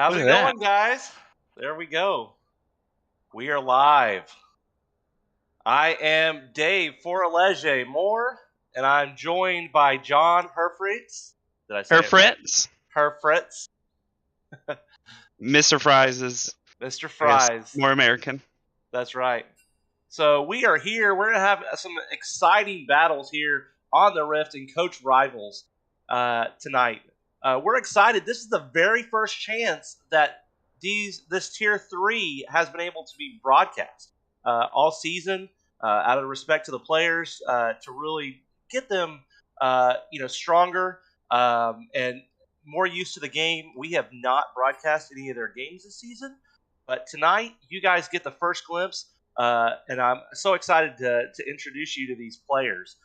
How's Look it at that. going, guys? There we go. We are live. I am Dave Foralege Moore, and I'm joined by John Herfritz. Did I say Her it right? Fritz, Herfritz, Mr. Fries is, Mr. I guess, Fries. more American. That's right. So we are here. We're going to have some exciting battles here on the Rift and Coach Rivals tonight. We're excited. This is the very first chance that this Tier 3 has been able to be broadcast all season out of respect to the players to really get them stronger and more used to the game. We have not broadcast any of their games this season, but tonight you guys get the first glimpse. And I'm so excited to introduce you to these players.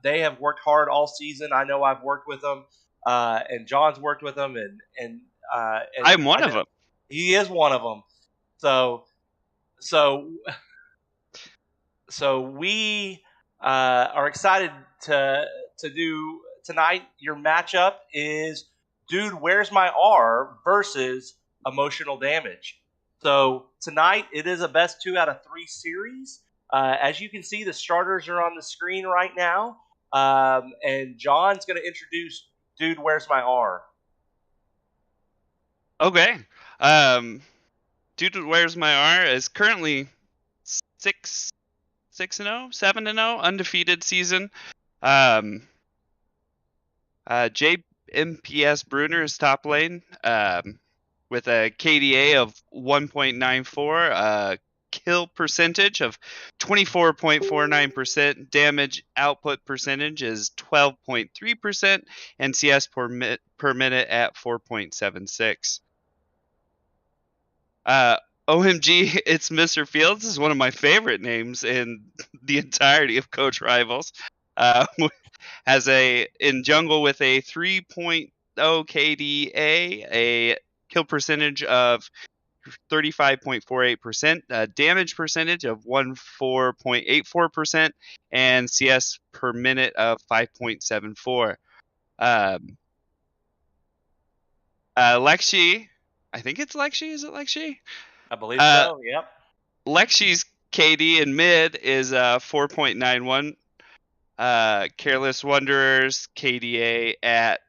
They have worked hard all season. I know I've worked with them, and John's worked with them, and I'm one of them. he is one of them. So we are excited to do tonight. Your matchup is Dude, Where's My R versus Emotional Damage. So tonight it is a best 2 out of 3 series. As you can see, the starters are on the screen right now, and John's going to introduce Dude, Where's My R. Okay. Dude, Where's My R is currently 6-0, 7-0, undefeated season. JMPS Bruner is top lane with a KDA of 1.94, kill percentage of 24.49%, damage output percentage is 12.3%, and CS per minute at 4.76. OMG, it's Mr. Fields is one of my favorite names in the entirety of Coach Rivals. Has in jungle with a 3.0 KDA, a kill percentage of 35.48%, damage percentage of 14.84%, and CS per minute of 5.74. Lexi, I think it's Lexi. Is it Lexi? I believe so. Yep. Lexi's KD in mid is 4.91. Careless Wanderers KDA at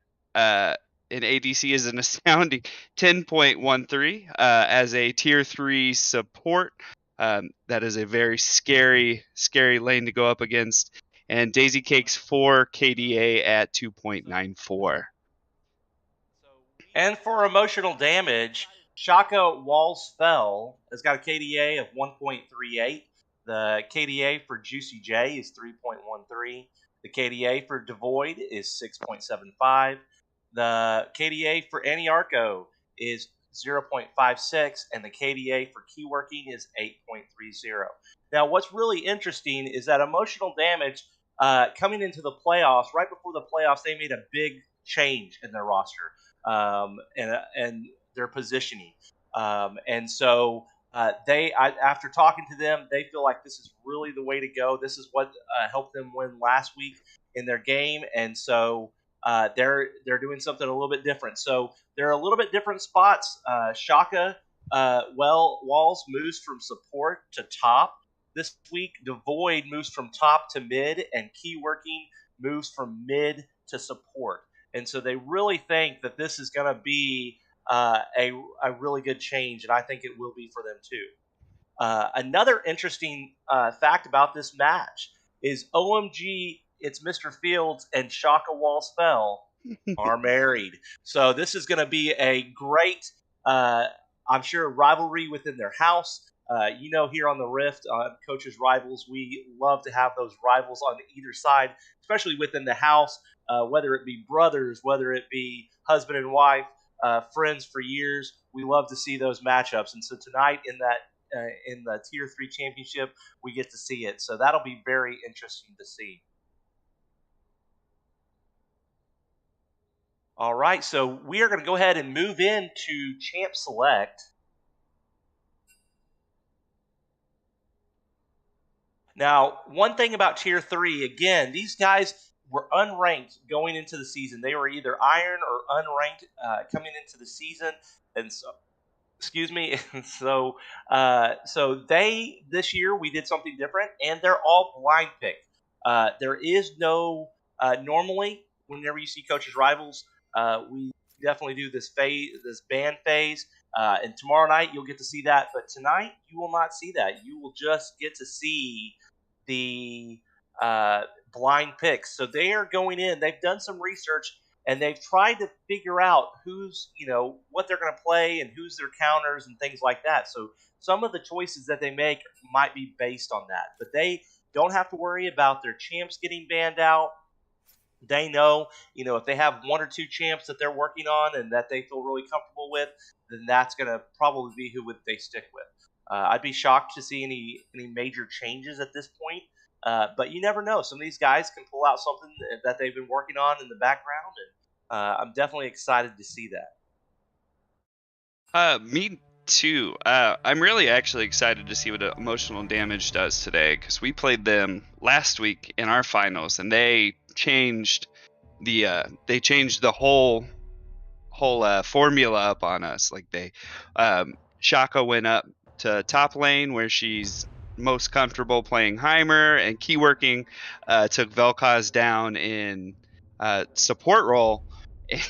in ADC is an astounding 10.13. As a tier 3 support, that is a very scary lane to go up against. And Daisy Cake's 4 KDA at 2.94. And for emotional damage, Shaka Walls-Fell has got a KDA of 1.38. The KDA for Juicy J is 3.13. The KDA for Devoid is 6.75. The KDA for Aniarco is 0.56, and the KDA for Keyworking is 8.30. Now, what's really interesting is that emotional damage coming into the playoffs, right before the playoffs, they made a big change in their roster and their positioning. And so after talking to them, they feel like this is really the way to go. This is what helped them win last week in their game, and so they're doing something a little bit different. So they're a little bit different spots. Shaka Walls moves from support to top this week. Devoid moves from top to mid, and Keyworking moves from mid to support. And so they really think that this is going to be a really good change, and I think it will be for them too. Another interesting fact about this match is OMG, it's Mr. Fields and Shaka Walls-Fell are married. So this is going to be a great, I'm sure, rivalry within their house. Here on the Rift, on Coaches Rivals, we love to have those rivals on either side, especially within the house, whether it be brothers, whether it be husband and wife, friends for years. We love to see those matchups. And so tonight in the Tier 3 Championship, we get to see it. So that'll be very interesting to see. All right, so we are going to go ahead and move into Champ Select. Now, one thing about Tier 3, again, these guys, were unranked going into the season. They were either iron or unranked coming into the season, and so excuse me. And so they this year we did something different, and they're all blind picked. There is no normally whenever you see coaches rivals, we definitely do this band phase. And tomorrow night you'll get to see that, but tonight you will not see that. You will just get to see the blind picks. So they are going in. They've done some research and they've tried to figure out who's, what they're going to play and who's their counters and things like that. So some of the choices that they make might be based on that, but they don't have to worry about their champs getting banned out. They know, if they have one or two champs that they're working on and that they feel really comfortable with, then that's going to probably be who would they stick with. I'd be shocked to see any major changes at this point, but you never know. Some of these guys can pull out something that they've been working on in the background, and I'm definitely excited to see that. Me too. I'm really actually excited to see what Emotional Damage does today, because we played them last week in our finals, and they changed the whole formula up on us. Like Shaka went up to top lane where she's most comfortable playing Heimer, and Keyworking took Vel'Koz down in support role.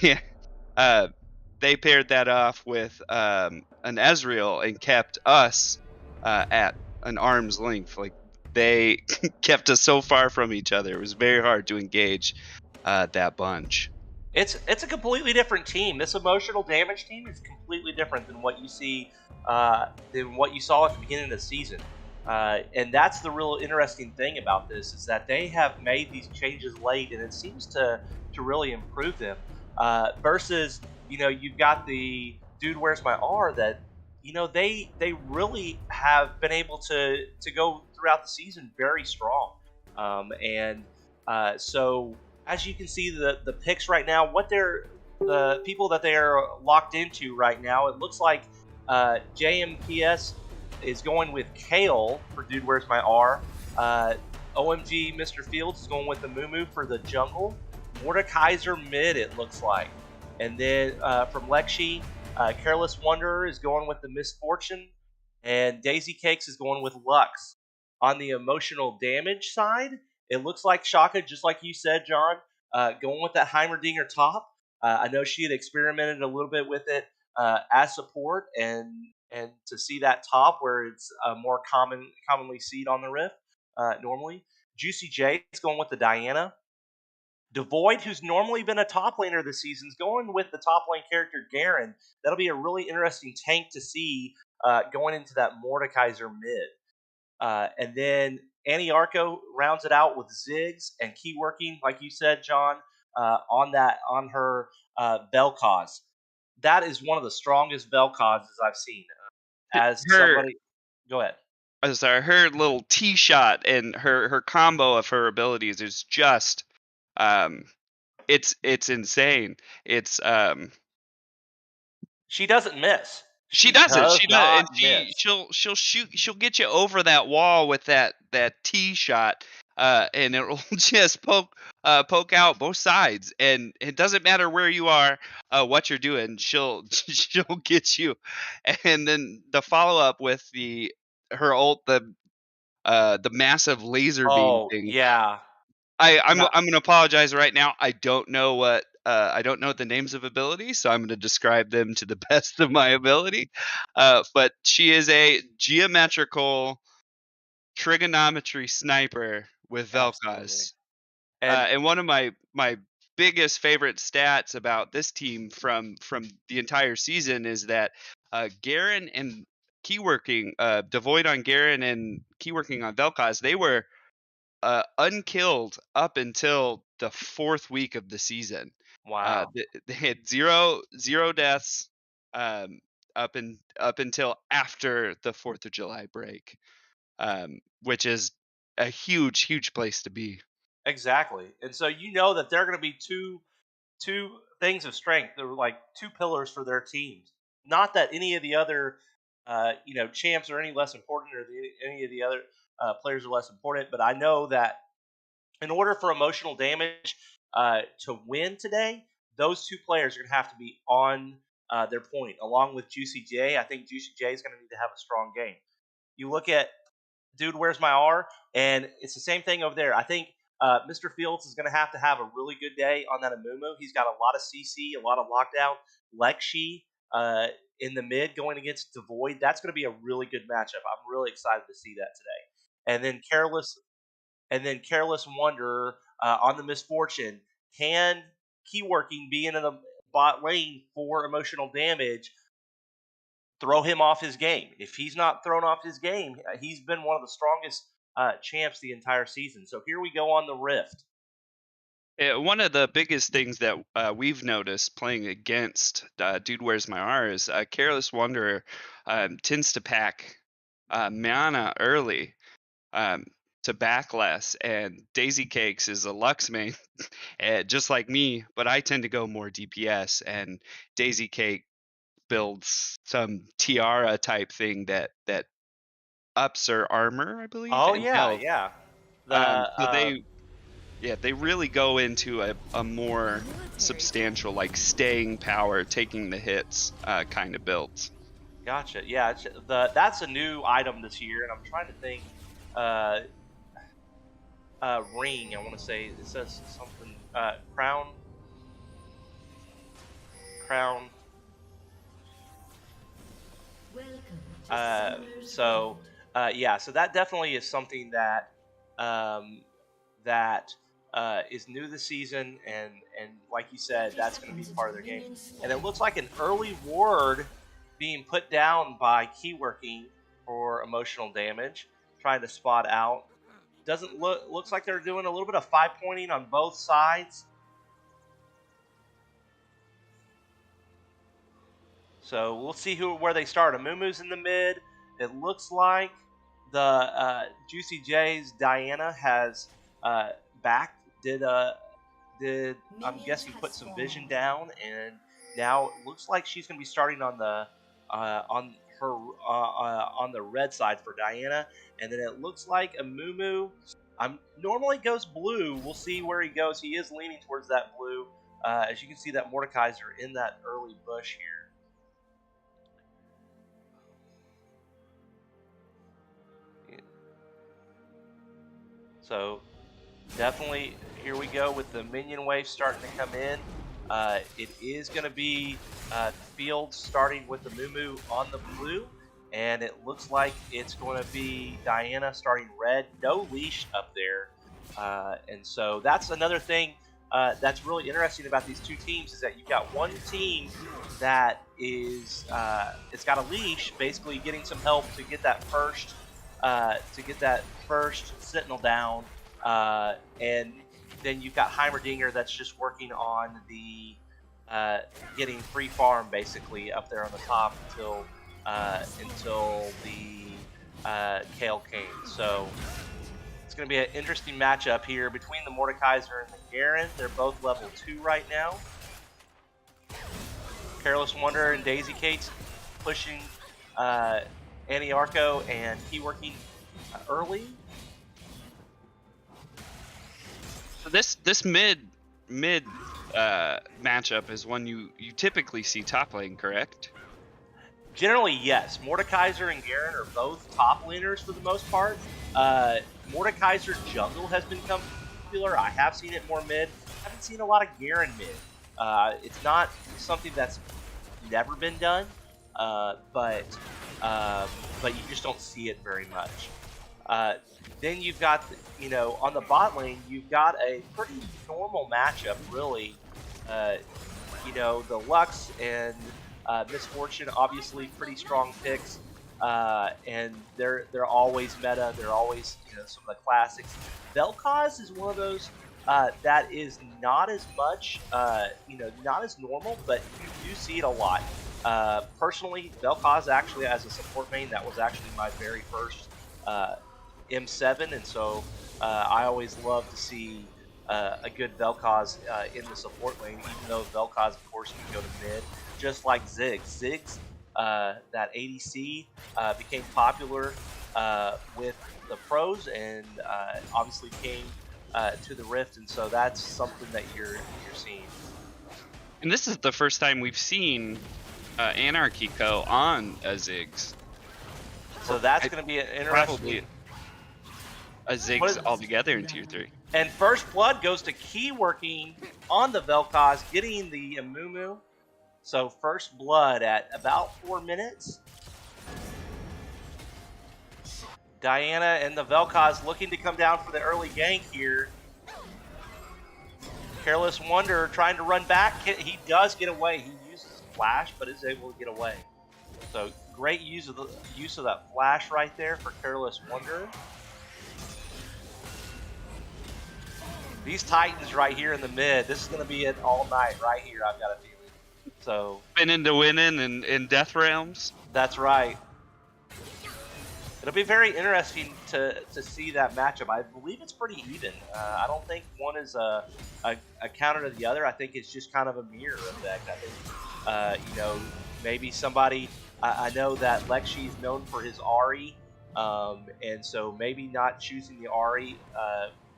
And they paired that off with an Ezreal and kept us at an arm's length. Like, they kept us so far from each other. It was very hard to engage that bunch. It's a completely different team. This Emotional Damage team is completely different than what you saw at the beginning of the season. And that's the real interesting thing about this, is that they have made these changes late, and it seems to really improve them. Versus, you've got the Dude Where's My R that, they really have been able to go throughout the season very strong. So as you can see, the picks right now, the people that they are locked into right now, it looks like JMPS is going with Kale for Dude Where's My R. OMG Mr. Fields is going with the Mumu for the jungle. Mordekaiser mid, it looks like. And then from Lexi, Careless Wanderer is going with the Misfortune. And Daisy Cakes is going with Lux. On the Emotional Damage side, it looks like Shaka, just like you said, John, going with that Heimerdinger top. I know she had experimented a little bit with it as support, and to see that top where it's more commonly seen on the Rift normally. Juicy J is going with the Diana. Devoid, who's normally been a top laner this season, is going with the top lane character Garen. That'll be a really interesting tank to see going into that Mordekaiser mid. And then Annie Arco rounds it out with Ziggs and Keyworking, like you said, John, on her Vel'Koz. That is one of the strongest Vel'Kozes I've seen. Go ahead. Sorry, her little T shot and her combo of her abilities is just, it's insane. It's she doesn't miss. She doesn't. She'll get you over that wall with that T shot, and it'll just poke out both sides, and it doesn't matter where you are, what you're doing. She'll get you, and then the follow up with her ult, the massive laser beam thing. Yeah. I'm going to apologize right now. I don't know the names of abilities, so I'm going to describe them to the best of my ability. But she is a geometrical trigonometry sniper with Vel'Koz. And one of my biggest favorite stats about this team from the entire season is that Garen and Keyworking, Devoid on Garen and Keyworking on Vel'Koz, they were unkilled up until the 4th week of the season. Wow. They had zero deaths up until after the 4th of July break, which is a huge place to be. Exactly. And so that they're going to be two things of strength. They're like two pillars for their teams. Not that any of the other champs are any less important, or any of the other players are less important, but I know that in order for emotional damage to win today, those two players are going to have to be on their point, along with Juicy J. I think Juicy J is going to need to have a strong game. You look at Dude, Where's My R? And it's the same thing over there. I think Mr. Fields is going to have a really good day on that Amumu. He's got a lot of CC, a lot of lockdown. Lexi in the mid going against Devoid. That's going to be a really good matchup. I'm really excited to see that today. And then Careless Wonder on the Misfortune. Can Keyworking be in the bot lane for emotional damage? Throw him off his game. If he's not thrown off his game, he's been one of the strongest champs the entire season. So here we go on the Rift. One of the biggest things that we've noticed playing against Dude Where's My R is Careless Wanderer tends to pack mana early to back less, and Daisy Cakes is a Lux main, just like me, but I tend to go more DPS, and Daisy Cake builds some tiara type thing that ups her armor, I believe. Oh and yeah, health. yeah. So they really go into a more substantial, like staying power, taking the hits kind of builds. Gotcha. Yeah, that's a new item this year, and I'm trying to think. Ring. I want to say it says something. Crown. So that definitely is something that is new this season, and like you said, that's going to be part of their game. And it looks like an early ward being put down by Keyworking for emotional damage, trying to spot out. Looks like they're doing a little bit of 5-pointing on both sides. So we'll see where they start. Amumu's in the mid. It looks like the Juicy J's Diana has did I'm guessing put some vision down, and now it looks like she's going to be starting on the on the red side for Diana, and then it looks like Amumu normally goes blue. We'll see where he goes. He is leaning towards that blue. As you can see, that Mordekaiser in that early bush here. So definitely, here we go with the minion wave starting to come in. It is going to be Fields starting with the Mumu on the blue, and it looks like it's going to be Diana starting red. No leash up there, and so that's another thing that's really interesting about these two teams is that you've got one team that is it's got a leash, basically getting some help to get that first Sentinel down, and then you've got Heimerdinger that's just working on the getting free farm basically up there on the top until the Kale came. So it's going to be an interesting matchup here between the Mordekaiser and the Garen. They're both level 2 right now. Careless Wanderer and Daisy Cates pushing Annie Arco and Keyworking early. So this mid matchup is one you typically see top lane, correct? Generally, yes. Mordekaiser and Garen are both top laners for the most part. Mordekaiser jungle has become popular. I have seen it more mid. I haven't seen a lot of Garen mid. It's not something that's never been done, but you just don't see it very much. Then you've got, on the bot lane, you've got a pretty normal matchup, really. The Lux and Misfortune, obviously pretty strong picks, and they're always meta. They're always, some of the classics. Vel'Koz is one of those that is not as much, not as normal, but you do see it a lot. Personally, Vel'Koz actually, as a support main, that was actually my very first M7, and so I always love to see a good Vel'Koz in the support lane, even though Vel'Koz, of course, can go to mid, just like Ziggs. Ziggs, that ADC, became popular with the pros, and obviously came to the Rift, and so that's something that you're seeing. And this is the first time we've seen Anarchy Co. on a Ziggs. So that's going to be an interesting. Probably a Ziggs altogether in Tier 3. And first blood goes to Key working on the Vel'Koz, getting the Amumu. So first blood at about 4 minutes. Diana and the Vel'Koz looking to come down for the early gank here. Careless Wonder trying to run back. He does get away. He uses flash, but is able to get away. So great use of that flash right there for Careless Wonder. These Titans right here in the mid, this is going to be it all night right here, I've got a feeling. So spinning to winning in Death Realms. That's right. It'll be very interesting to see that matchup. I believe it's pretty even. I don't think one is a counter to the other. I think it's just kind of a mirror effect. I think, maybe somebody. I know that Lexi is known for his Ahri, and so maybe not choosing the Ahri,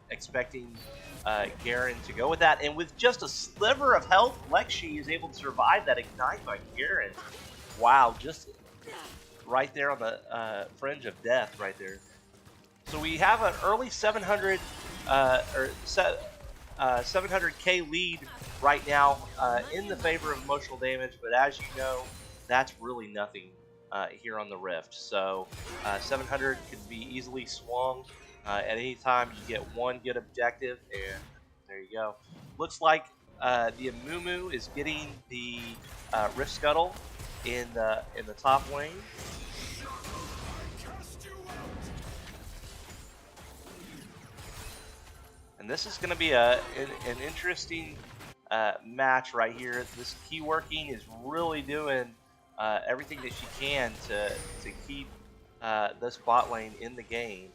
expecting Garen to go with that. And with just a sliver of health, Lexi is able to survive that ignite by Garen. Wow, just right there on the fringe of death right there. So we have an early 700k lead right now in the favor of emotional damage, but as you know, that's really nothing here on the Rift. So 700 can be easily swung at any time. You get one good objective, and there you go. Looks like the Amumu is getting the Rift Scuttle in the top lane. And this is going to be an interesting match right here. This Key working is really doing everything that she can to keep this bot lane in the game.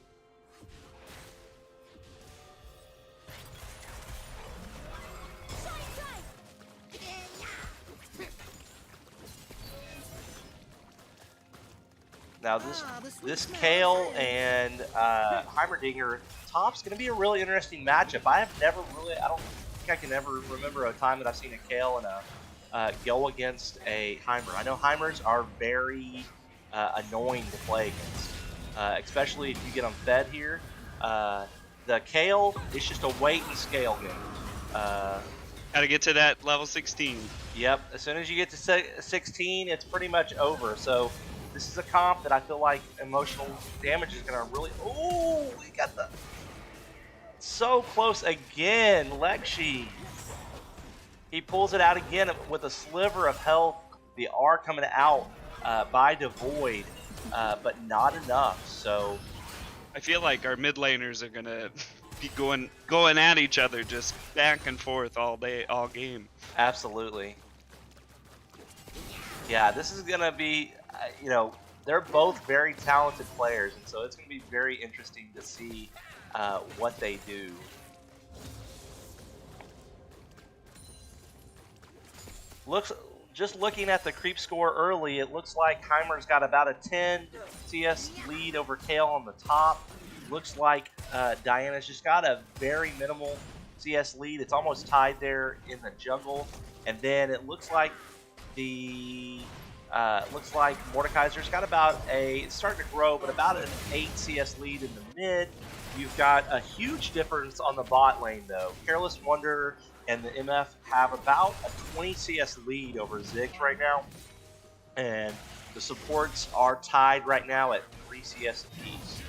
Now this Kayle and Heimerdinger top's going to be a really interesting matchup. I don't think I can ever remember a time that I've seen a Kayle and a go against a Heimer. I know Heimers are very annoying to play against, especially if you get them fed here. The Kayle is just a wait and scale game. Gotta get to that level 16. Yep, as soon as you get to 16, it's pretty much over. So this is a comp that I feel like emotional damage is going to really... Oh, we got the... So close again, Lexi. He pulls it out again with a sliver of health. The R coming out by Devoid, but not enough. So I feel like our mid laners are going to be going at each other just back and forth all day, all game. Absolutely. Yeah, this is going to be... they're both very talented players, and so it's going to be very interesting to see what they do. Just looking at the creep score early, it looks like Heimer's got about a 10 CS lead over Kayle on the top. Looks like Diana's just got a very minimal CS lead. It's almost tied there in the jungle, and then it looks like Mordekaiser's got it's starting to grow, but about an 8 CS lead in the mid. You've got a huge difference on the bot lane, though. Careless Wonder and the MF have about a 20 CS lead over Ziggs right now, and the supports are tied right now at 3 CS apiece.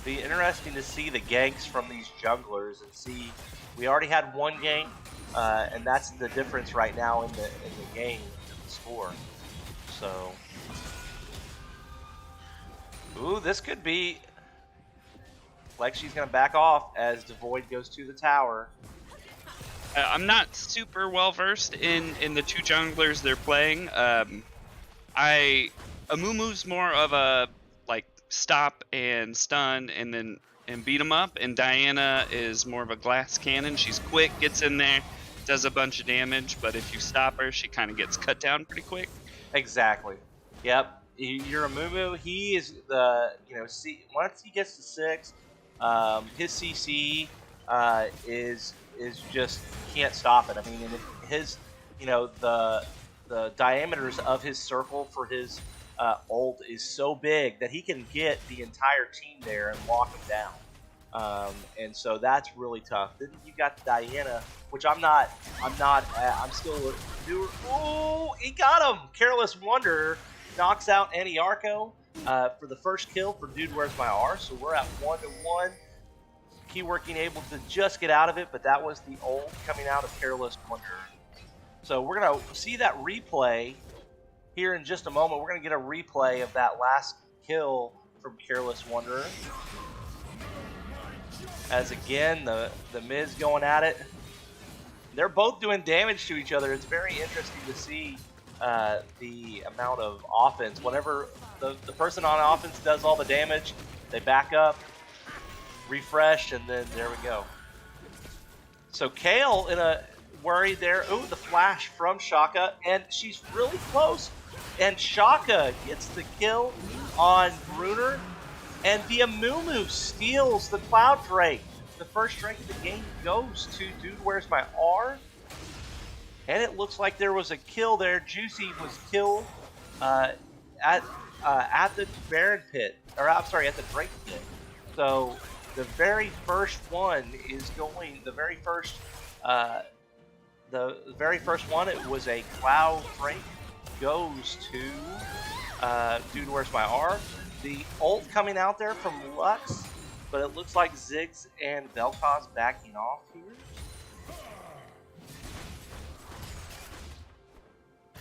Be interesting to see the ganks from these junglers and see. We already had one gank, and that's the difference right now in the game, in the score. So, ooh, this could be. Lexi's gonna back off as Devoid goes to the tower. I'm not super well versed in the two junglers they're playing. Amumu's more of a stop and stun and beat him up, and Diana is more of a glass cannon. She's quick, gets in there, does a bunch of damage, but if you stop her, she kind of gets cut down pretty quick. Exactly. Yep. Yuramumu, he is the once he gets to 6, his CC is just can't stop it. I mean, and his the diameters of his circle for his ult is so big that he can get the entire team there and lock them down. And so that's really tough. Then you got Diana, which I'm still newer. Oh, he got him! Careless Wonder knocks out Aniarko for the first kill for Dude Where's My R. So we're at 1-1. Keyworking able to just get out of it, but that was the ult coming out of Careless Wonder. So we're going to see that replay here in just a moment. We're going to get a replay of that last kill from Careless Wanderer. As again, the Miz going at it. They're both doing damage to each other. It's very interesting to see the amount of offense. Whenever the person on offense does all the damage, they back up, refresh, and then there we go. So Kayle in a worry there. Ooh, the flash from Shaka, and she's really close. And Shaka gets the kill on Bruner. And the Amumu steals the Cloud Drake. The first Drake of the game goes to Dude Where's My R. And it looks like there was a kill there. Juicy was killed at the Baron pit. Or I'm sorry, at the Drake pit. So the very first one is going. The very first one. It was a Cloud Drake. Goes to Dude Where's My R. The ult coming out there from Lux, but it looks like Ziggs and Vel'Koz backing off here.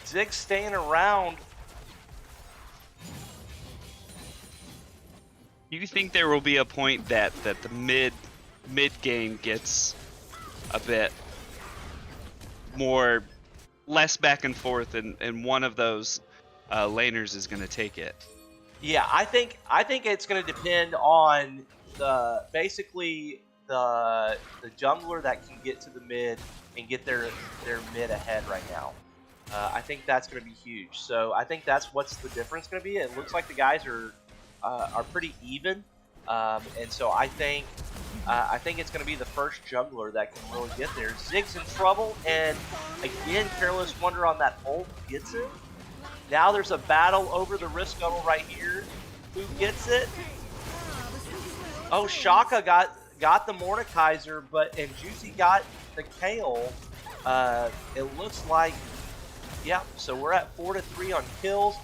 Ziggs staying around. Do you think there will be a point that the mid game gets a bit less back and forth, and one of those laners is going to take it? Yeah, I think it's going to depend on the jungler that can get to the mid and get their mid ahead right now. I think that's going to be huge. So I think that's what's the difference going to be. It looks like the guys are pretty even, and so I think it's going to be the first jungler that can really get there. Ziggs in trouble, and again, Careless Wonder on that ult gets it. Now there's a battle over the Risk Scuttle right here. Who gets it? Oh, Shaka got the Mordekaiser, and Juicy got the Kayle. It looks like, yeah, so we're at 4-3 on kills.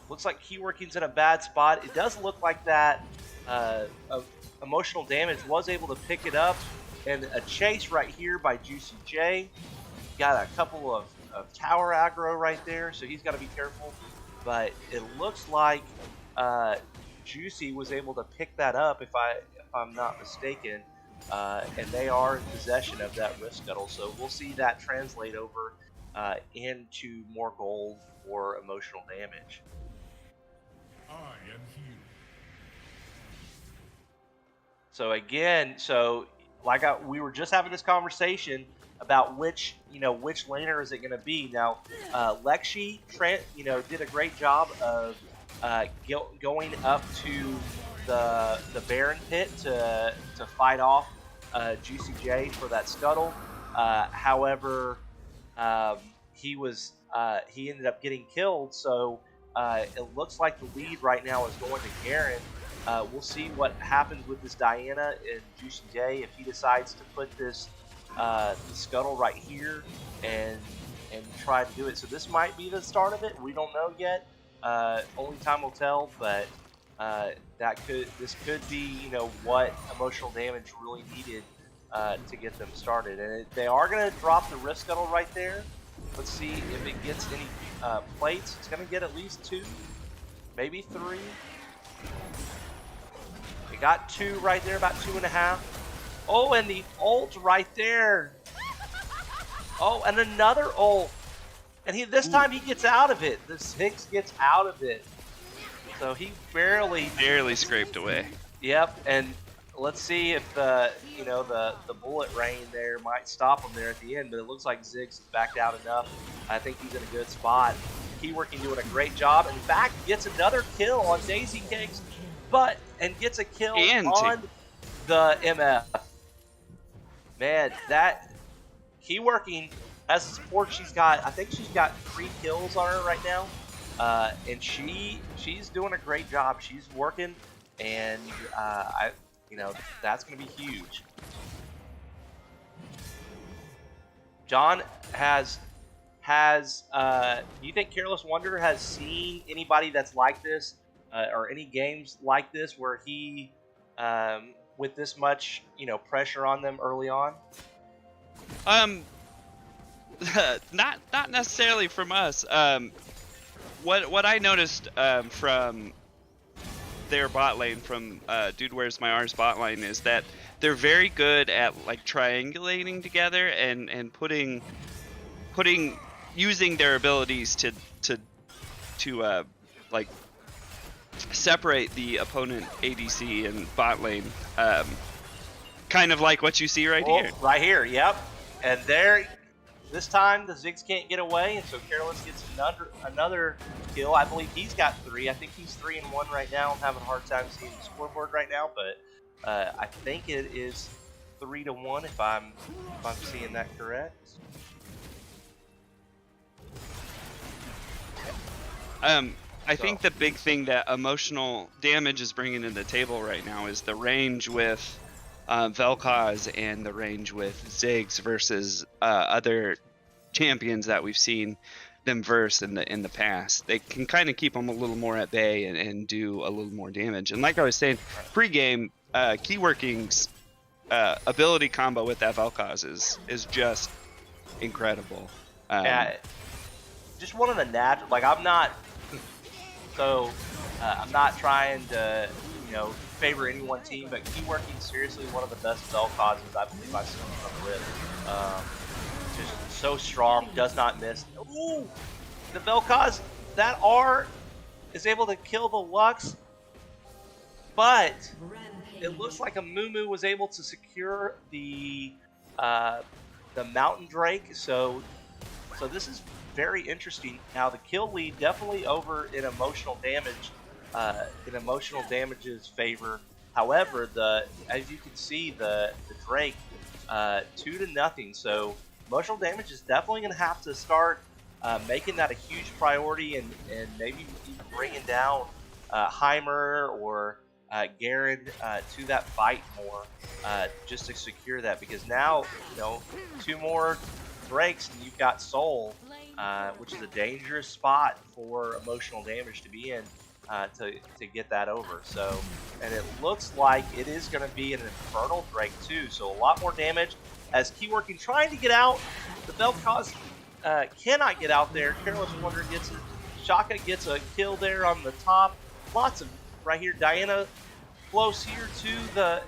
Looks like Keyworking's in a bad spot. It does look like that emotional damage was able to pick it up. And a chase right here by Juicy J. Got a couple of tower aggro right there, so he's got to be careful. But it looks like Juicy was able to pick that up, if I'm not mistaken, and they are in possession of that Risk Scuttle. So we'll see that translate over into more gold or emotional damage. I am here. So again, we were just having this conversation about which laner is it going to be. Now, Lexi, did a great job of going up to the Baron pit to fight off Juicy J for that scuttle. However, he ended up getting killed. So it looks like the lead right now is going to Garen. We'll see what happens with this Diana and Juicy J if he decides to put this the scuttle right here and try to do it. So this might be the start of it. We don't know yet. Only time will tell. But this could be what emotional damage really needed to get them started. And they are going to drop the Risk Scuttle right there. Let's see if it gets any plates. It's going to get at least 2, maybe 3. It got 2 right there, about 2.5. Oh, and the ult right there. Oh, and another ult. And this time he gets out of it. The Ziggs gets out of it. So he barely scraped away. Yep, and let's see if the bullet rain there might stop him there at the end. But it looks like Ziggs backed out enough. I think he's in a good spot. Keyworking doing a great job. In fact, gets another kill on Daisy Cakes, and gets a kill on the MF. Man, that Keyworking as a support, I think she's got 3 kills on her right now, and she's doing a great job. She's working, and that's going to be huge. John do you think Careless Wonder has seen anybody that's like this, or any games like this where he, with this much, pressure on them early on? Not necessarily from us. What I noticed from their bot lane, from Dude Where's My R's bot lane, is that they're very good at like triangulating together and using their abilities to like separate the opponent ADC and bot lane, kind of like what you see right here. Right here, yep. And this time the Ziggs can't get away, and so Careless gets another kill. I believe he's got 3. I think he's 3-1 right now. I'm having a hard time seeing the scoreboard right now, but I think it is 3-1 if I'm seeing that correct. I think the big thing that Emotional Damage is bringing to the table right now is the range with Vel'Koz and the range with Ziggs versus other champions that we've seen them verse in the past. They can kind of keep them a little more at bay and do a little more damage. And like I was saying, pre-game, Keyworking's ability combo with that Vel'Koz is just incredible. Yeah, just one of the natural. Like I'm not trying to favor any one team, but Keyworking seriously one of the best Vel'Kozes I believe I've seen on the list. Just so strong, does not miss. Ooh, the Vel'Koz, that R is able to kill the Lux, but it looks like a Mumu was able to secure the Mountain Drake. So this is very interesting. Now the kill lead definitely over in emotional damage, in emotional damage's favor. However, as you can see, the Drake 2-0. So emotional damage is definitely going to have to start making that a huge priority, and maybe even bringing down Heimer or Garen to that fight more, just to secure that, because now 2 more Drakes and you've got Soul, which is a dangerous spot for emotional damage to be in, to get that over. So, and it looks like it is going to be an Infernal Drake too, so a lot more damage as Keyworking trying to get out. The Vel'Koz cannot get out there. Careless Wonder gets it. Shaka gets a kill there on the top. Lots of right here. Diana close here to the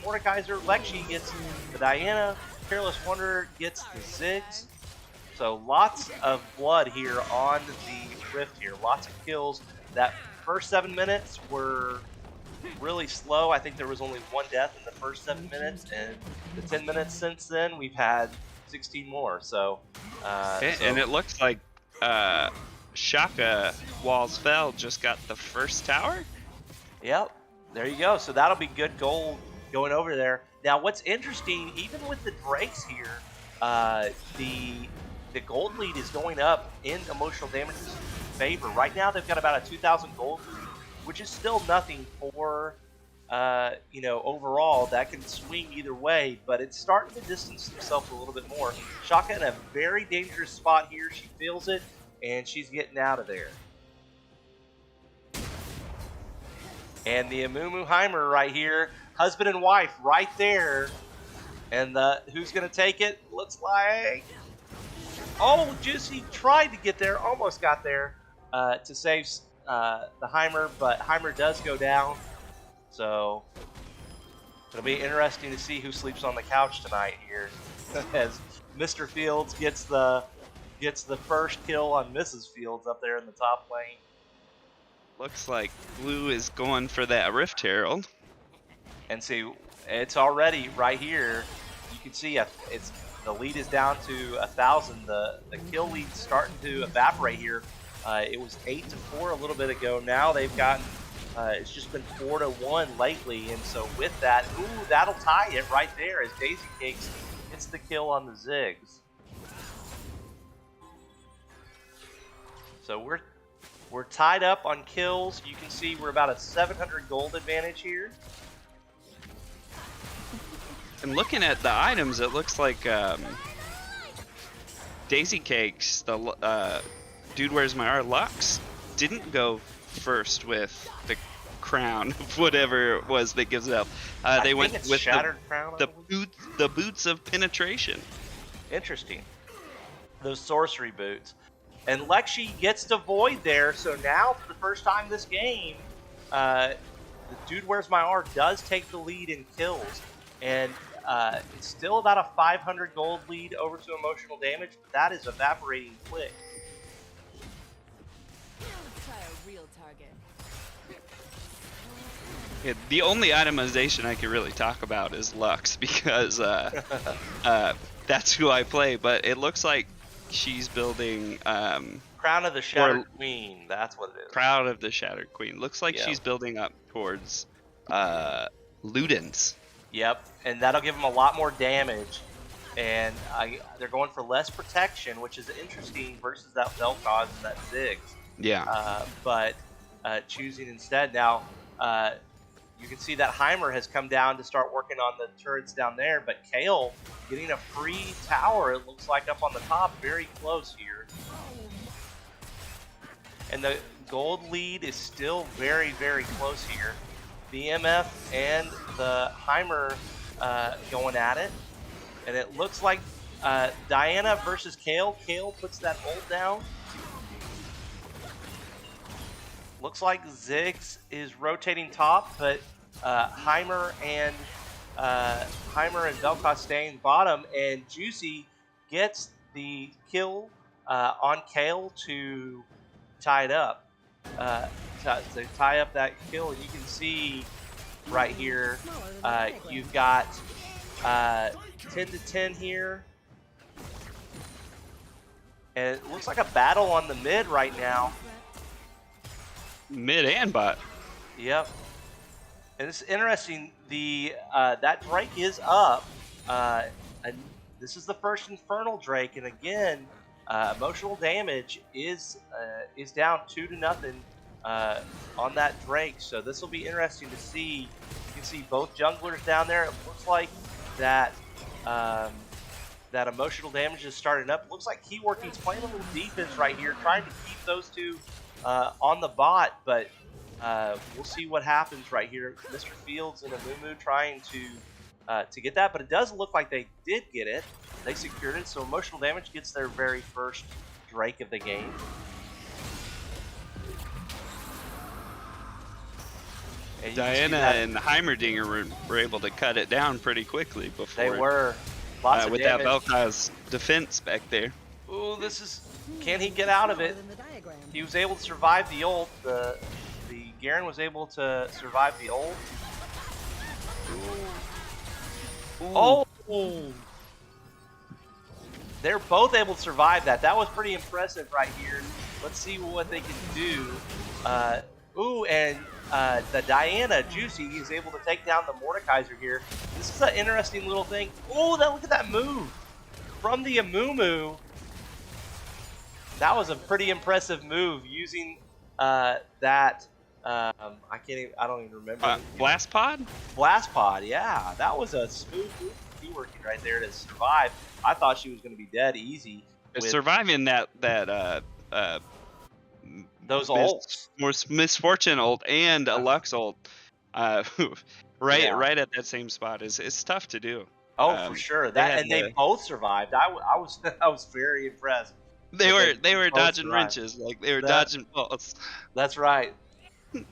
Mordekaiser. Lexi gets the Diana. Careless Wonder gets the Ziggs. So lots of blood here on the Rift here. Lots of kills. That first 7 minutes were really slow. I think there was only 1 death in the first 7 minutes, and the 10 minutes since then we've had 16 more. So and it looks like Shaka Walls Fell just got the first tower. Yep, there you go. So that'll be good gold going over there. Now what's interesting, even with the Drakes here, the gold lead is going up in emotional damage's favor. Right now they've got about a 2,000 gold lead, which is still nothing for overall. That can swing either way, but it's starting to distance themselves a little bit more. Shaka in a very dangerous spot here. She feels it, and she's getting out of there. And the Amumu Heimer right here, husband and wife right there. And who's going to take it? Looks like... Oh, Juicy tried to get there, almost got there to save the Heimer, but Heimer does go down. So it'll be interesting to see who sleeps on the couch tonight here, as Mr. Fields gets the first kill on Mrs. Fields up there in the top lane. Looks like Blue is going for that Rift Herald. And see, it's already right here. You can see the lead is down to 1,000. The kill lead's starting to evaporate here. It was 8-4 a little bit ago. Now they've gotten it's just been 4-1 lately, and so with that, ooh, that'll tie it right there as Daisy Cakes gets the kill on the Ziggs. So we're tied up on kills. You can see we're about a 700 gold advantage here. And looking at the items, it looks like Daisy Cakes, the Dude Where's My R Lux, didn't go first with the crown of whatever it was that gives it up. They went with Shattered Crown, the boots of penetration. Interesting. Those sorcery boots. And Lexi gets to Void there, so now for the first time this game, the Dude Where's My R does take the lead in kills. And it's still about a 500 gold lead over to Emotional Damage, but that is evaporating quick. Yeah, the only itemization I can really talk about is Lux because that's who I play. But it looks like she's building Crown of the Shattered Queen. That's what it is. Crown of the Shattered Queen. Looks like she's building up towards Ludens. Yep, and that'll give them a lot more damage. And they're going for less protection, which is interesting versus that Vel'Koz and that Ziggs. Yeah. But choosing instead now. You can see that Heimer has come down to start working on the turrets down there, but Kayle getting a free tower, it looks like, up on the top, very close here. And the gold lead is still very, very close here. BMF and the Heimer going at it. And it looks like Diana versus Kayle. Kayle puts that ult down. Looks like Ziggs is rotating top, but Heimer and Vel'Koz staying bottom, and Juicy gets the kill on Kayle to tie it up. To tie up that kill, and you can see right here, you've got 10-10 here, and it looks like a battle on the mid right now. Mid and bot. Yep. And it's interesting. That Drake is up. And this is the first Infernal Drake, and again, emotional damage is down 2-0 on that Drake. So this will be interesting to see. You can see both junglers down there. It looks like that that emotional damage is starting up. It looks like Keyworking's playing a little defense right here, trying to keep those two on the bot, but we'll see what happens right here. Mr. Fields and Amumu trying to get that, but it does look like they did get it. They secured it, so emotional damage gets their very first Drake of the game. And Diana and Heimerdinger were able to cut it down pretty quickly before. They were. Lots of with damage. that Vel'Koz defense back there. Ooh, this is. Can he get out of it? He was able to survive the ult. The Garen was able to survive the ult. Ooh. Oh! They're both able to survive that. That was pretty impressive right here. Let's see what they can do. Ooh, and the Diana Juicy is able to take down the Mordekaiser here. This is an interesting little thing. Oh, look at that move from the Amumu. That was a pretty impressive move using that. I don't even remember. Blast Pod? Blast Pod, yeah. That was a smooth move. Working right there to survive. I thought she was going to be dead easy. Surviving that those ults, misfortune ult and a Lux ult, right at that same spot is tough to do. Oh, for sure. They both survived. I was very impressed. They were dodging wrenches, like they were dodging bolts. That's right. You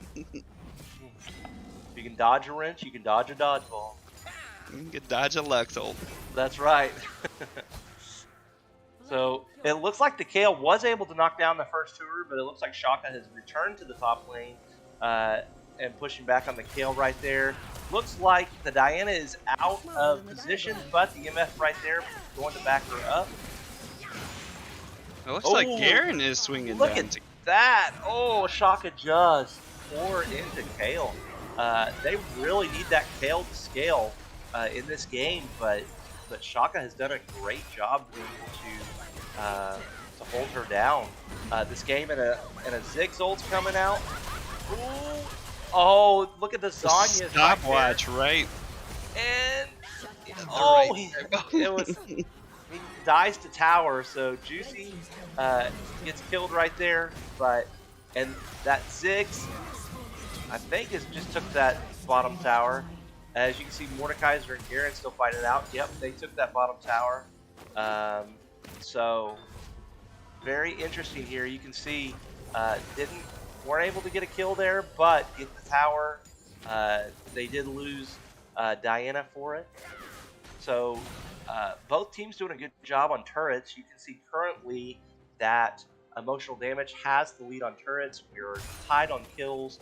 can dodge a wrench, you can dodge a dodgeball. You can dodge a Lux ult. That's right. So it looks like the Kayle was able to knock down the first tour, but it looks like Shaka has returned to the top lane. and pushing back on the Kale right there. Looks like the Diana is out of position, but the MF right there going to back her up. It looks like Garen is swinging Look down. at that. Oh, Shaka just poured into Kale. They really need that Kale to scale in this game, but Shaka has done a great job being able to hold her down. This game and a Ziggs ult's coming out. Ooh. Oh, look at the Zanya stopwatch, right? And oh, it was. He dies to tower, so Juicy gets killed right there. And that Ziggs, I think, just took that bottom tower. As you can see, Mordekaiser and Garen still fighting it out. Yep, they took that bottom tower. So very interesting here. You can see weren't able to get a kill there, but get the tower. They did lose Diana for it. So both teams doing a good job on turrets. You can see currently that Emotional Damage has the lead on turrets. We're tied on kills.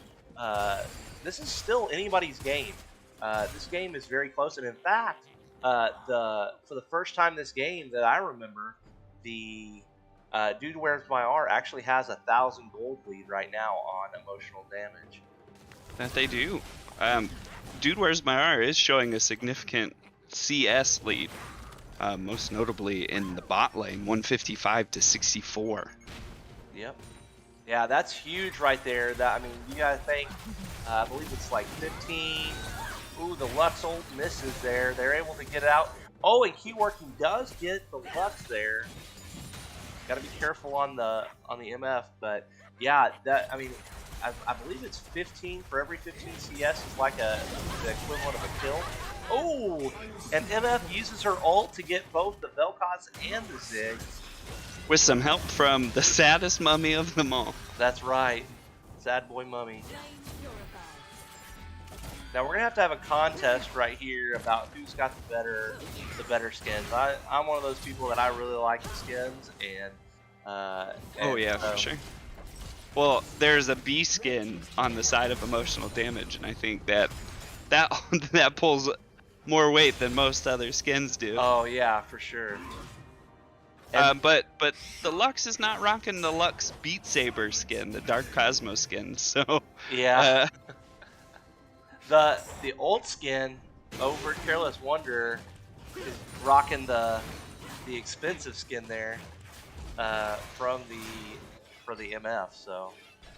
This is still anybody's game. This game is very close, and in fact, for the first time this game that I remember, the Dude Where's My R actually has 1,000 gold lead right now on Emotional Damage. That they do. Dude Where's My R is showing a significant CS lead, most notably in the bot lane, 155 to 64. Yep. Yeah, that's huge right there. I mean, you gotta think. I believe it's like 15. Ooh, the Lux ult misses there. They're able to get out. Oh, and Keyworking does get the Lux there. Got to be careful on the MF, but yeah, I mean, I believe it's 15 for every 15 CS is like the equivalent of a kill. Oh, and MF uses her ult to get both the Vel'Koz and the Ziggs. With some help from the saddest mummy of them all. That's right, sad boy mummy. Now we're gonna have a contest right here about who's got the better skins. I'm one of those people that I really like the skins, and oh yeah, for sure. Well, there's a B skin on the side of Emotional Damage, and I think that pulls more weight than most other skins do. Oh yeah, for sure. But the Lux is not rocking the Lux Beat Saber skin, the Dark Cosmos skin. So yeah. The old skin over Careless Wonder is rocking the expensive skin there for the MF. So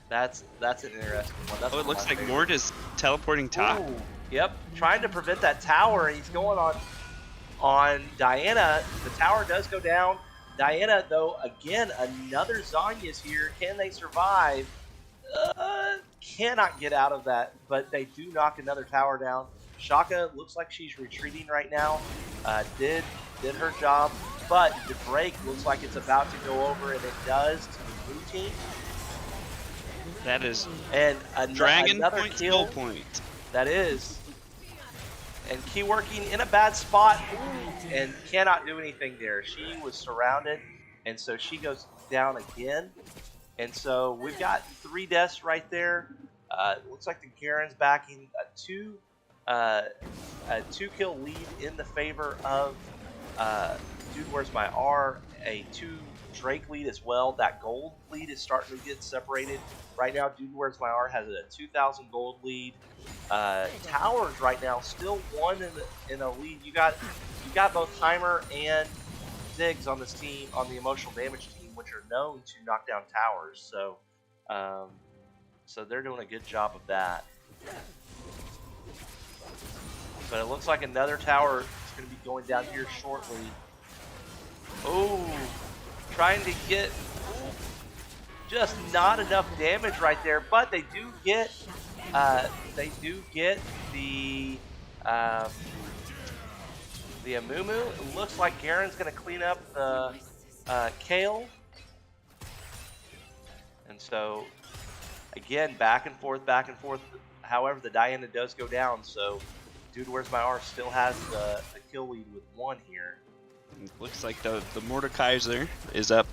that's an interesting one. That's it looks like Mort is teleporting top. Ooh, yep, trying to prevent that tower. He's going on Diana. The tower does go down. Diana, though, again, another Zanya's here. Can they survive? Cannot get out of that, but they do knock another tower down. Shaka looks like she's retreating right now. Did her job, but the break looks like it's about to go over, and it does to the blue team. That is and Dragon another Point kill. Point. That is. And Keyworking in a bad spot and cannot do anything there. She was surrounded, and so she goes down again. And so we've got 3 deaths right there. Looks like the Garen's backing a 2-kill lead in the favor of Dude Where's My R, a 2 Drake lead as well. That gold lead is starting to get separated. Right now, Dude Where's My R has a 2,000 gold lead. Towers right now still 1 in a lead. You got both Heimer and Ziggs on this team, on the Emotional Damage team, which are known to knock down towers. So, so they're doing a good job of that. But it looks like another tower is going to be going down here shortly. Oh, trying to get just not enough damage right there, but they do get the Amumu. It looks like Garen's going to clean up the Kale. And so, again, back and forth. However, the Diana does go down, so Dude Where's My R still has the kill lead with 1 here. It looks like the Mordekaiser is up,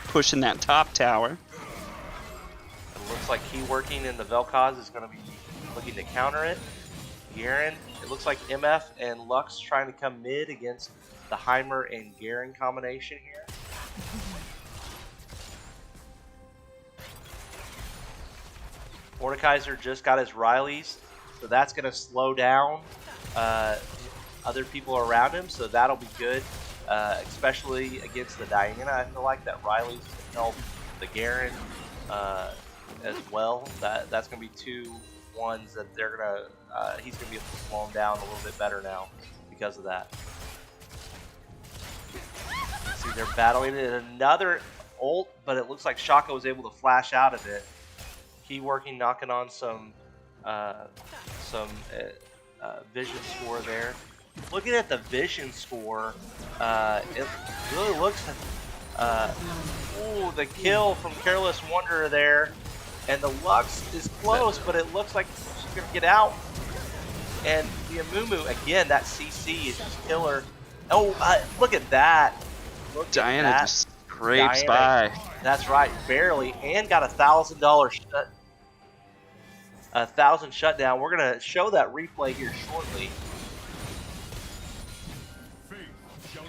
pushing that top tower. It looks like Keyworking in the Vel'Koz is going to be looking to counter it. Garen, it looks like MF and Lux trying to come mid against the Heimer and Garen combination here. Mordekaiser just got his Rileys, so that's going to slow down other people around him, so that'll be good, especially against the Diana. I feel like that Riley's going to help the Garen as well. That's going to be 2 ones that they're going to, he's going to be able to slow him down a little bit better now because of that. See, they're battling it. Another ult, but it looks like Shaka was able to flash out of it. Key working, knocking on some vision score there. Looking at the vision score, it really looks ooh, the kill from Careless Wanderer there, and the Lux is close, but it looks like she's gonna get out. And the Amumu again, that CC is just killer. Oh, look at that! Look Diana at that. just scrapes by. That's right, barely, and got $1,000 shut. 1,000 shutdown. We're gonna show that replay here shortly,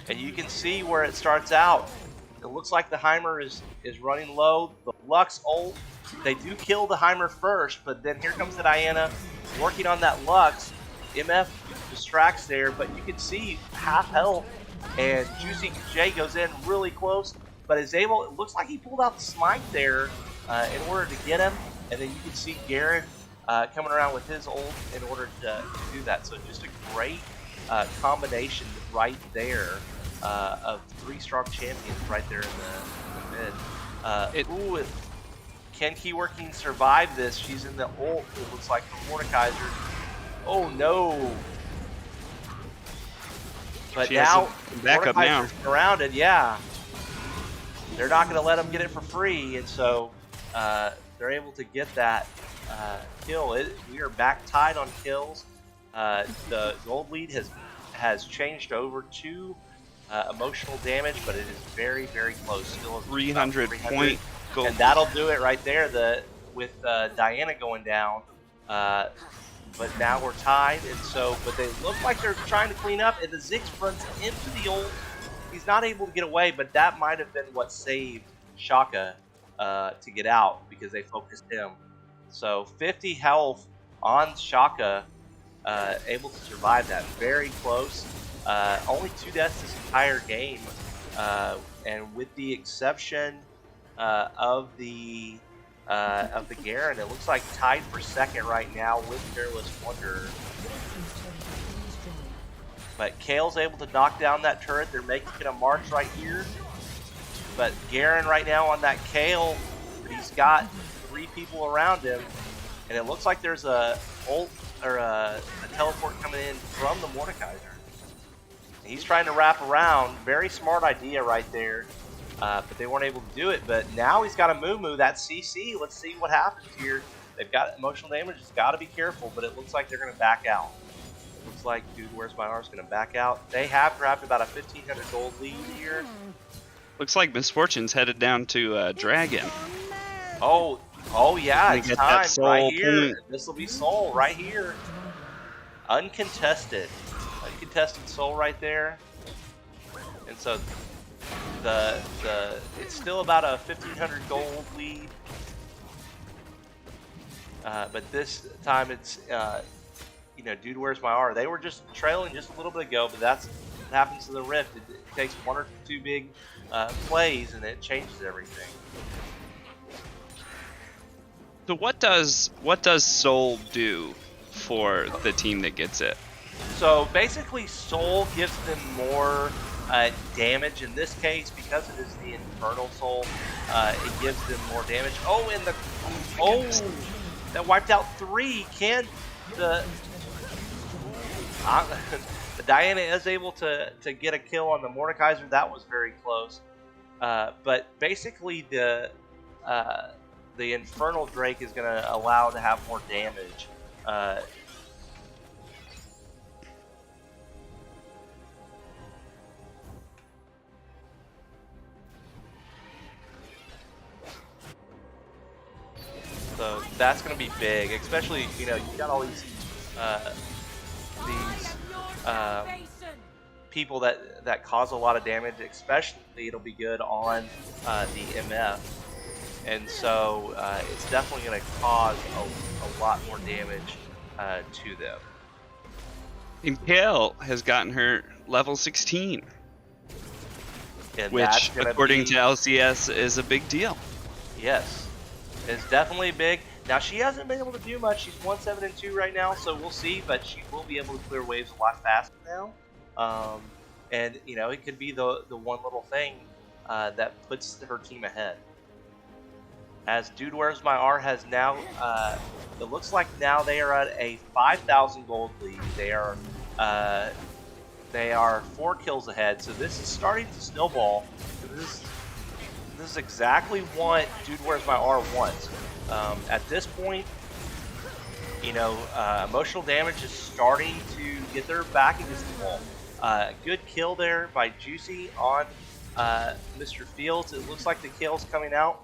and you can see where it starts out. It looks like the Heimer is running low. The Lux ult, they do kill the Heimer first, but then here comes the Diana working on that Lux. MF distracts there, but you can see half health, and Juicy J goes in really close, but is able. It looks like he pulled out the smite there in order to get him, and then you can see Garen coming around with his ult in order to do that. So just a great combination right there of 3 strong champions right there in the mid. Can Keyworking survive this? She's in the ult, it looks like, from Mordekaiser. Oh no! But she now backup now. Surrounded, yeah. They're not going to let them get it for free, and so they're able to get that kill. We are back tied on kills. The gold lead has changed over to emotional damage, but it is very, very close. Still 300 point gold, and that'll do it right there. With Diana going down, but now we're tied, and so but they look like they're trying to clean up, and the Ziggs runs into the ult. He's not able to get away, but that might have been what saved Shaka to get out because they focused him. So 50 health on Shaka, able to survive that. Very close. Only 2 deaths this entire game, and with the exception of the Garen, it looks like tied for second right now with Careless Wanderer. But Kale's able to knock down that turret. They're making it a march right here. But Garen right now on that Kale, he's got 3 people around him, and it looks like there's a ult or a teleport coming in from the Mordekaiser. He's trying to wrap around. Very smart idea right there, but they weren't able to do it. But now he's got a Mumu, that CC. Let's see what happens here. They've got emotional damage. It's got to be careful, but it looks like they're going to back out. It looks like Dude Where's My Arm's going to back out. They have grabbed about a 1,500 gold lead here. Looks like Misfortune's headed down to Dragon. Oh yeah, it's time right here. Point. This will be Soul right here. Uncontested Soul right there. And so it's still about a 1,500 gold lead. But this time it's Dude Where's My R. They were just trailing just a little bit ago, but that's what happens to the Rift. It takes 1 or 2 big plays and it changes everything. So what does Soul do for the team that gets it? So basically, Soul gives them more damage. In this case, because it is the Infernal Soul, it gives them more damage. Oh, and that wiped out 3. Can the Diana is able to get a kill on the Mordekaiser. That was very close. But basically, the Infernal Drake is going to allow to have more damage. So that's going to be big, especially you got all these people that cause a lot of damage. Especially it'll be good on the MF, and so it's definitely going to cause a lot more damage to them. And Kale has gotten her level 16, And which, according to LCS, is a big deal. Yes, it's definitely big. Now she hasn't been able to do much. She's 1-7-2 right now, so we'll see. But she will be able to clear waves a lot faster now. And it could be the one little thing that puts her team ahead. As Dude Where's My R has now, it looks like now they are at a 5,000 gold lead. They are 4 kills ahead, so this is starting to snowball. This is exactly what Dude Where's My R wants. At this point, emotional damage is starting to get their back against the wall. Good kill there by Juicy on Mr. Fields. It looks like the kill's coming out.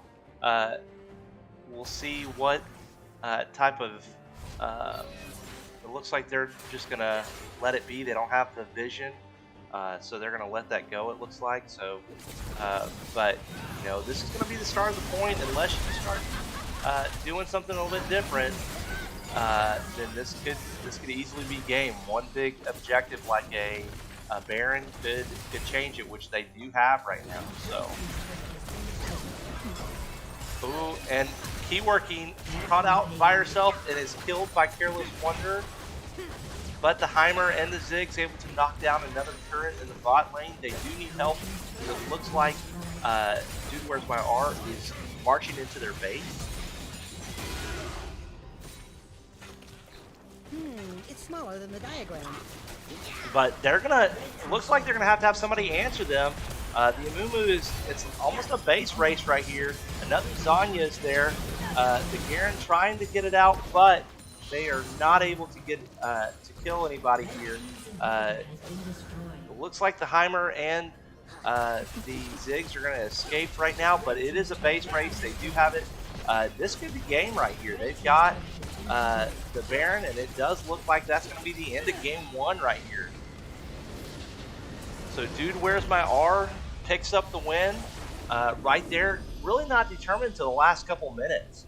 We'll see what type of... it looks like they're just going to let it be. They don't have the vision. So they're going to let that go, it looks like. So, but, this is going to be the start of the point. Unless you start doing something a little bit different, then this could easily be game. One big objective like a Baron could change it, which they do have right now. So, ooh, and Keyworking caught out by herself and is killed by Careless Wonder. But the Heimer and the Ziggs able to knock down another turret in the bot lane. They do need help. It looks like Dude Where's My R is marching into their base. It's smaller than the diagram. But looks like they're gonna have to have somebody answer them. The Amumu it's almost a base race right here. Another Zanya is there. The Garen trying to get it out, but they are not able to get to kill anybody here. It looks like the Heimer and the Ziggs are going to escape right now, but it is a base race. They do have it. This could be game right here. They've got the Baron, and it does look like that's going to be the end of game 1 right here. So Dude Where's My R picks up the win right there. Really not determined until the last couple minutes.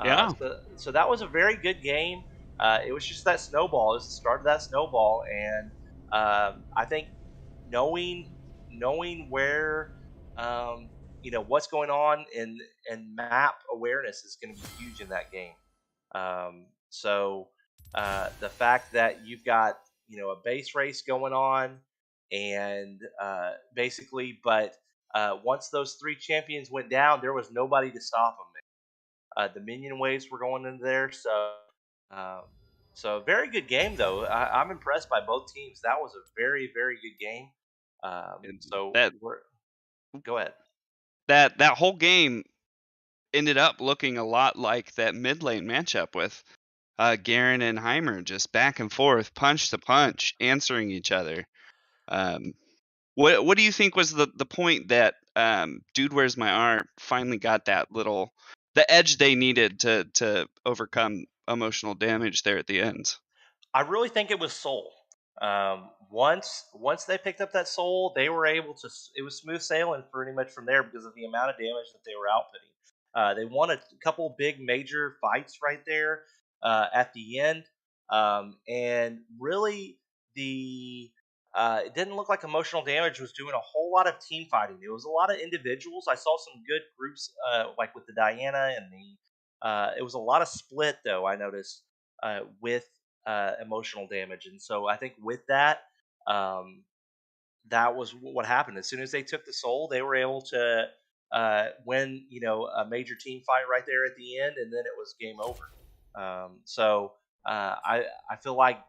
Yeah. So that was a very good game. It was just that snowball. It was the start of that snowball, and I think knowing where what's going on and map awareness is going to be huge in that game. So the fact that you've got a base race going on, and basically, but once those 3 champions went down, there was nobody to stop them. The minion waves were going into there, so very good game though. I'm impressed by both teams. That was a very, very good game. So go ahead. That whole game ended up looking a lot like that mid lane matchup with Garen and Heimer just back and forth, punch to punch, answering each other. What do you think was the point that Dude Where's My R finally got the edge they needed to overcome emotional damage there at the end? I really think it was Soul. Once they picked up that Soul, they were able to. It was smooth sailing pretty much from there because of the amount of damage that they were outputting. They won a couple big major fights right there at the end, and really it didn't look like emotional damage was doing a whole lot of team fighting. It was a lot of individuals. I saw some good groups like with the Diana and the. It was a lot of split though. I noticed with emotional damage, and so I think with that, that was what happened. As soon as they took the Soul, they were able to win, a major team fight right there at the end, and then it was game over. I feel like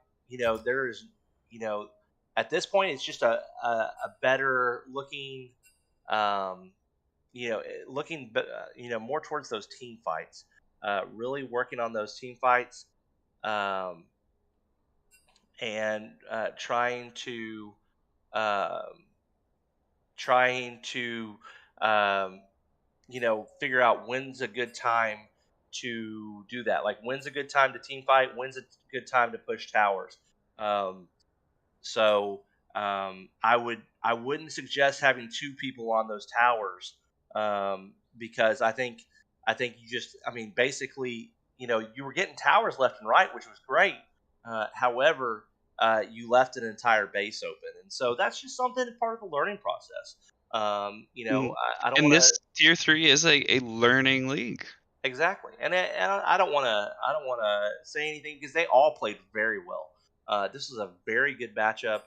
there's at this point it's just a better looking looking more towards those team fights, really working on those team fights. And um, trying to figure out when's a good time to do that. Like, when's a good time to team fight? When's a good time to push towers? I wouldn't suggest having two people on those towers, because I think basically, you were getting towers left and right, which was great. However, you left an entire base open, and so that's just something part of the learning process. I don't And want this to tier 3 is a learning league. exactly, and I don't want to say anything because they all played very well. This was a very good matchup.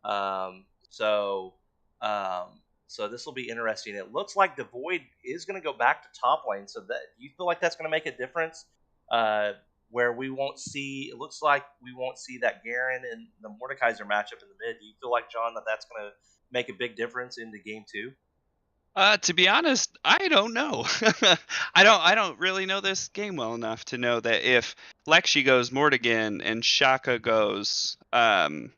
Um, so so this will be interesting. It looks like Devoid is going to go back to top lane. So that you feel like that's going to make a difference, where we won't see. It looks like we won't see that Garen and the Mordekaiser matchup in the mid. Do you feel like, John, that that's going to make a big difference into game 2? To be honest, I don't know. I don't really know this game well enough to know that if Lexi goes Mordegan and Shaka goes Heimer,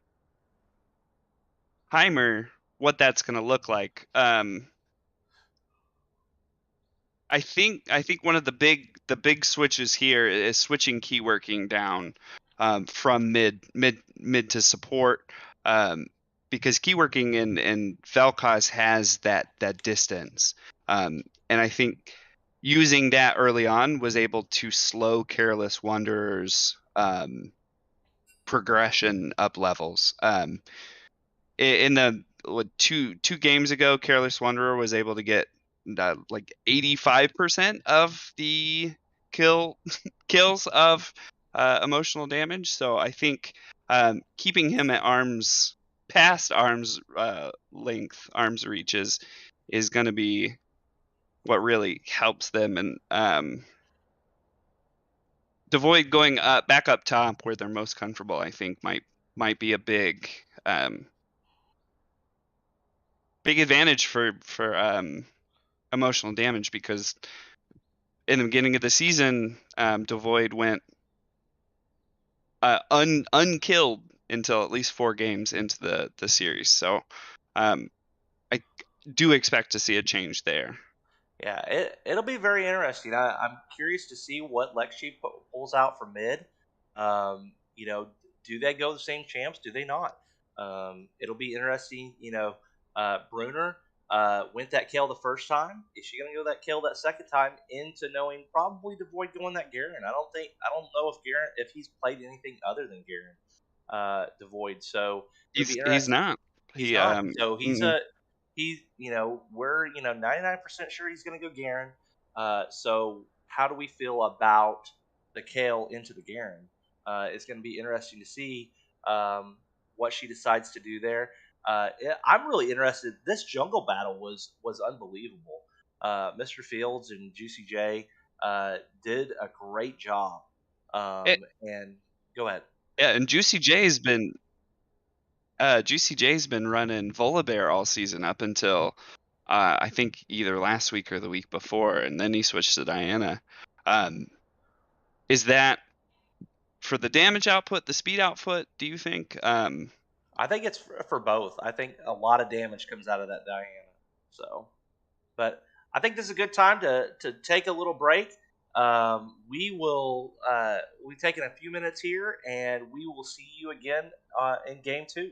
what that's going to look like. I think one of the big switches here is switching keyworking down from mid to support, because keyworking in Vel'Koz has that distance, and I think using that early on was able to slow Careless Wanderer's progression up levels. In the two games ago, Careless Wanderer was able to get like 85% of the kills of emotional damage. So I think keeping him at past arm's length, arm's reach is going to be what really helps them. And Devoid going back up top where they're most comfortable, I think might be a big advantage for emotional damage, because in the beginning of the season, Devoid went unkilled until at least 4 games into the series. So I do expect to see a change there. Yeah, it'll be very interesting. I'm curious to see what Lexi pulls out for mid. Do they go the same champs? Do they not? It'll be interesting. Bruner went that kill the first time. Is she going to go that kill that second time into knowing probably Devoid going that Garen? I don't know if he's played anything other than Garen, Devoid. So he's not. He's not. So we're 99% sure he's going to go Garen. So how do we feel about the Kayle into the Garen? It's going to be interesting to see what she decides to do there. I'm really interested. This jungle battle was unbelievable. Mr. Fields and Juicy J did a great job. And go ahead. Yeah, and Juicy J's been running Volibear all season up until I think either last week or the week before, and then he switched to Diana. Is that for the damage output, the speed output, do you think? I think it's for both. I think a lot of damage comes out of that Diana. So, but I think this is a good time to take a little break. We've taken a few minutes here, and we will see you again in game 2.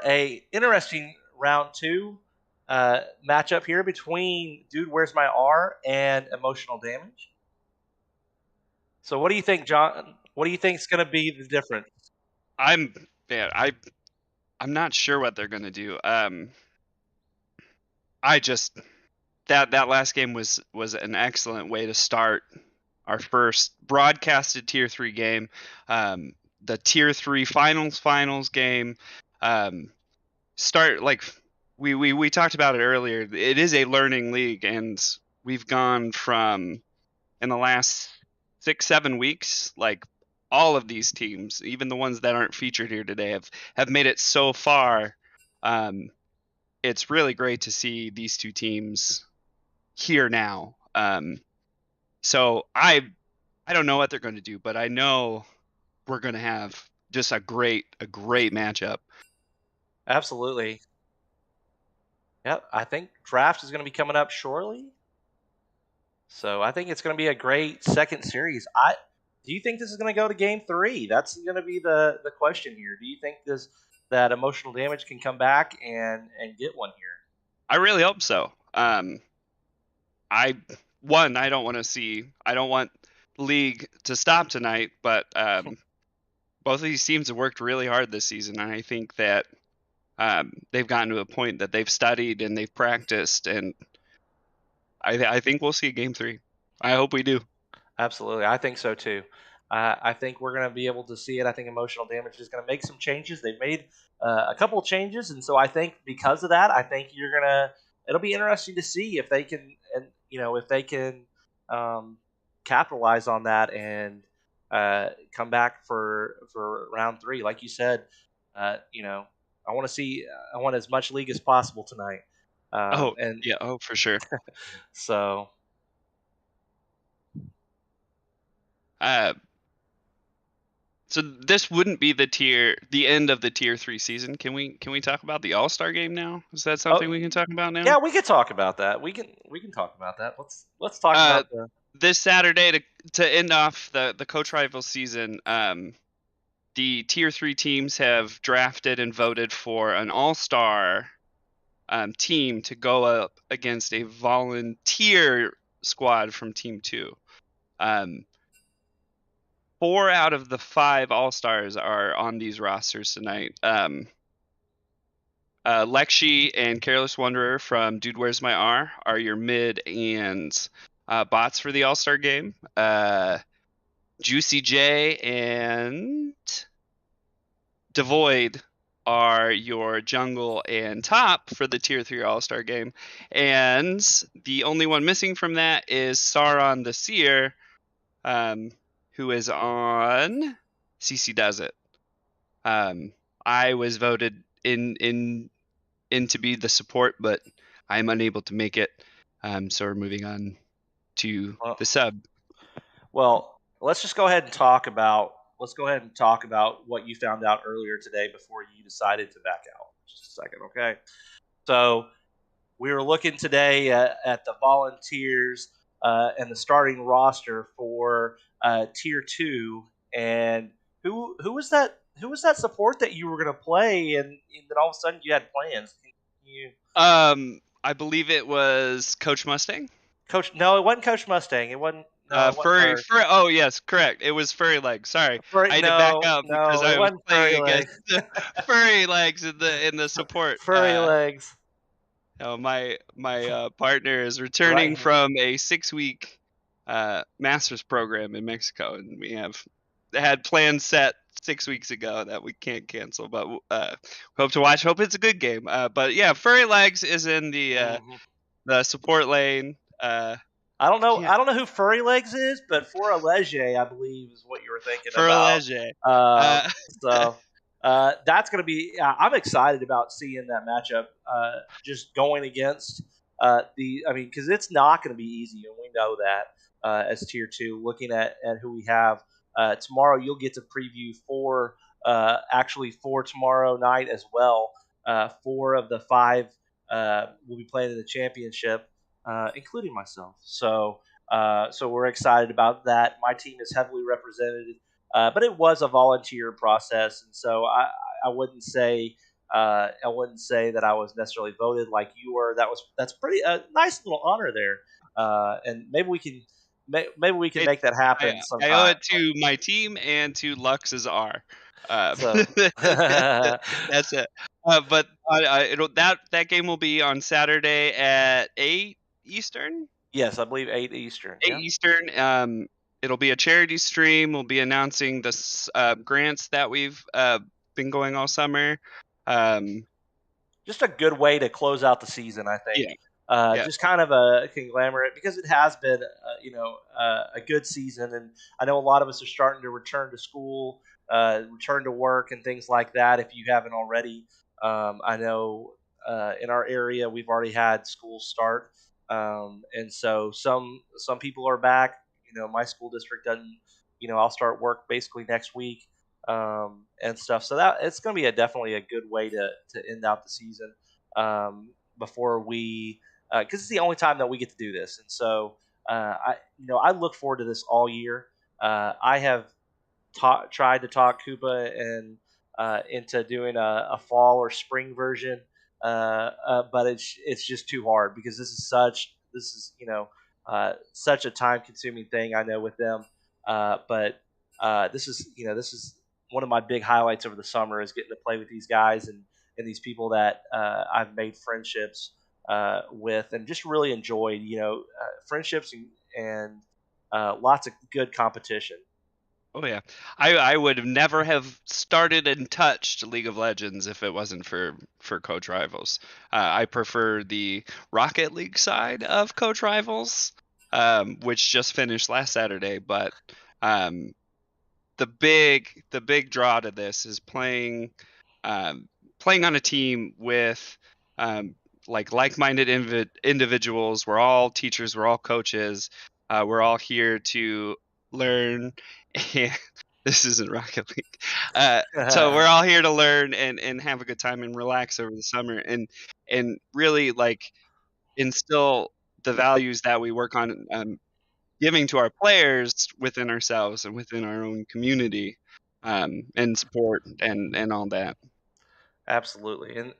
A interesting round two matchup here between Dude Where's My R and Emotional Damage. So what do you think, John? What do you think is going to be the difference? I'm not sure what they're gonna do. I just that last game was an excellent way to start our first broadcasted tier 3 game. The tier 3 finals game. Start like we talked about it earlier. It is a learning league, and we've gone from, in the last 6-7 weeks, like all of these teams, even the ones that aren't featured here today, have made it so far. It's really great to see these two teams here now. So I don't know what they're going to do, but I know we're going to have just a great matchup. Absolutely. Yep, I think draft is going to be coming up shortly. So I think it's going to be a great second series. Do you think this is going to go to Game 3? That's going to be the question here. Do you think that emotional damage can come back and get one here? I really hope so. I don't want league to stop tonight, but both of these teams have worked really hard this season, and I think that they've gotten to a point that they've studied and they've practiced, and I think we'll see a Game 3. I hope we do. Absolutely, I think so too. I think we're going to be able to see it. I think emotional damage is going to make some changes. They've made a couple of changes, and so I think because of that, I think it'll be interesting to see if they can, and if they can capitalize on that and come back for round 3. Like you said, I want as much league as possible tonight. For sure. So. So this wouldn't be the end of the tier 3 season. Can we talk about the All-Star game now? Is that something we can talk about now? Yeah, we can talk about that. We can talk about that. Let's talk about this Saturday to end off the Coach Rival season. The tier 3 teams have drafted and voted for an All-Star team to go up against a volunteer squad from Team 2. 4 out of the 5 All-Stars are on these rosters tonight. Lexi and Careless Wanderer from Dude Where's My R are your mid and bots for the All-Star game. Juicy J and Devoid are your jungle and top for the tier 3 All-Star game. And the only one missing from that is Sauron the Seer, who is on CC Does It. I was voted in to be the support, but I'm unable to make it. So we're moving on to the sub. Well, let's just go ahead and talk about what you found out earlier today before you decided to back out. Just a second, okay? So we were looking today at the volunteers and the starting roster for tier 2, and who was that? Who was that support that you were going to play, and then all of a sudden you had plans? I believe it was Coach Mustang. No, it wasn't Coach Mustang. It wasn't. No, Furry. Oh yes, correct. It was Furry Legs. Sorry, I had to back up because I was playing against Furry Legs in the support. Furry Legs. My partner is returning from a 6-week master's program in Mexico, and we had plans set 6 weeks ago that we can't cancel, but hope to watch. Hope it's a good game. But yeah, Furry Legs is in the support lane. I don't know. I don't know who Furry Legs is, but For Alege, I believe, is what you were thinking For about. Alege. So that's going to be. I'm excited about seeing that matchup. Just going against because it's not going to be easy, and we know that as tier 2. Looking at who we have tomorrow, you'll get to preview 4 tomorrow night as well. 4 of the 5 will be playing in the championship. Including myself. So we're excited about that. My team is heavily represented, but it was a volunteer process, and so I wouldn't say that I was necessarily voted like you were. That's pretty nice little honor there, and maybe we can make that happen sometime. I owe it to my team and to Lux's R. That's it. But that game will be on Saturday at 8 Eastern? Yes, I believe 8 Eastern. 8 Eastern. It'll be a charity stream. We'll be announcing the grants that we've been going all summer. Just a good way to close out the season, I think. Yeah. Just kind of a conglomerate, because it has been, a good season, and I know a lot of us are starting to return to school, return to work, and things like that. If you haven't already, I know in our area we've already had school start. And so some people are back. My school district doesn't. I'll start work basically next week, and stuff. So that it's going to be definitely a good way to end out the season before we, because it's the only time that we get to do this. And so I look forward to this all year. I have tried to talk Koopa and into doing a fall or spring version, but it's just too hard because this is such a time consuming thing. I know with them, but this is one of my big highlights over the summer is getting to play with these guys and these people that I've made friendships with and just really enjoyed. Friendships and lots of good competition. Oh yeah, I would never have started and touched League of Legends if it wasn't for Coach Rivals. I prefer the Rocket League side of Coach Rivals, which just finished last Saturday. But the big draw to this is playing on a team with like-minded individuals. We're all teachers. We're all coaches. We're all here to learn. And this isn't Rocket League. So we're all here to learn and have a good time and relax over the summer and really like instill the values that we work on giving to our players within ourselves and within our own community and support and all that. Absolutely. And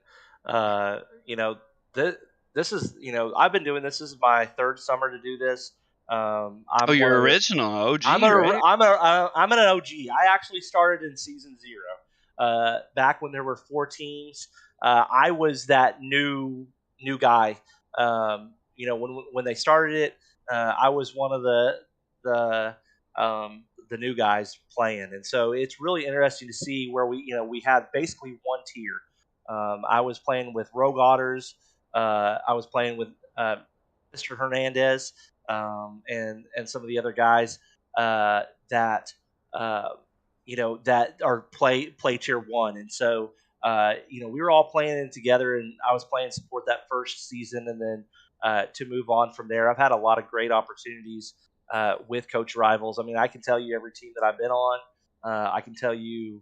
this is I've been doing this. This is my third summer to do this. You're original OG. I'm an OG. I actually started in season 0, back when there were 4 teams. I was that new guy. When they started it, I was one of the new guys playing, and so it's really interesting to see where we had basically one tier. I was playing with Rogue Otters. I was playing with Mr. Hernandez. And some of the other guys that are play tier 1, and so we were all playing it together, and I was playing support that first season, and then to move on from there, I've had a lot of great opportunities with Coach Rivals. I mean, I can tell you every team that I've been on. I can tell you,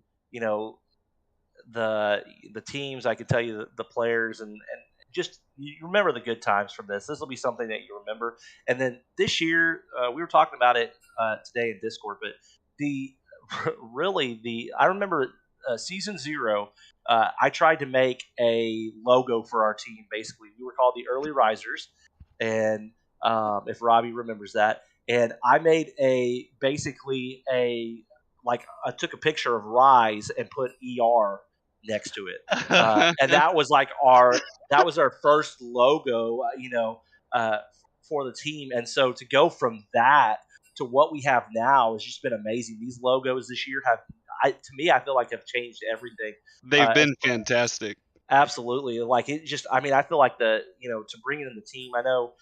the teams. I can tell you the players, and just you remember the good times from this. This will be something that you remember. And then this year, we were talking about it today in Discord, but I remember season 0. I tried to make a logo for our team. Basically, we were called the Early Risers, and if Robbie remembers that, and I made I took a picture of Rise and put ER next to it, and that was our first logo, for the team. And so to go from that to what we have now has just been amazing. These logos this year I feel like have changed everything. They've been fantastic. Absolutely. Like I feel like to bring it in the team, I know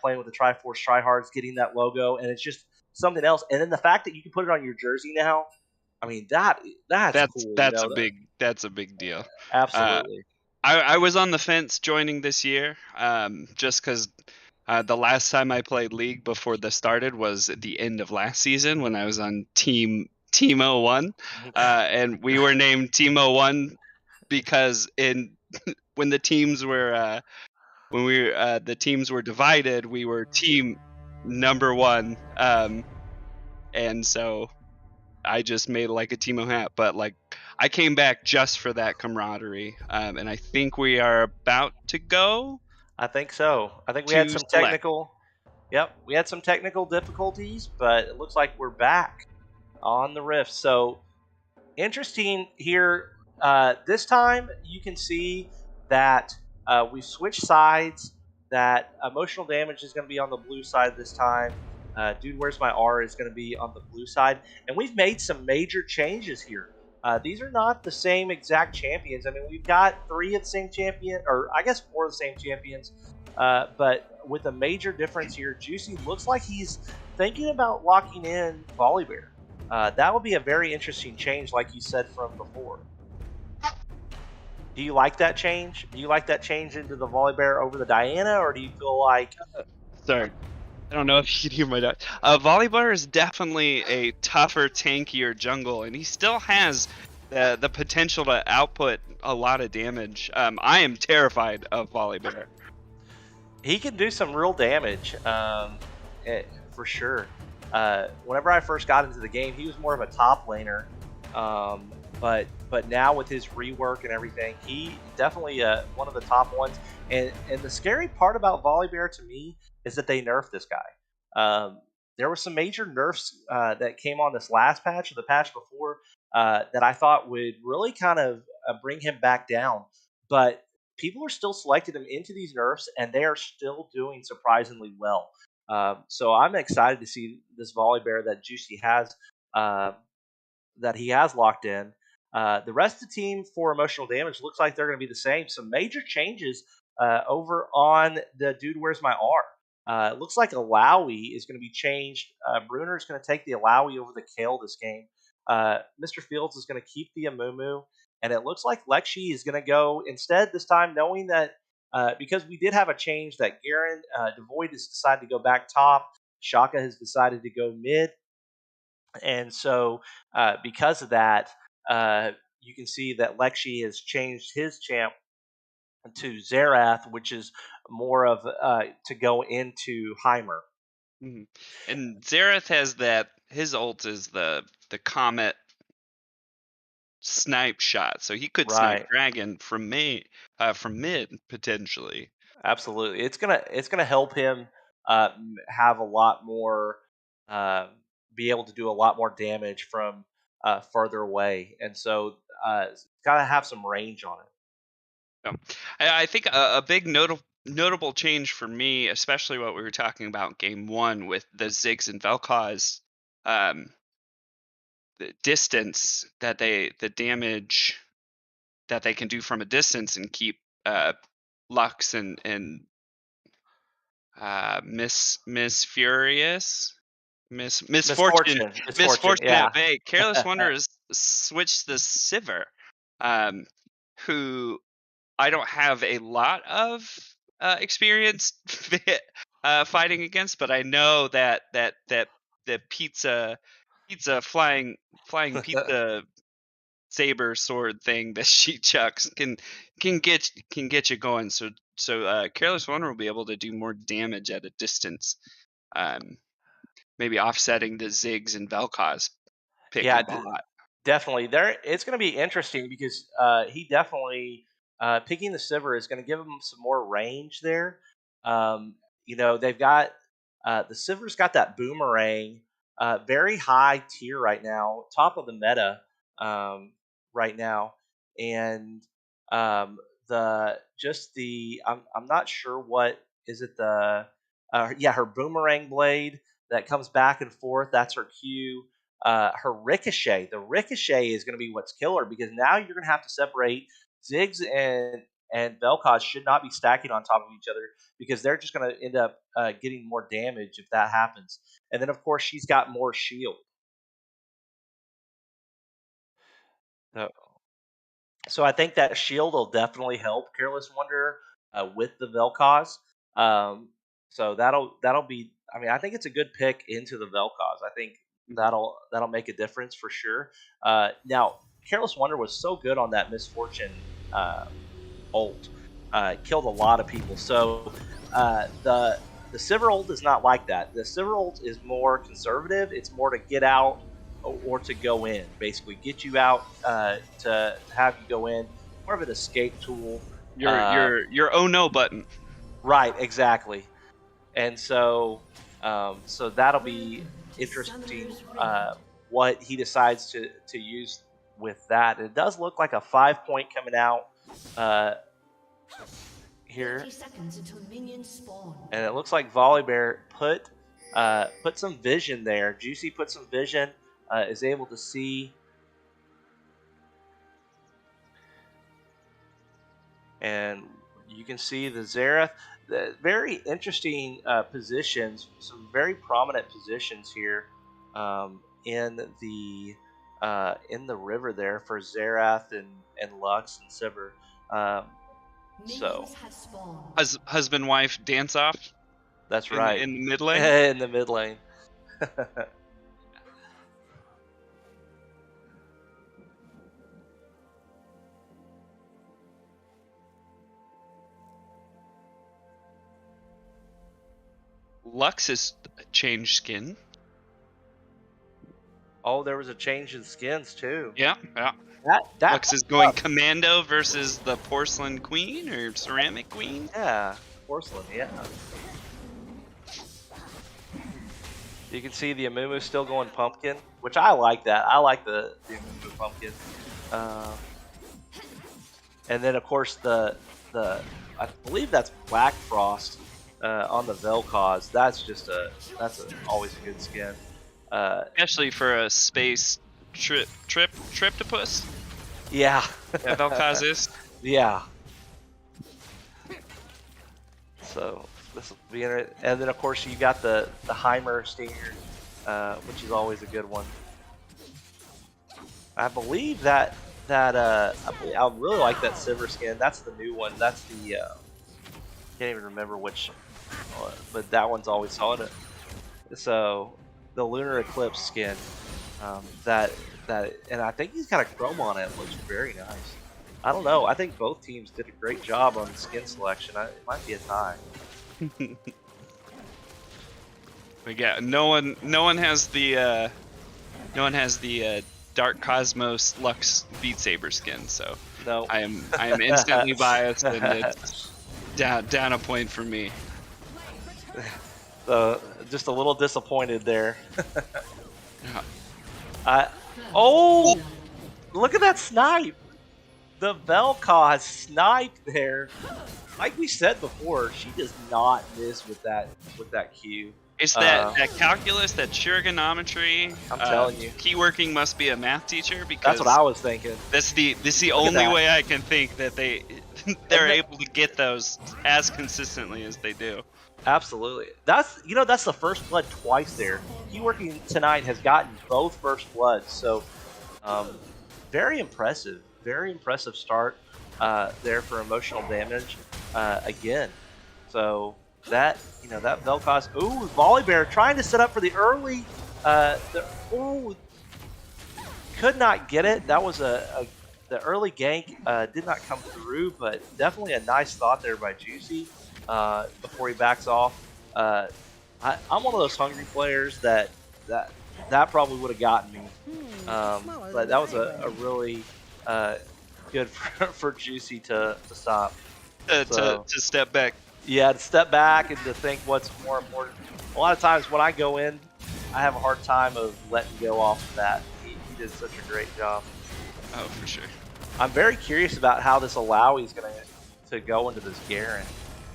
playing with the Triforce Tryhards, getting that logo, and it's just something else. And then the fact that you can put it on your jersey now, I mean, that's cool. That's a big deal. Absolutely. I was on the fence joining this year, just because the last time I played League before this started was at the end of last season when I was on Team 01, and we were named Team 01 because when the teams were the teams were divided, we were Team number 1, and so I just made like a Teemo hat, but like I came back just for that camaraderie, and I think we are about to go. I think so. I think we had some technical. Yep, we had some technical difficulties, but it looks like we're back on the Rift. So interesting here. This time you can see that we switched sides. That emotional damage is going to be on the blue side this time. Dude, Where's My R is going to be on the blue side. And we've made some major changes here. These are not the same exact champions. I mean, we've got 3 of the same champion, or I guess 4 of the same champions. But with a major difference here, Juicy looks like he's thinking about locking in Volibear. That would be a very interesting change, like you said from before. Do you like that change? Do you like that change into the Volibear over the Diana, or do you feel like... Sorry. I don't know if you can hear my dog. Volibear is definitely a tougher, tankier jungle, and he still has the potential to output a lot of damage. I am terrified of Volibear. He can do some real damage. for sure. Whenever I first got into the game, he was more of a top laner, but now with his rework and everything, he definitely one of the top ones. And the scary part about Volibear to me is that they nerfed this guy. There were some major nerfs that came on this last patch or the patch before that I thought would really kind of bring him back down, but people are still selecting him into these nerfs, and they are still doing surprisingly well. So I'm excited to see this Volibear that Juicy has uh, that he has locked in. The rest of the team for emotional damage looks like they're going to be the same. Some major changes over on the Dude Where's My R. It looks like Alawi is going to be changed. Bruner is going to take the Alawi over the Kale this game. Mr. Fields is going to keep the Amumu. And it looks like Lexi is going to go instead this time, knowing that because we did have a change that Garen Devoid has decided to go back top. Shaka has decided to go mid. And so, because of that, you can see that Lexi has changed his champ to Zerath, which is more of to go into Heimer. Mhm. And Zerath has that. His ult is the comet snipe shot, so he could Right. snipe Dragon from mid potentially. Absolutely, it's gonna help him have a lot more, uh, be able to do a lot more damage from further away, and so it's gotta have some range on it. Yeah. I think a big notable change for me, especially what we were talking about game one with the Ziggs and Vel'Koz, the distance that the damage that they can do from a distance and keep Lux and Miss Furious. Misfortune Yeah. at bay. Careless Wonder has switched the Sivir, who I don't have a lot of experience fighting against, but I know that the pizza flying pizza saber sword thing that she chucks can get you going. So Careless Wonder will be able to do more damage at a distance, maybe offsetting the Ziggs and Vel'Koz pick Yeah, and bot. definitely. There, it's going to be interesting because he definitely picking the Sivir is going to give him some more range there. They've got the Sivir's got that boomerang, very high tier right now, top of the meta right now, and I'm not sure what is it her boomerang blade that comes back and forth. That's her Q. Her ricochet. The ricochet is going to be what's killer because now you're going to have to separate Ziggs and Vel'Koz should not be stacking on top of each other because they're just going to end up getting more damage if that happens. And then of course she's got more shield. So I think that shield will definitely help Careless Wonder with the Vel'Koz. So that'll be. I mean, I think it's a good pick into the Vel'Koz. I think that'll make a difference for sure. Now, Careless Wonder was so good on that Misfortune ult, killed a lot of people. So the Sivir ult is not like that. The Sivir ult is more conservative. It's more to get out or to go in, basically get you out to have you go in. More of an escape tool. Your oh no button. Right, exactly. And so that'll be interesting what he decides to use with that. It does look like a 5-point coming out here, and it looks like Volibear put some vision there. Juicy put some vision, is able to see, and you can see the Zerath. Very interesting positions, some very prominent positions here in the river there for Zerath and Lux and Sivir. So Husband wife dance off. That's right. In the mid lane. In the mid lane. Lux has changed skin. Oh, there was a change in skins too. Yeah. That Lux is going Commando versus the Porcelain Queen or Ceramic Queen. Yeah, porcelain. Yeah. You can see the Amumu still going pumpkin, which I like that. I like the Amumu pumpkin. And then of course the I believe that's Black Frost on the Vel'Koz. That's always a good skin. Especially for a space triptopus. Yeah. Yeah, Vel'Koz is. Yeah. So this will be interesting. And then of course you got the Heimer Stinger, which is always a good one. I believe that I really like that Sivir skin. That's the new one. That's the can't even remember which, but that one's always solid. So the Lunar Eclipse skin, that and I think he's got a chrome on it. It looks very nice. I don't know. I think both teams did a great job on the skin selection. It might be a tie. We got no one has the Dark Cosmos Lux Beat Saber skin, so no. I am instantly biased, and it's down a point for me. Just a little disappointed there. Yeah. Oh, look at that snipe! The Vel'Koz snipe there. Like we said before, she does not miss with that Q. It's that calculus, that trigonometry. I'm telling you, Keyworking must be a math teacher, because that's what I was thinking. This is the only way I can think that they're able to get those as consistently as they do. Absolutely. That's the first blood twice there. Keyworking tonight has gotten both first bloods, so very impressive. Very impressive start there for emotional damage again. So that that Vel'Koz. Ooh, Volibear trying to set up for the early. Could not get it. That was the early gank did not come through, but definitely a nice thought there by Juicy before he backs off. I'm one of those hungry players that probably would have gotten me, but that was a really good for Juicy to stop. To step back. Yeah, to step back and to think what's more important. A lot of times when I go in, I have a hard time of letting go off of that. He did such a great job. Oh, for sure. I'm very curious about how this Alawi is going to go into this Garen.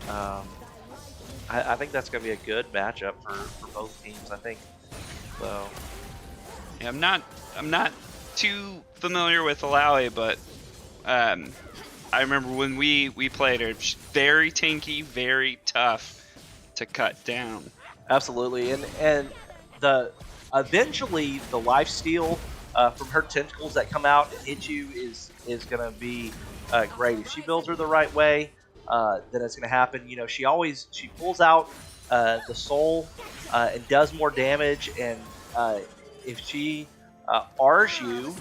I think that's going to be a good matchup for both teams, I think. So yeah, I'm not too familiar with Alawi, but I remember when we played her, very tanky, very tough to cut down. Absolutely, and eventually the lifesteal from her tentacles that come out and hit you is going to be great. If she builds her the right way, then it's going to happen. She pulls out the soul and does more damage, and if she R's you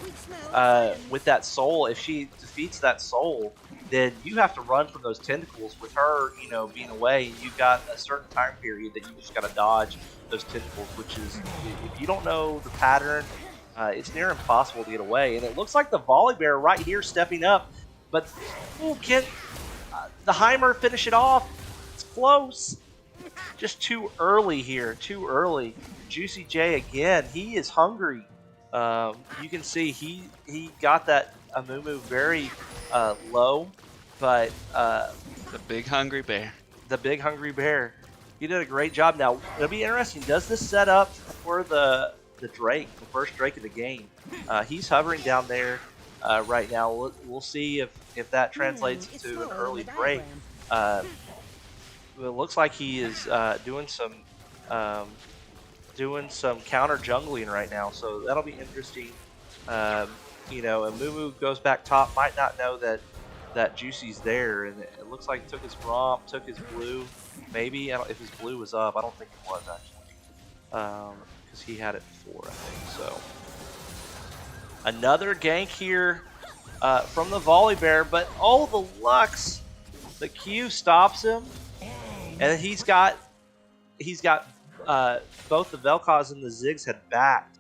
with that soul, if she defeats that soul, then you have to run from those tentacles. With her, being away, you've got a certain time period that you just got to dodge those tentacles, which is, if you don't know the pattern, it's near impossible to get away. And it looks like the Volibear right here stepping up, but can the Heimer finish it off? It's close. Just too early here, too early. Juicy J again, he is hungry. You can see he got that Amumu very low, but the big hungry bear. The big hungry bear. He did a great job. Now it'll be interesting. Does this set up for the Drake, the first Drake of the game? He's hovering down there right now. We'll see if that translates to an early Drake. It looks like he is doing some counter jungling right now, so that'll be interesting. And Amumu goes back top, might not know that Juicy's there, and it looks like he took his romp, took his blue, maybe. If his blue was up, I don't think it was actually, because he had it before, I think. So another gank here from the Volibear, but the Lux, the Q stops him, and he's got he's got both the Vel'Koz and the Ziggs had backed,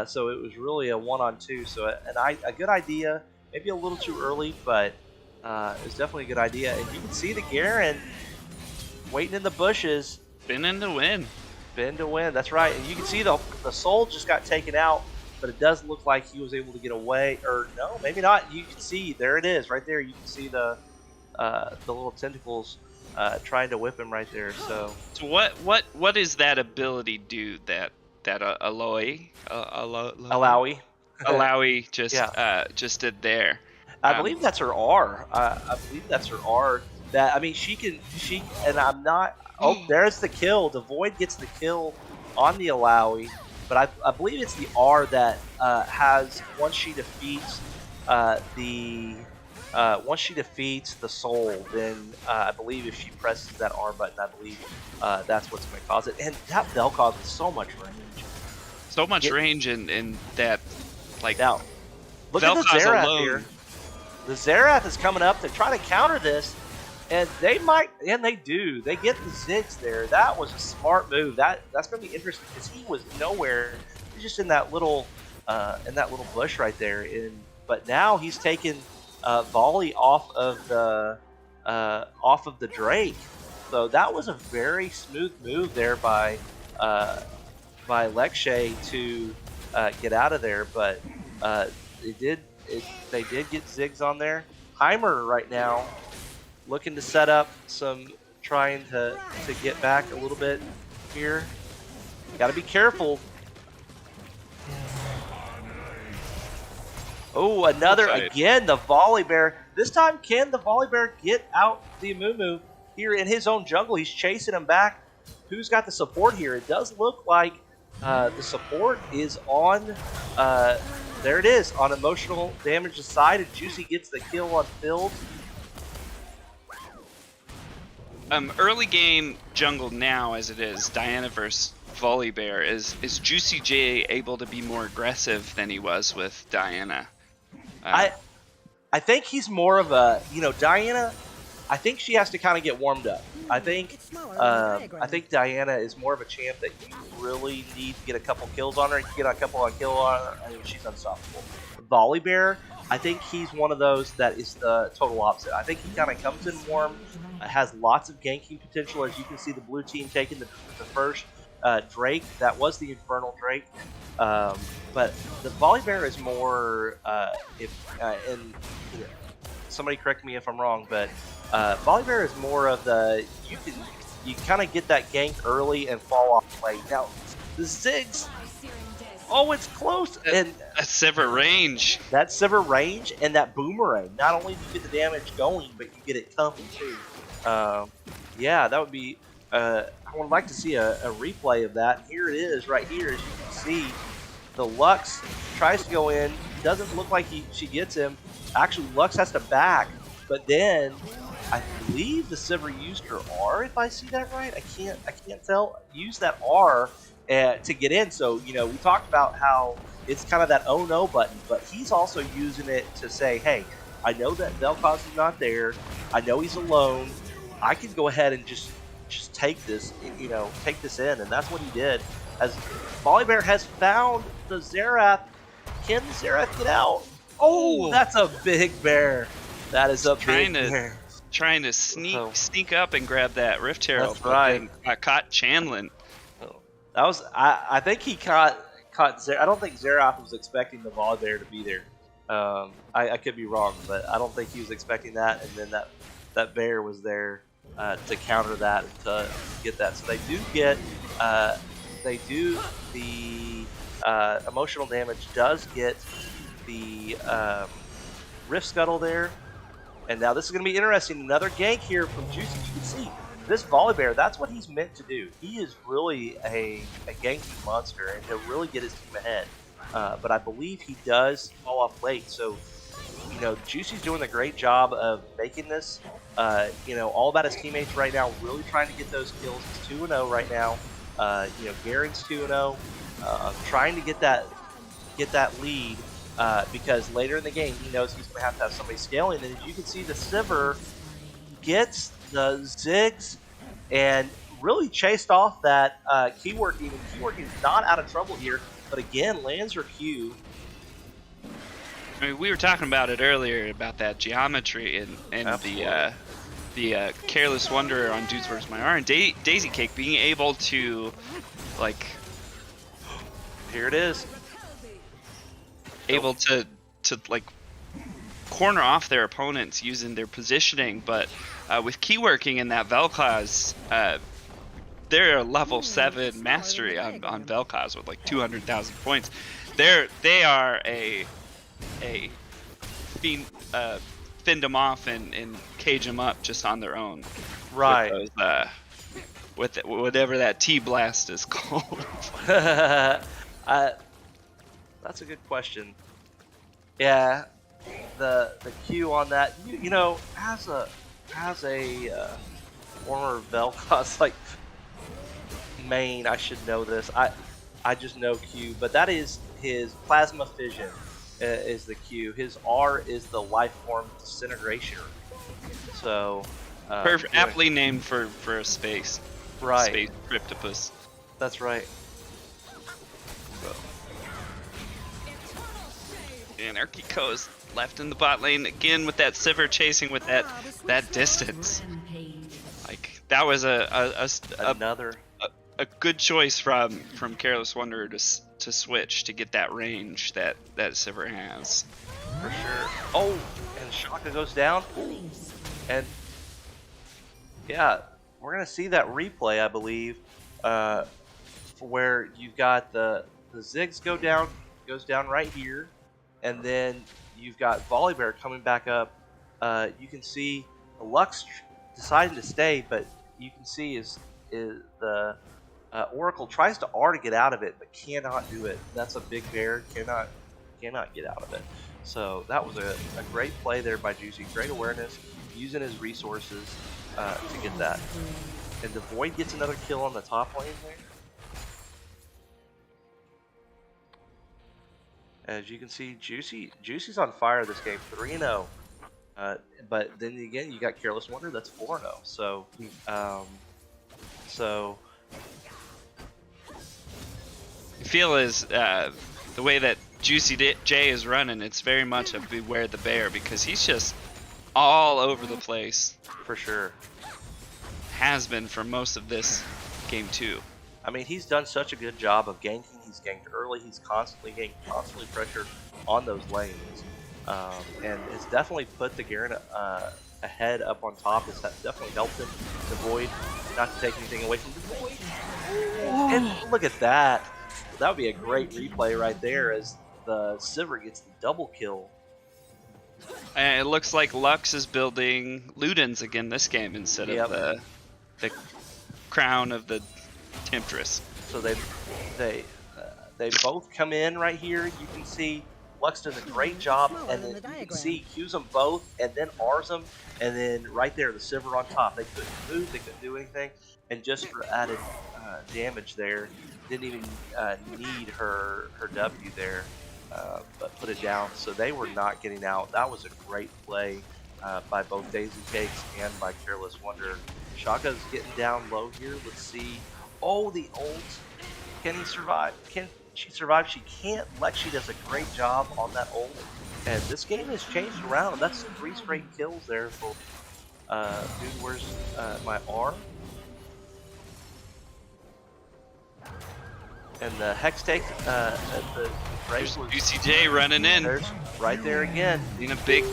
so it was really a 1-on-2. So a good idea, maybe a little too early, but it was definitely a good idea. And you can see the Garen waiting in the bushes. Spinning to win. Spin to win, that's right. And you can see the soul just got taken out, but it does look like he was able to get away. Or no, maybe not. You can see, there it is, right there. You can see the little tentacles trying to whip him right there. So what does that ability do that Aloy Alawi just did there? I believe that's her R. I believe that's her R. That, I mean, she and I'm not. Oh, there's the kill. The Void gets the kill on the Alawi, but I believe it's the R that has, once she defeats once she defeats the soul, then I believe if she presses that R button, I believe that's what's going to cause it. And that Vel'Koz with so much range. So much range in that, like, now, look Vel'Koz at the Xerath alone. here. The Xerath is coming up to try to counter this, and they might, and they do. They get the Ziggs there. That was a smart move. That's going to be interesting because he was nowhere. He's just in that little bush right there. But now he's taken volley off of the Drake. So that was a very smooth move there by Lexay to get out of there. But they did get Ziggs on there. Heimer right now looking to set up some, trying to get back a little bit here. Got to be careful. Oh, another again, the Volibear. This time, can the Volibear get out the Amumu here in his own jungle? He's chasing him back. Who's got the support here? It does look like the support is on, there it is, on emotional damage side, and Juicy gets the kill on Field. Early game jungle now, as it is, Diana versus Volibear, is Juicy J able to be more aggressive than he was with Diana? I think he's more of a, Diana, I think she has to kind of get warmed up. I think Diana is more of a champ that you really need to get a couple kills on her. You get a couple on kill on her, I mean, she's unstoppable. Volibear, I think he's one of those that is the total opposite. I think he kind of comes in warm, has lots of ganking potential. As you can see, the blue team taking the first Drake. That was the Infernal Drake. But the Volibear is more, and somebody correct me if I'm wrong, but Volibear is more of the, you kind of get that gank early and fall off late. Now, the Ziggs, oh, it's close. And that Sever range. That Sever range and that Boomerang. Not only do you get the damage going, but you get it coming too. Yeah, that would be, I would like to see a replay of that. Here it is right here, as you can see. The Lux tries to go in. Doesn't look like she gets him. Actually, Lux has to back. But then, I believe the Sever used her R, if I see that right. I can't tell. Use that R to get in. So, we talked about how it's kind of that oh no button, but he's also using it to say, hey, I know that Vel'Koz is not there. I know he's alone. I can go ahead and just take this, take this in, and that's what he did. As Volibear has found the Xerath. Can the Xerath get out? Oh, that's a big bear. That is a big bear. Trying to sneak up and grab that Rift Herald. That's right. Caught Chanlin. That was, I think he caught Xerath. I don't think Xerath was expecting the Volibear to be there. I could be wrong, but I don't think he was expecting that, and then that bear was there to counter that and to get that. So they do get, the emotional damage does get the Rift Scuttle there. And now this is going to be interesting. Another gank here from Juicy. You can see this Volibear, that's what he's meant to do. He is really a ganking monster, and he'll really get his team ahead. But I believe he does fall off late. So, Juicy's doing a great job of making this, all about his teammates right now, really trying to get those kills. He's 2-0 right now. Garen's 2-0, trying to get that lead. Because later in the game, he knows he's going to have somebody scaling. And as you can see, the Sivir gets the Ziggs, and really chased off that key working. Key working is not out of trouble here, but again lands her Q. I mean, we were talking about it earlier about that geometry and the Careless Wanderer on Dudes vs. My R and Daisy Cake being able to, like, here it is, able to like corner off their opponents using their positioning, but with key working in that Vel'Koz, they're a level 7 mastery on Vel'Koz with like 200,000 points. They are a fend them off and cage them up just on their own. Right. With those, with whatever that T-Blast is called. That's a good question. Yeah, the Q on that, you know, as a former Vel'Koz like main, I should know this. I just know Q, but that is his Plasma Fission is the Q. His R is the Life Form Disintegration. So aptly named for a space. Right. Space Cryptopus. That's right. And Archieko's left in the bot lane again with that Sivir chasing with that distance. Like, that was another good choice from Careless Wanderer to switch to get that range that Sivir has. For sure. Oh, and Shaka goes down. And yeah, we're gonna see that replay, I believe, where you've got the Ziggs goes down right here, and then you've got Volibear coming back up. You can see the Lux deciding to stay, but you can see is the Oracle tries to R to get out of it, but cannot do it. That's a big bear. Cannot get out of it. So that was a great play there by Juicy. Great awareness, using his resources to get that. And the Void gets another kill on the top lane there. As you can see, Juicy's on fire this game, 3-0. But then again, you got Careless Wonder, that's 4-0. So, I feel is the way that Juicy J is running, it's very much a beware the bear, because he's just all over the place. For sure. Has been for most of this game too. I mean, he's done such a good job of ganking. He's ganked early. He's constantly pressured on those lanes, and it's definitely put the Garen ahead up on top. It's definitely helped him. The Void, not to take anything away from the Void. And look at that. That would be a great replay right there as the Sivir gets the double kill. And it looks like Lux is building Ludens again this game instead of the crown of the Temptress. So they both come in right here. You can see Lux does a great job, and then you can see Qs them both, and then Rs them, and then right there the Sivir on top. They couldn't move, they couldn't do anything, and just for added damage there, didn't even need her W there, but put it down. So they were not getting out. That was a great play by both Daisy Cakes and by Careless Wonder. Shaka's getting down low here. Let's see. Oh, the ult. Can he survive? Can she survive? She can't. Lexi does a great job on that ult. And this game has changed around. That's 3 straight kills there for dude, where's my R? And the Hex take at the There's UCJ running in. There's right there again. In a big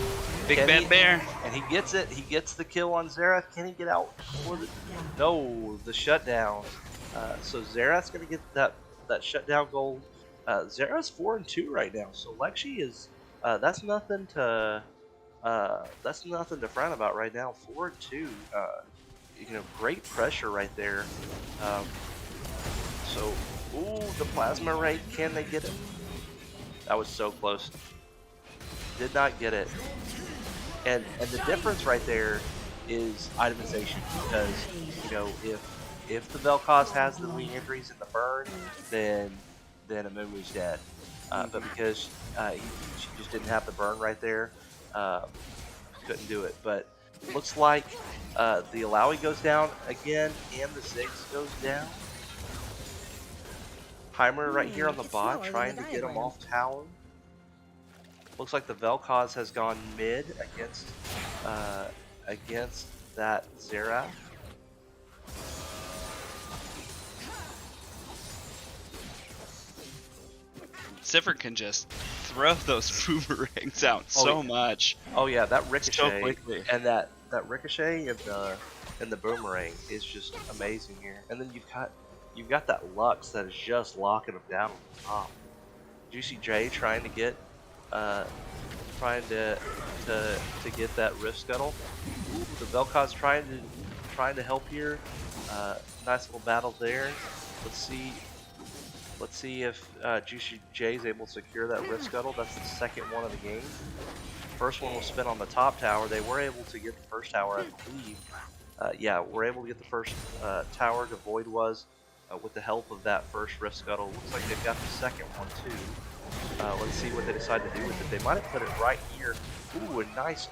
bad bear. And he gets it. He gets the kill on Xerath. Can he get out? No, the shutdown. So Xerath's gonna get that shutdown gold. Xerath's 4-2 right now. So Lexi is that's nothing to frown about right now. 4-2. You know, great pressure right there. So, ooh, the plasma rate. Can they get it? That was so close. Did not get it. And the difference right there is itemization, because you know if the Vel'Koz has the wing injuries and the burn, then Amumu's dead. But because she just didn't have the burn right there, couldn't do it. But Looks like the Alawi goes down again, and the Ziggs goes down. Heimer right here on the bot, trying to get him off tower. Looks like the Vel'Koz has gone mid against that Xerath. Sivir can just throw those boomerangs out so much. Oh yeah, that ricochet So quickly. and that ricochet and the boomerang is just amazing here. And then you've got that Lux that is just locking him down on the top. Juicy J trying to get get that Rift Scuttle. The Vel'Koz trying to help here. Nice little battle there. Let's see if Juicy J is able to secure that Rift Scuttle. That's the second one of the game. First one was spent on the top tower. They were able to get the first tower, I believe. Yeah, we're able to get the first tower. Devoid was with the help of that first Rift Scuttle. Looks like they've got the second one too. Let's see what they decide to do with it. They might have put it right here. Ooh, a nice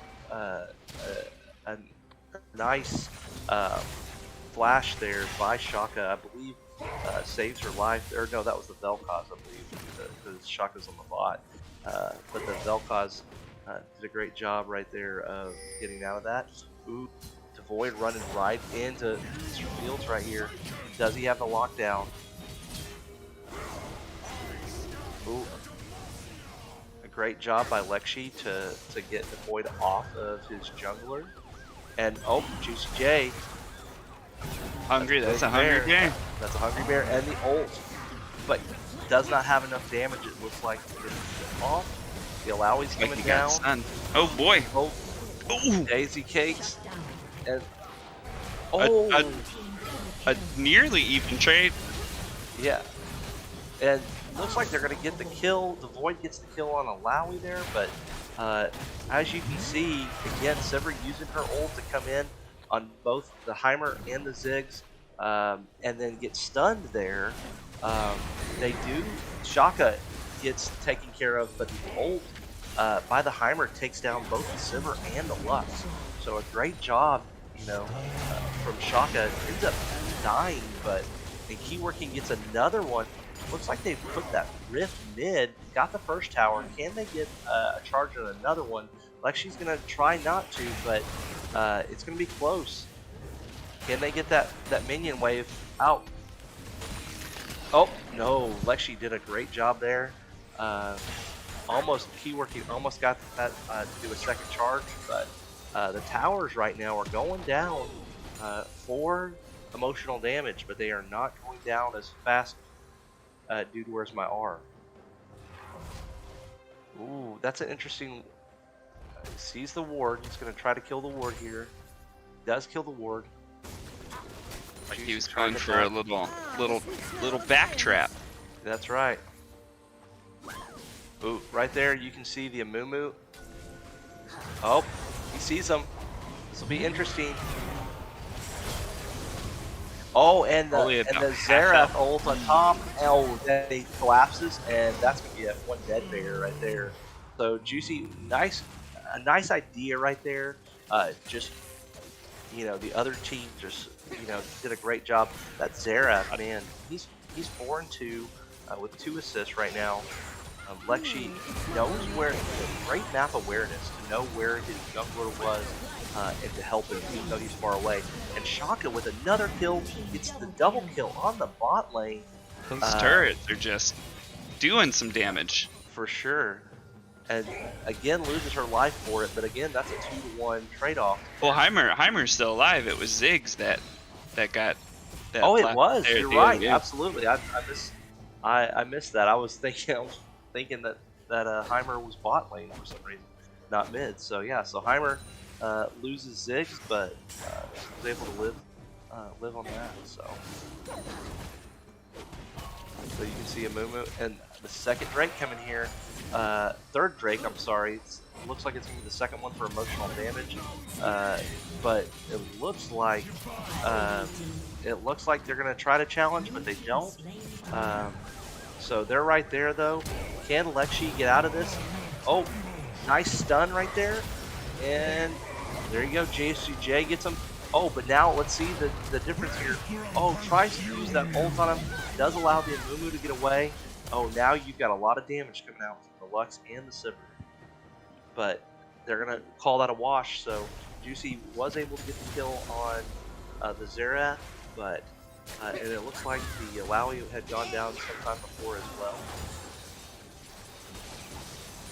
flash there by Shaka. I believe saves her life. Or no, that was the Vel'Koz, I believe, because Shaka's on the bot. But the Vel'Koz did a great job right there of getting out of that. Ooh, Devoid running right into Mr. Fields right here. Does he have the lockdown? Ooh. A great job by Lexi to get Devoid off of his jungler. And oh, Juicy J. Hungry, that's a hungry game. That's a hungry bear, and the ult, but does not have enough damage. It looks like to get off. The Alawi's coming down. Stunned. Oh boy! Oh, Ooh. Daisy cakes, and a nearly even trade. Yeah, and looks like they're gonna get the kill. The Void gets the kill on Alawi there, but as you can see, again, Sivir using her ult to come in on both the Heimer and the Ziggs, and then get stunned there. They do. Shaka gets taken care of, but the ult by the Heimer takes down both the Sivir and the Lux. So a great job, from Shaka. Ends up dying, but and Keyworking gets another one. Looks like they've put that Rift mid, got the first tower. Can they get a charge on another one? Lexi's gonna try not to, but it's gonna be close. Can they get that minion wave out? Oh no, Lexi did a great job there. Keyworking almost got that to do a second charge, but the towers right now are going down for emotional damage, but they are not going down as fast. Dude, where's my R? Ooh, that's an interesting. Sees the ward. He's going to try to kill the ward here. Does kill the ward. Like he was going for a little back trap. That's right. Ooh, right there you can see the Amumu. Oh, he sees him. This will be interesting. Oh, and the Xerath ult on top. Oh, then he collapses, and that's gonna be a one dead bear right there. So Juicy, a nice idea right there. Just the other team just did a great job. That Xerath, man, he's 4-2 with 2 assists right now. Lexi knows where, great map awareness to know where his jungler was and to help him even though he's far away. And Shaka with another kill gets the double kill on the bot lane. Those turrets are just doing some damage. For sure. And again loses her life for it, but again that's a 2-to-1 trade-off. Well, Heimer's still alive. It was Ziggs that got that. Oh, it was. You're right. Yeah. Absolutely. I missed that. I was thinking that Heimer was bot lane for some reason, not mid. So yeah. So Heimer loses Ziggs, but was able to live on that. So you can see Amumu and the second Drake coming here. Third Drake, I'm sorry. It looks like it's going to be the second one for emotional damage, but it looks like they're going to try to challenge, but they don't. So they're right there though. Can Lexi get out of this? Oh, nice stun right there, and There you go. JSUJ gets him. Oh, but now let's see the difference here. Oh, tries to use that ult on him. Does allow the Amumu to get away. Oh, now you've got a lot of damage coming out from the Lux and the Sivir. But they're going to call that a wash. So Juicy was able to get the kill on the Xerath, but and it looks like the Illaoi had gone down sometime before as well.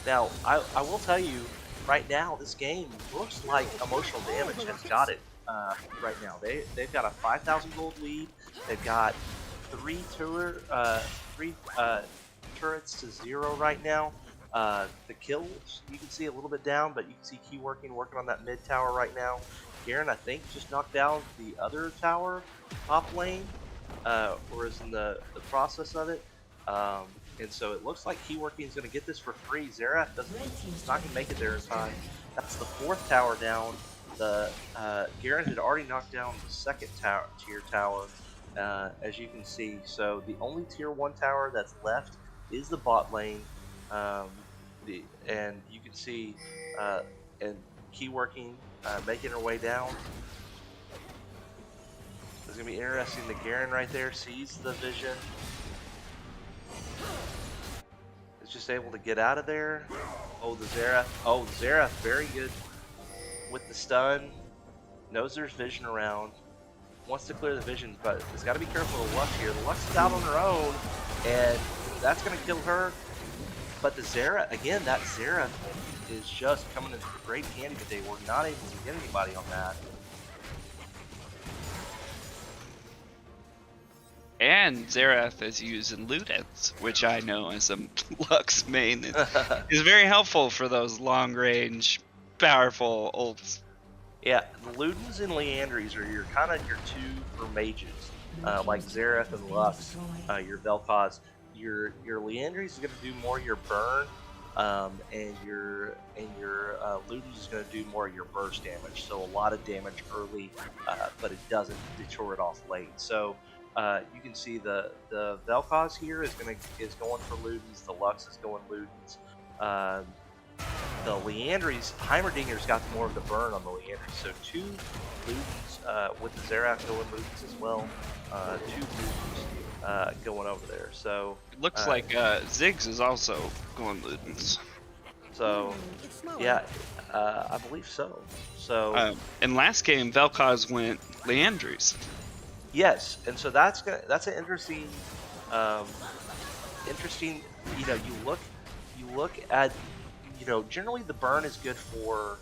Now, I will tell you, right now, this game looks like Emotional Damage has got it right now. They've got a 5,000 gold lead. They've got three turrets to 0 right now. The kills, you can see a little bit down, but you can see Key working on that mid tower right now. Garen, I think, just knocked down the other tower, top lane, or is in the process of it. And so it looks like Key working is going to get this for free. Xerath is not going to make it there in time. That's the 4th tower down. The Garen had already knocked down the 2nd tier tower, as you can see. So the only tier 1 tower that's left is the bot lane. And you can see and Key working making her way down. It's going to be interesting. The Garen right there sees the vision. Is just able to get out of there. Oh, the Xerath. Oh, the Xerath, very good with the stun. Knows there's vision around. Wants to clear the vision, but has got to be careful of the Lux here. The Lux is out on her own, and that's going to kill her. But the Xerath, again, that Xerath is just coming in great handy today. We're not able to get anybody on that. And Xerath is using Ludens, which I know as a Lux main is very helpful for those long-range, powerful ults. Yeah, the Ludens and Liandry's are your kind of your two for mages, like Xerath and Lux, your Vel'Koz. Your Liandry's is going to do more your burn, and your Ludens is going to do more of your burst damage. So a lot of damage early, but it doesn't deter it off late. So you can see the Vel'Koz here is going for Ludens. The Lux is going Ludens. The Liandry's, Heimerdinger's got more of the burn on the Liandry's. So 2 Ludens with the Xerath going Ludens as well. 2 Ludens going over there. So it looks like Ziggs is also going Ludens. So yeah, I believe so. So in last game, Vel'Koz went Liandry's. Yes, and so that's an interesting. You know, you look at. You know, generally the burn is good for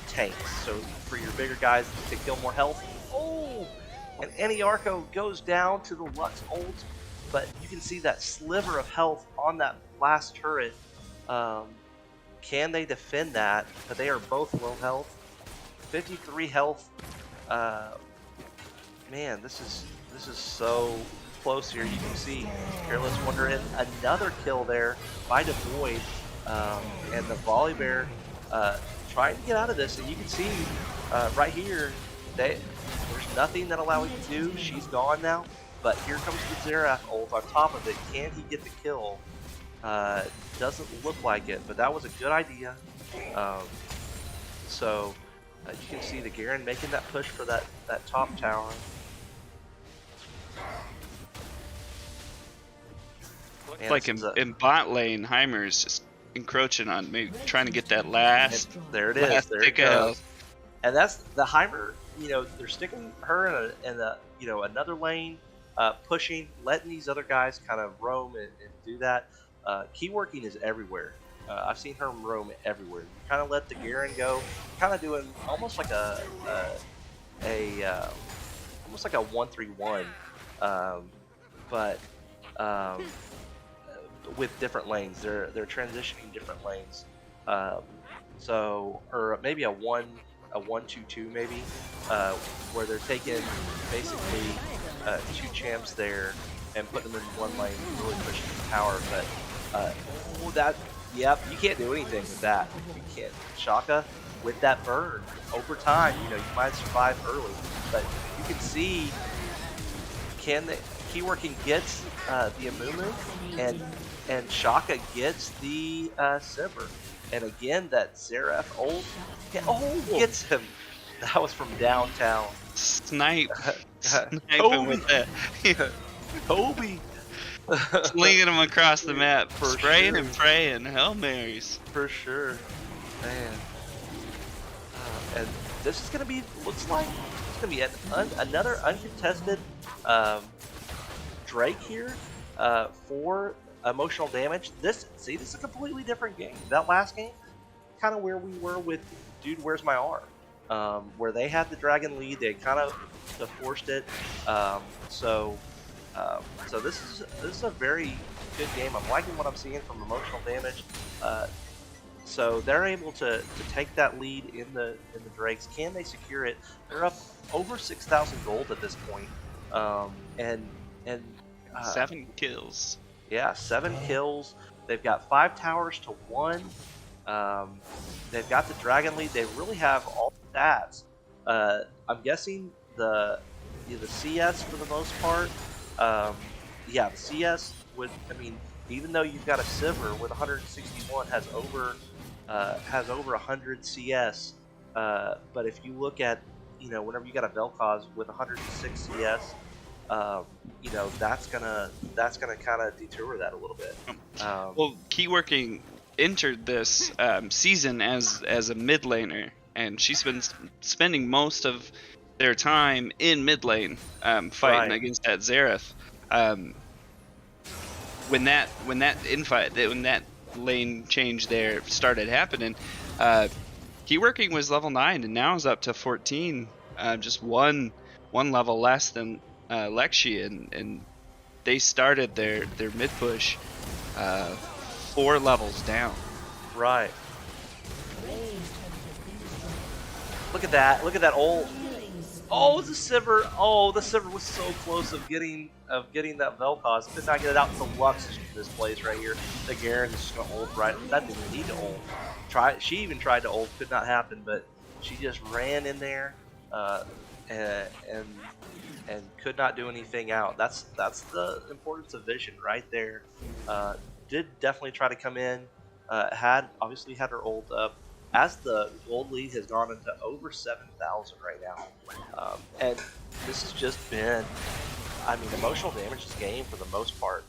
tanks. So for your bigger guys to kill more health. Oh, and Eniarco goes down to the Lux ult, but you can see that sliver of health on that last turret. Can they defend that? But they are both low health. 53 health. Man, this is so close here. You can see Careless Wonder and another kill there by Devoid. And the Volibear trying to get out of this, and you can see right here there's nothing that Illaoi can do. She's gone now, but here comes the Xerath ult on top of it. Can he get the kill? Doesn't look like it, but that was a good idea. So you can see the Garen making that push for that top tower. Looks like in bot lane, Heimer's just encroaching on me, trying to get that last. And there it is. There it goes. And that's the Heimer. You know, they're sticking her in another lane, pushing, letting these other guys kind of roam and do that. Key working is everywhere. I've seen her roam everywhere. You kind of let the Garen go, kind of doing almost like a 1-3-1, but with different lanes. They're transitioning different lanes. Or maybe a 1-2-2 maybe, where they're taking basically 2 champs there and putting them in one lane, really pushing the power. But you can't do anything with that. You can't. Shaka with that burn over time, you might survive early, but you can see Key working gets the Amumu, and Shaka gets the Sivir. And again, that Xerath ult gets him. That was from downtown. Sniping Kobe. with that. Kobe. Slinging them across the map. For Spraying sure. and praying. Hail Marys. For sure. Man. And this is going to be, looks like, it's going to be another uncontested Drake here for emotional damage. This is a completely different game. That last game, kind of where we were with Dude, Where's My R? Where they had the dragon lead, they kind of forced it. So this is a very good game. I'm liking what I'm seeing from emotional damage. So they're able to take that lead in the Drakes. Can they secure it? They're up over 6,000 gold at this point. And 7 kills. Yeah, 7 kills. They've got 5 towers to 1. They've got the dragon lead. They really have all the stats. I'm guessing the CS for the most part. Yeah, the CS would. I mean, even though you've got a Sivir with 161 has over 100 CS. But if you look at, whenever you got a Vel'Koz with 106 CS, that's gonna kind of detour that a little bit. Well, Keyworking entered this season as a mid laner, and she's been spending most of their time in mid lane fighting against that Xerath. When that lane change there started happening, Keyworking was level 9 and now is up to 14, just one level less than Lexi, and they started their mid push 4 levels down. Right. Look at that! Look at that old. Oh, the Sivir! Oh, the Sivir was so close of getting that Vel'Koz. Could not get it out until Lux misplays right here. The Garen is just gonna ult right. That didn't need to ult. She even tried to ult, could not happen. But she just ran in there, and could not do anything out. That's the importance of vision right there. Did definitely try to come in. Obviously had her ult up. As the gold lead has gone into over 7,000 right now, and this has just been, emotional damage's game for the most part.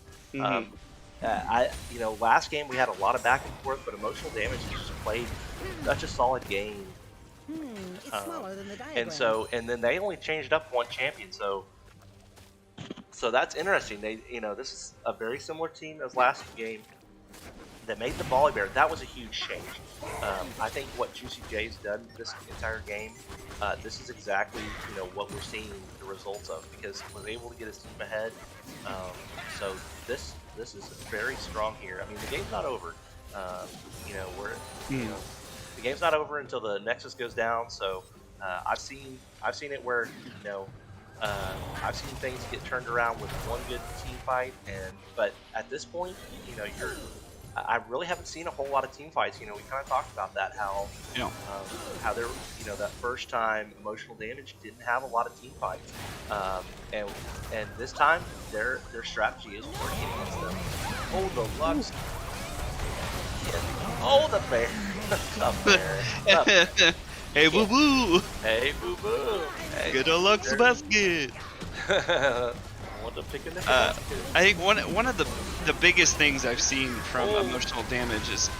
Last game we had a lot of back and forth, but emotional damage just played such a solid game. It's smaller than the diagram. And then they only changed up one champion, so that's interesting. This is a very similar team as last game. That made the Volibear. That was a huge change. I think what Juicy J's done this entire game, this is exactly what we're seeing the results of, because he was able to get his team ahead. So this is very strong here. I mean, the game's not over. The game's not over until the Nexus goes down. So I've seen it where I've seen things get turned around with one good team fight, but at this point, I really haven't seen a whole lot of team fights. We kind of talked about that, how there, that first time emotional damage didn't have a lot of team fights, and this time their strategy is working against them. Oh, the Lux! Oh, the bear! Tough bear. Hey, boo boo! Hey, boo boo! Hey, get a Lux basket. I think one of the biggest things I've seen from emotional damage is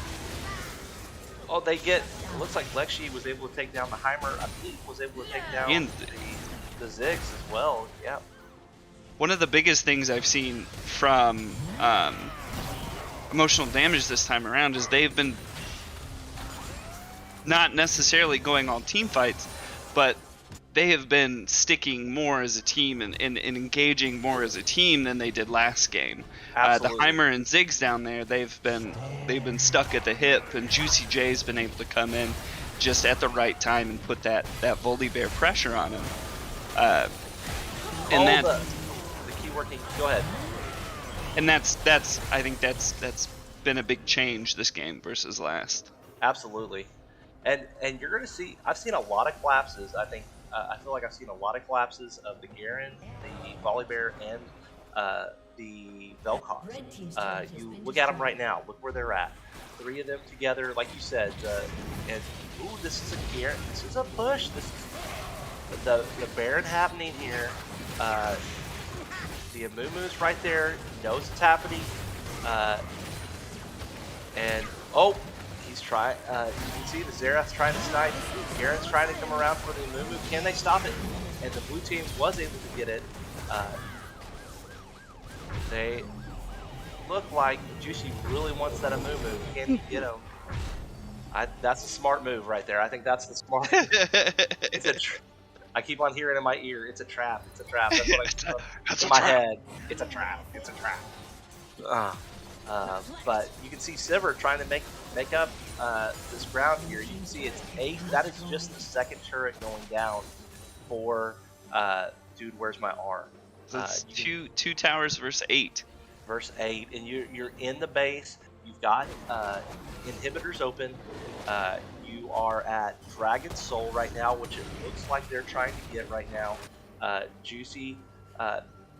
it looks like Lexi was able to take down the Heimer. I believe was able to take down the Ziggs as well. Yeah. One of the biggest things I've seen from emotional damage this time around is they've been not necessarily going on team fights, but they have been sticking more as a team and engaging more as a team than they did last game. The Heimer and Ziggs down there, they've been stuck at the hip, and Juicy J's been able to come in just at the right time and put that Volibear pressure on him. The key working. Go ahead. And that's I think that's been a big change this game versus last. Absolutely, and you're gonna see. I've seen a lot of collapses. I feel like I've seen a lot of collapses of the Garen, the Volibear, and the Vel'Koz. You look at them right now. Look where they're at. 3 of them together, like you said. This is a Garen. This is a push. the Baron happening here. The Amumu's right there, knows it's happening. And oh, he's trying. You can see the Xerath's trying to snipe. Garen's trying to come around for the Amumu. Can they stop it? And the blue team was able to get it. They look like Juicy really wants that Amumu. Can he get him? That's a smart move right there. I think that's the smart. I keep on hearing in my ear, it's a trap. It's a trap. That's what I keep in my head. It's a trap. It's a trap. But you can see Sivir trying to make up this ground here. You can see it's 8. That is just the second turret going down for Dude, Where's My R? So it's two towers versus 8. Versus 8, and you're in the base. You've got inhibitors open. You are at Dragon Soul right now, which it looks like they're trying to get right now. Juicy.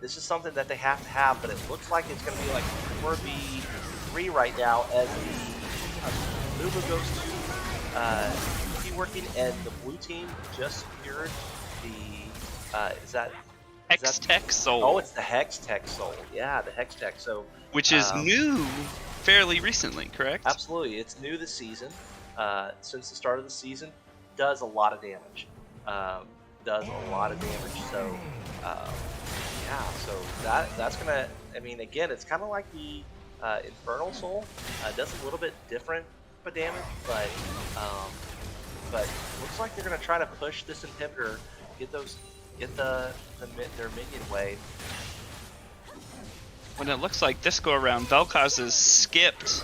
This is something that they have to have, but it looks like it's going to be like 4v3 right now as the Luba goes to be working, and the blue team just secured the is that Hextech Soul. Oh, it's the Hextech Soul. Yeah, the Hextech. So which is new fairly recently, correct? Absolutely, it's new this season. Since the start of the season, does a lot of damage. So yeah, so that's gonna. I mean, again, it's kind of like the Infernal Soul. Does a little bit different of damage, but looks like they're gonna try to push this inhibitor, get their minion wave. When it looks like this go around, Vel'Koz has skipped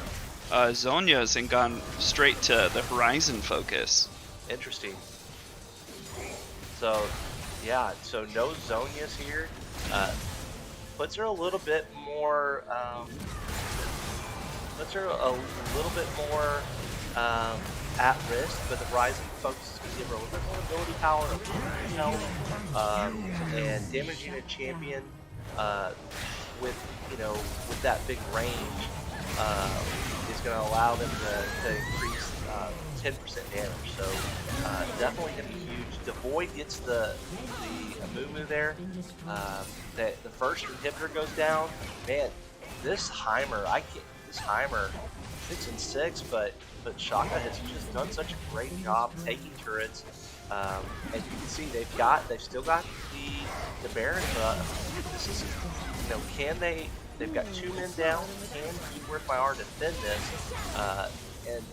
Zhonya's and gone straight to the Horizon focus. Interesting. So yeah, so no Zhonya's here. Puts her a little bit more. At risk, but the Horizon focus is going to give her a little bit more ability power, a little bit more health, and damaging a champion with that big range is going to allow them to increase 10% damage. So definitely going to be huge. The Void gets the Amumu there. The first inhibitor goes down. Man, this Heimer, this Heimer 6 and 6, but Shaka has just done such a great job taking turrets. And you can see they've still got the Baron. This is, can they? They've got 2 men down. Can Dude, Where's My R defend this? And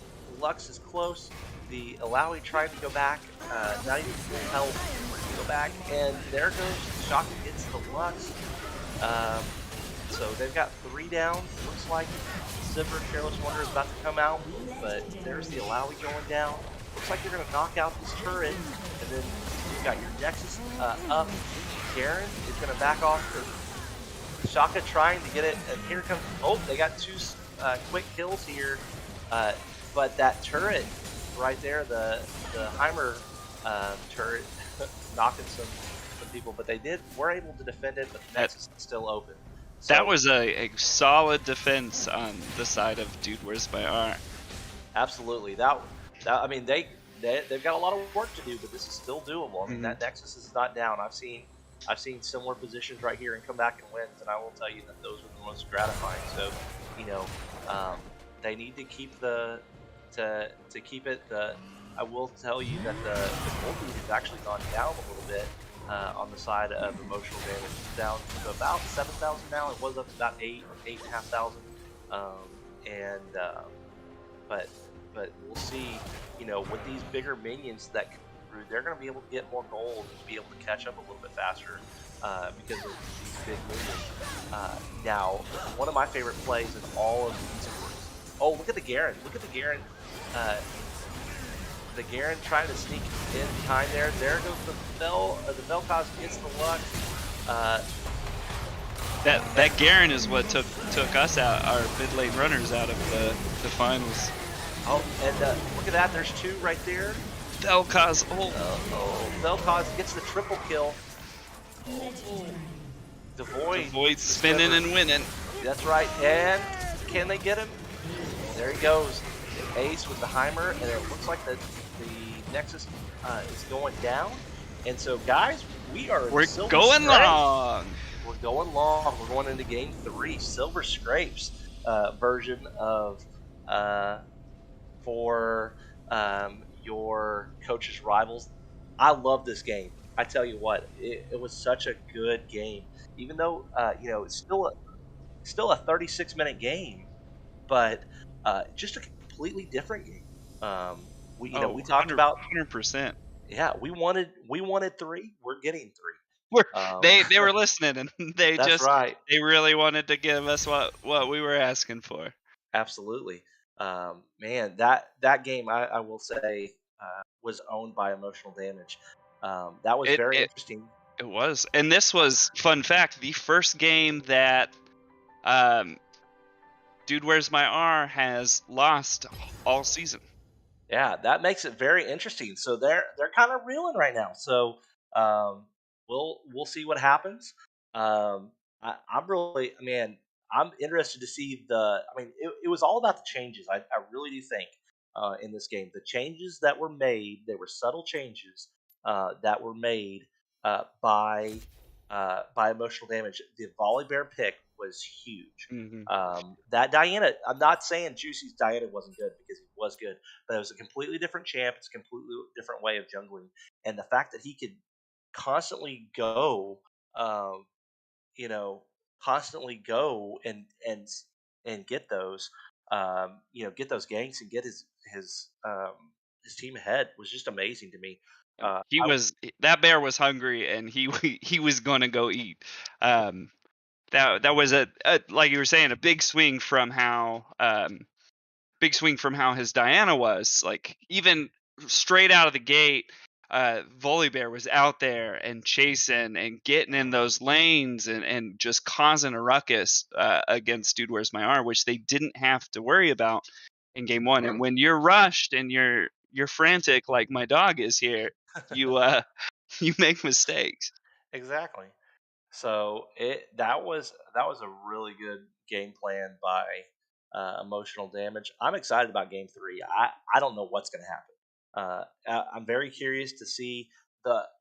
Lux is close. The Alawi tried to go back. Not even help go back, and there goes Shaka gets the Lux. So they've got 3 down. Looks like Sivir Careless Wonder is about to come out, but there's the Alawi going down. Looks like they're going to knock out this turret, and then you've got your Nexus up. Garen is going to back off. Shaka trying to get it, and here comes. Oh, they got 2 quick kills here, but that turret right there, the Heimer turret, knocking some people, but were able to defend it, but the Nexus is still open. So, that was a solid defense on the side of Dude, Where's My R? Absolutely. That I mean, they've got a lot of work to do, but this is still doable. I mean, that Nexus is not down. I've seen similar positions right here and come back and win, and I will tell you that those were the most gratifying. So, they need to keep keep it. I will tell you that the voltage has actually gone down a little bit. On the side of emotional damage, it's down to about 7,000 now. It was up to about 8,500. But we'll see. With these bigger minions that come through, they're going to be able to get more gold and be able to catch up a little bit faster because of these big minions. Now, one of my favorite plays in all of these. Oh, look at the Garen! Look at the Garen. The Garen trying to sneak in behind there. There goes the Vel'Koz gets the Lux. That Garen is what took us out, our mid lane runners, out of the finals. Oh, and look at that. There's 2 right there. Vel'Koz. Vel'Koz gets the triple kill. The Void spinning and winning. That's right. And can they get him? There he goes. Ace with the Heimer, and it looks like the Nexus is going down, And so, guys, we're going long. We're going long. We're going into Game 3, Silver Scrapes version of for your Coach's Rivals. I love this game. I tell you what, it was such a good game. Even though it's still a 36-minute game, but just a completely different game. We talked about 100%. Yeah, we wanted 3. We're getting 3. They were listening, and they they really wanted to give us what we were asking for. Absolutely. Man, that game I will say was owned by Emotional Damage. That was very interesting. It was, and this was, fun fact, the first game that Dude Where's My R has lost all season. Yeah, that makes it very interesting. So they're kind of reeling right now. So we'll see what happens. I'm interested to see it was all about the changes. I really do think in this game, the changes that were made, they were subtle changes that were made by Emotional Damage. The Volibear pick was huge. Mm-hmm. That Diana, I'm not saying Juicy's Diana wasn't good, because he was good, but it was a completely different champ. It's a completely different way of jungling, and the fact that he could constantly go, and get those, get those ganks and get his team ahead was just amazing to me. That bear was hungry, and he was gonna go eat. That was a like you were saying, a big swing from how his Diana was. Like, even straight out of the gate, Volibear was out there and chasing and getting in those lanes and just causing a ruckus against Dude Where's My R, which they didn't have to worry about in game 1. And when you're rushed and you're frantic like my dog is here, you make mistakes. Exactly. So that was a really good game plan by Emotional Damage. I'm excited about Game 3. I don't know what's going to happen. I'm very curious to see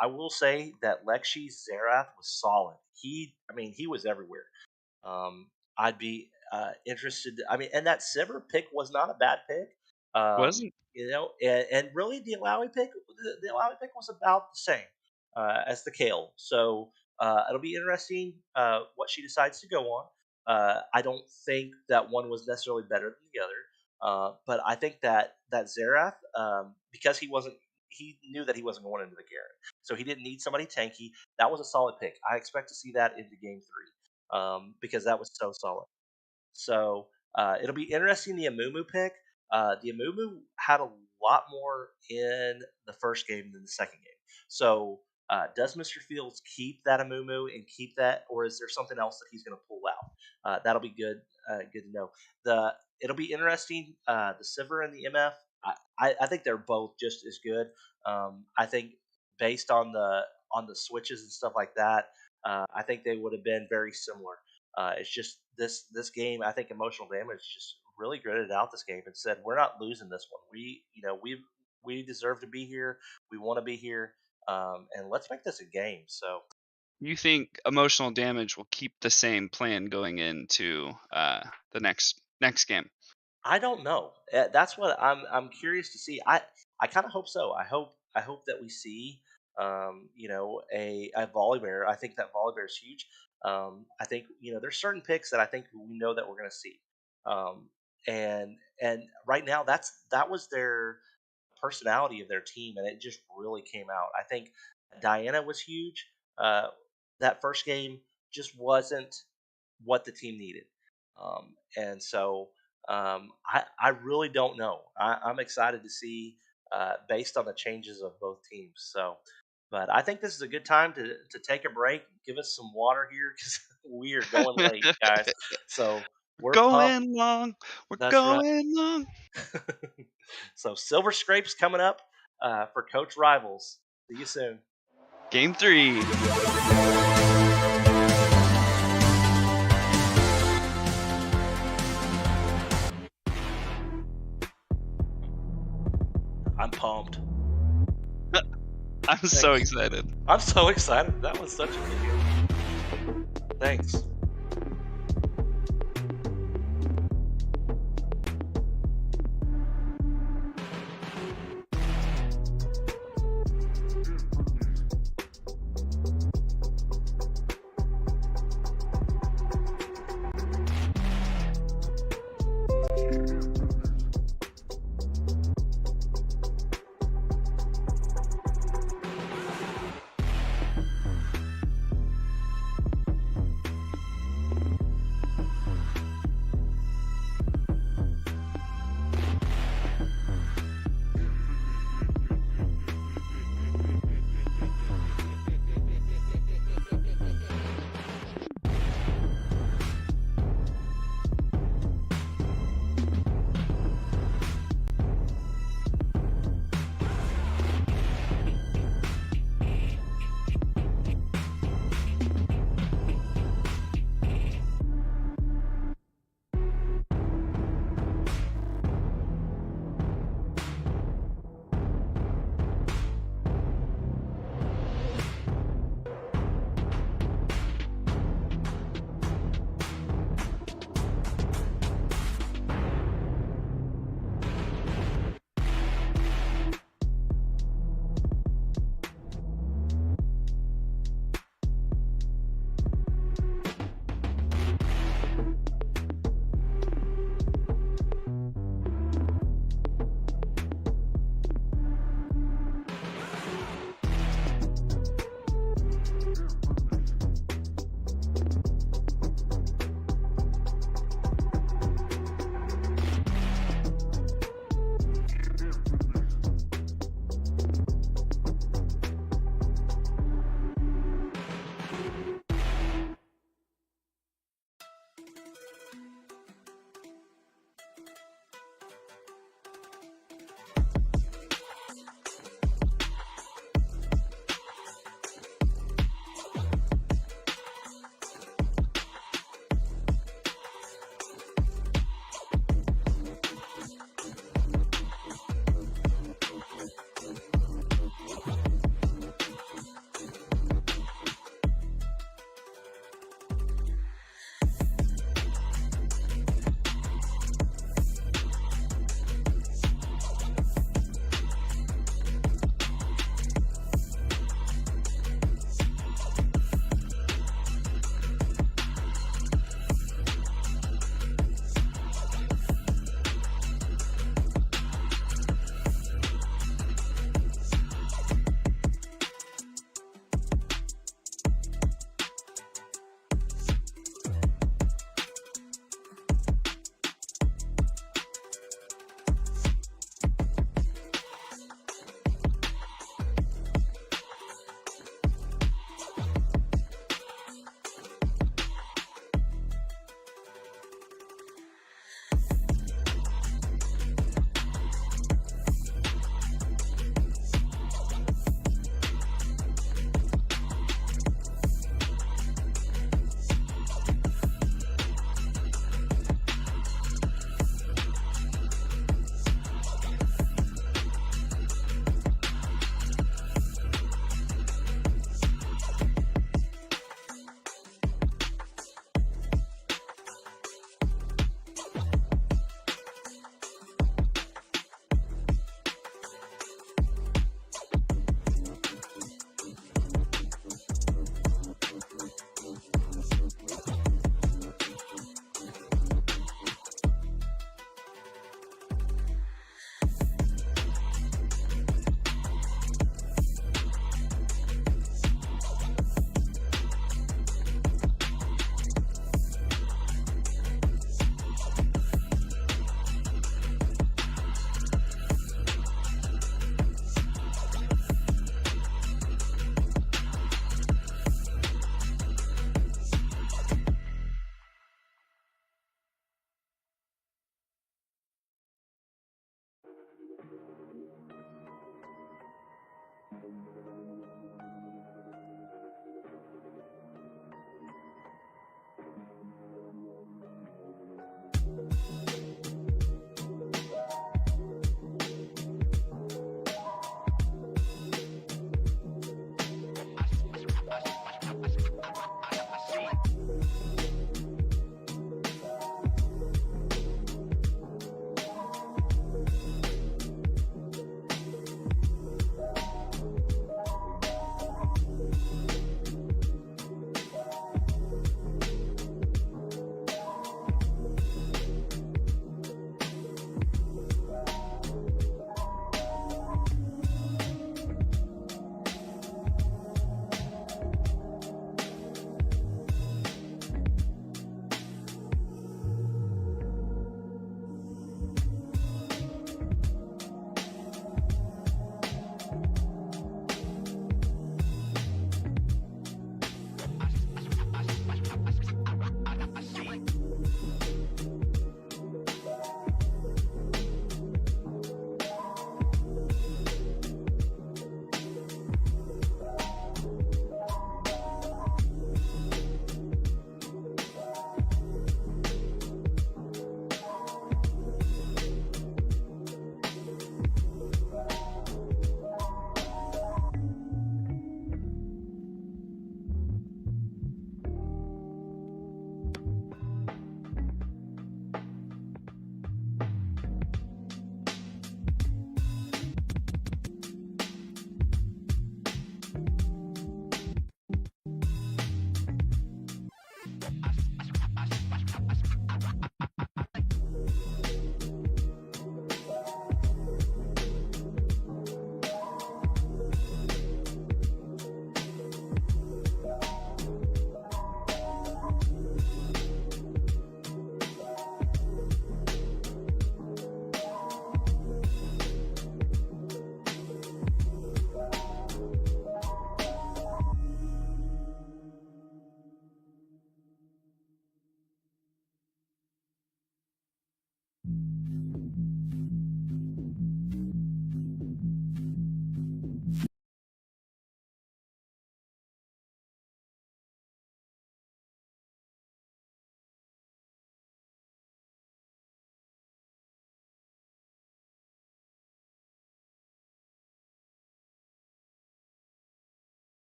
I will say that Lexi's Xerath was solid. He was everywhere. I'd be interested. And that Sivir pick was not a bad pick. Wasn't. And really the Illaoi pick was about the same as the Kayle. So it'll be interesting what she decides to go on. I don't think that one was necessarily better than the other, but I think that Xerath, because he knew that he wasn't going into the Garen, so he didn't need somebody tanky. That was a solid pick. I expect to see that into Game 3 because that was so solid. So it'll be interesting, the Amumu pick. The Amumu had a lot more in the first game than the second game. So does Mr. Fields keep that Amumu and keep that, or is there something else that he's going to pull out? That'll be good to know. It'll be interesting. The Sivir and the MF, I think they're both just as good. I think based on the switches and stuff like that, I think they would have been very similar. It's just this game. I think Emotional Damage just really gritted out this game and said, we're not losing this one. We deserve to be here. We want to be here, and let's make this a game. So, you think Emotional Damage will keep the same plan going into the next game? I don't know. That's what I'm curious to see. I kind of hope so. I hope that we see a Volibear. I think that Volibear is huge. I think there's certain picks that I think we know that we're going to see. And right now that was their personality of their team, and it just really came out. I think Diana was huge. That first game just wasn't what the team needed, and so I really don't know. I'm excited to see based on the changes of both teams. So, but I think this is a good time to take a break, give us some water here, because we are going late, guys. So we're going long. We're going long. So Silver Scrapes coming up for Coach Rivals. See you soon. Game 3. I'm pumped. I'm so excited. I'm so excited. That was such a good game. Thanks.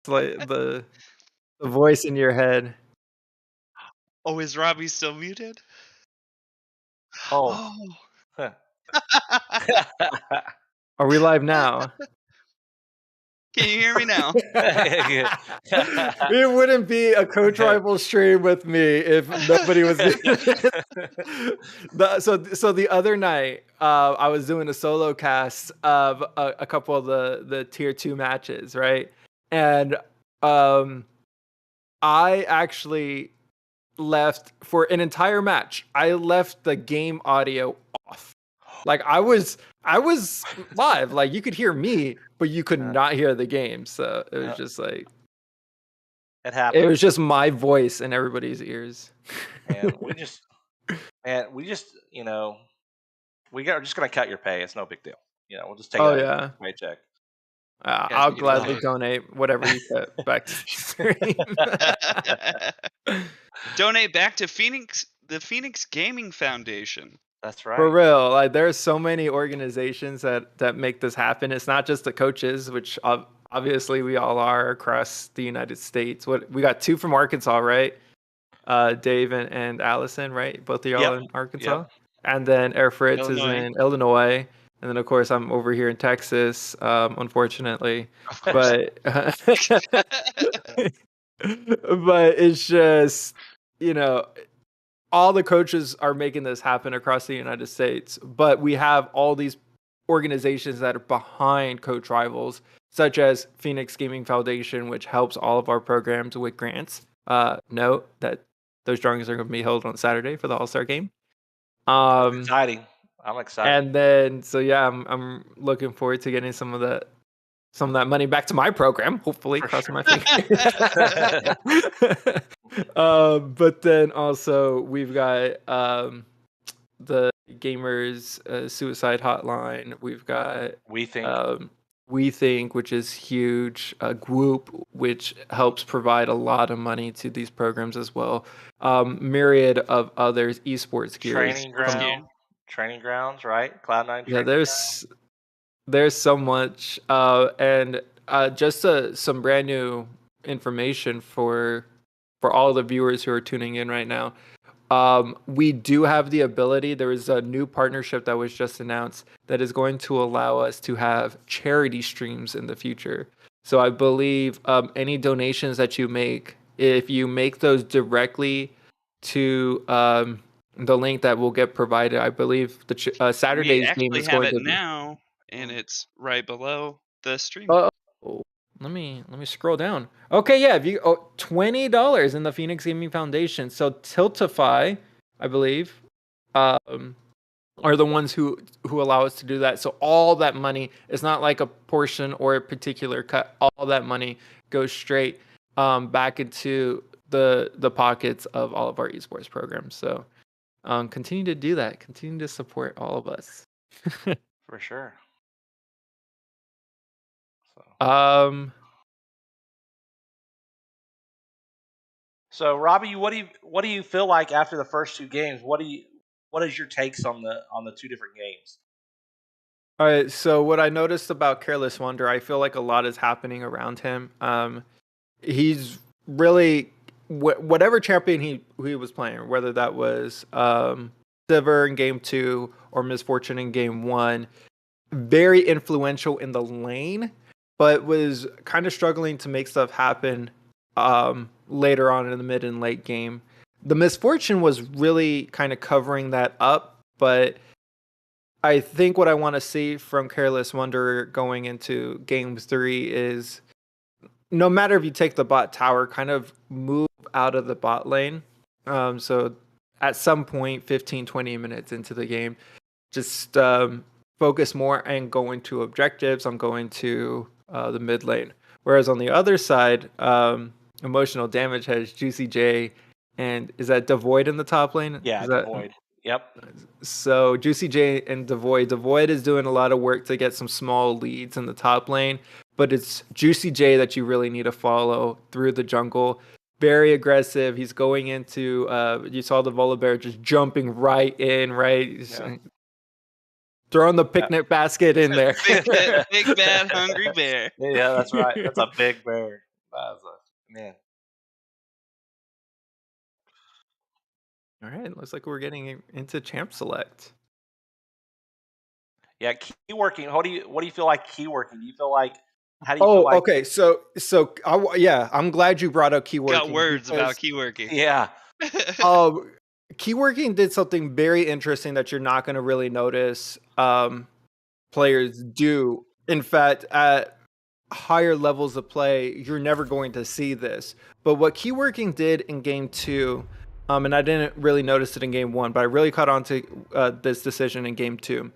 like the voice in your head. Oh, is Robbie still muted? Oh. Are we live now? Can you hear me now? It wouldn't be a Coach Rival stream with me if nobody was. So the other night, I was doing a solo cast of a couple of the tier 2 matches, right? And I actually left for an entire match. I left the game audio off. Like I was live. Like you could hear me, but you could not hear the game. So it was just like it happened. It was just my voice in everybody's ears. And we just, you know, we're just gonna cut your pay. It's no big deal. You know, we'll just take a paycheck. I'll gladly donate whatever you cut back to the stream. Donate back to the Phoenix Gaming Foundation. That's right. For real. Like there's so many organizations that make this happen. It's not just the coaches, which obviously we all are across the United States. We got 2 from Arkansas, right? Dave and Allison, right? Both of y'all in Arkansas. Yep. And then Air Fritz is in Illinois. And then, of course, I'm over here in Texas, unfortunately. But it's just, you know, all the coaches are making this happen across the United States. But we have all these organizations that are behind Coach Rivals, such as Phoenix Gaming Foundation, which helps all of our programs with grants. Note that those drawings are going to be held on Saturday for the All-Star game. Exciting. I'm excited. And then, so yeah, I'm looking forward to getting some of that money back to my program. Hopefully, crossing my fingers. But then also we've got the Gamers Suicide Hotline. We've got We Think, which is huge. Group, which helps provide a lot of money to these programs as well. Myriad of others, esports gears. Training grounds, right? Cloud9. Yeah, there's so much, and just some brand new information for all the viewers who are tuning in right now. We do have the ability. There is a new partnership that was just announced that is going to allow us to have charity streams in the future. So I believe any donations that you make, if you make those directly to the link that will get provided, I believe the Saturday's game is going to be now, and it's right below the stream. Let me scroll down. Okay, yeah, if you $20 in the Phoenix Gaming Foundation. So Tiltify, I believe, are the ones who allow us to do that. So all that money is not like a portion or a particular cut. All that money goes straight back into the pockets of all of our esports programs. So continue to do that. Continue to support all of us. For sure. So Robbie, what do you feel like after the first 2 games? What is your takes on the 2 different games? All right, so what I noticed about Careless Wonder, I feel like a lot is happening around him. He's really whatever champion he was playing, whether that was Sivir in game 2 or Misfortune in game 1, very influential in the lane, but was kind of struggling to make stuff happen later on in the mid and late game. The Misfortune was really kind of covering that up, but I think what I want to see from Careless Wonder going into game 3 is no matter if you take the bot tower, kind of move out of the bot lane. So at some point, 15, 20 minutes into the game, just focus more and go into objectives. I'm going to the mid lane. Whereas on the other side, Emotional Damage has Juicy J, and is that Devoid in the top lane? Yeah, Devoid. Yep. So Juicy J and Devoid. Devoid is doing a lot of work to get some small leads in the top lane, but it's Juicy J that you really need to follow through the jungle. Very aggressive. He's going into, you saw the Volibear just jumping right in, right? Yeah. Throwing the picnic basket in there. Big bad hungry bear. Yeah, that's right. That's a big bear. Man. All right, looks like we're getting into Champ Select. Yeah, key working. What do you feel like key working? Do you feel like how do you feel like? Okay. So yeah, I'm glad you brought up key working. Got words about key working. Yeah. Key working did something very interesting that you're not going to really notice players do. In fact, at higher levels of play, you're never going to see this. But what key working did in game 2, and I didn't really notice it in game 1, but I really caught on to this decision in game 2,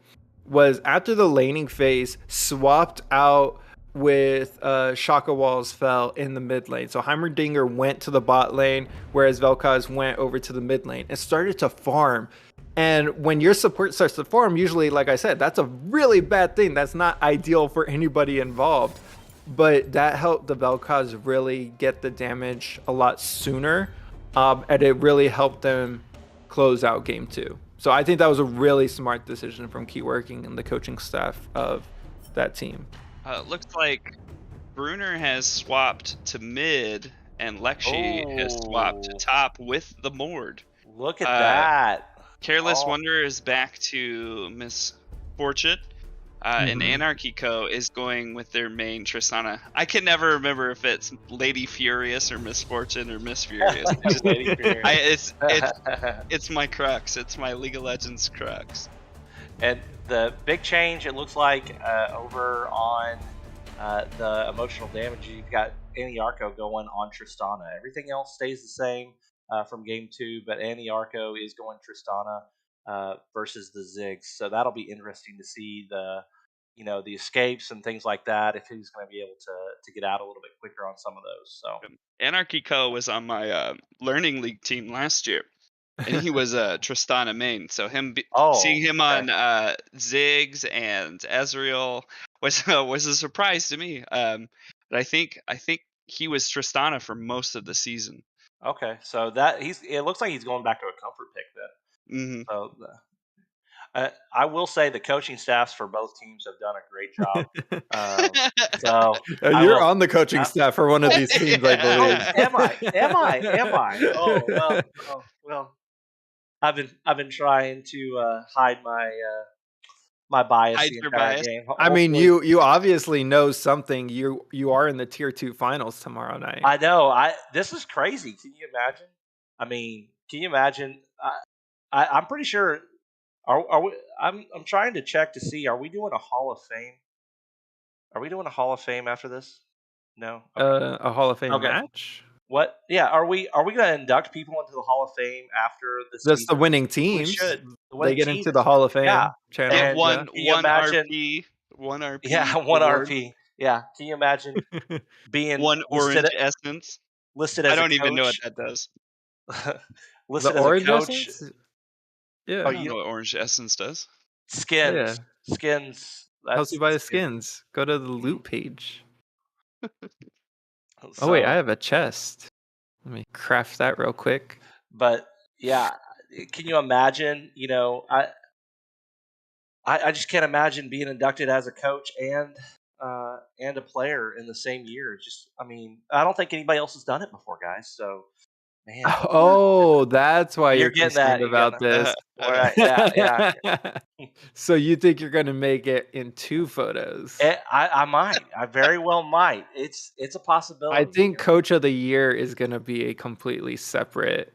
was after the laning phase, swapped out with Shaka Walls fell in the mid lane. So Heimerdinger went to the bot lane, whereas Vel'Koz went over to the mid lane and started to farm. And when your support starts to farm, usually, like I said, that's a really bad thing. That's not ideal for anybody involved. But that helped the Vel'Koz really get the damage a lot sooner. And it really helped them close out game 2. So I think that was a really smart decision from Key Working and the coaching staff of that team. Looks like Bruner has swapped to mid and Lexi has swapped to top with the Mord. Look at that. Careless Wonder is back to Miss Fortune. And Anarchy Co. is going with their main Tristana. I can never remember if it's Lady Furious or Miss Fortune or Miss Furious. Lady Furious. It's my crux. It's my League of Legends crux. And the big change, it looks like, over on the emotional damage, you've got Annie Arco going on Tristana. Everything else stays the same from game 2, but Annie Arco is going Tristana versus the Ziggs. So that'll be interesting to see the escapes and things like that, if he's going to be able to get out a little bit quicker on some of those. So Anarchy Co. was on my Learning League team last year. And he was a Tristana main, so seeing him on Ziggs and Ezreal was a surprise to me. But I think he was Tristana for most of the season. Okay, so it looks like he's going back to a comfort pick then. So I will say the coaching staffs for both teams have done a great job. You're on the coaching staff for one of these teams, I believe. Am I? Oh well. I've been trying to hide my bias the entire game. I mean, you obviously know something. You are in the tier 2 finals tomorrow night. I know. This is crazy. Can you imagine? I mean, can you imagine? I'm pretty sure. Are we? I'm trying to check to see. Are we doing a Hall of Fame? Are we doing a Hall of Fame after this? No. Okay. A Hall of Fame match. What? Yeah. Are we going to induct people into the Hall of Fame after this? That's the winning teams. We should. They get into the Hall of Fame channel. And one RP. One RP. Yeah, one RP. Yeah. Can you imagine being one orange essence listed as? I don't even know what that does. Listed the as orange a coach. Essence? Yeah. Oh, you know what orange essence does? Skins. Yeah. Skins. Helps you buy the skins. Go to the loot page. Oh wait, I have a chest. Let me craft that real quick. But yeah, can you imagine? I just can't imagine being inducted as a coach and a player in the same year. I don't think anybody else has done it before, guys. So, man. Oh, that's why you're getting concerned about this. Right, yeah. So you think you're going to make it in 2 photos? I might. I very well might. It's a possibility. I think Coach of the Year is going to be a completely separate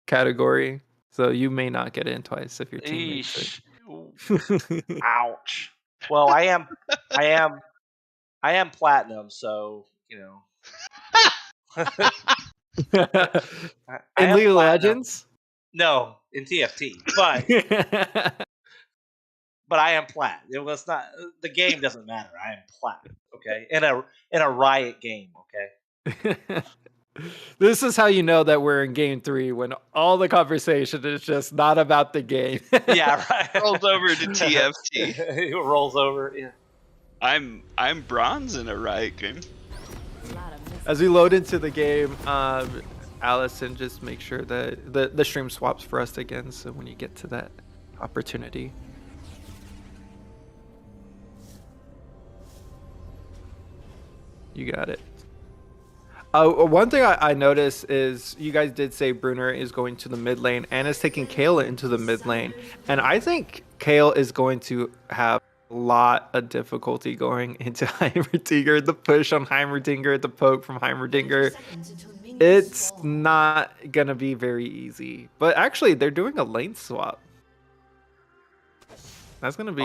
category. So you may not get in twice if your team makes it. Ouch. Well, I am platinum, so In League of Legends? No, in TFT. But I am plat. It was not. The game doesn't matter. I am plat. Okay, in a Riot game. Okay. This is how you know that we're in game 3 when all the conversation is just not about the game. Yeah, right. Rolls over to TFT. It rolls over. Yeah. I'm bronze in a Riot game. As we load into the game, Allison, just make sure that the stream swaps for us again. So when you get to that opportunity. You got it. One thing I noticed is you guys did say Bruner is going to the mid lane and is taking Kayle into the mid lane. And I think Kayle is going to have a lot of difficulty going into Heimerdinger. The push on Heimerdinger, the poke from Heimerdinger. It's not going to be very easy. But actually, they're doing a lane swap. That's going to be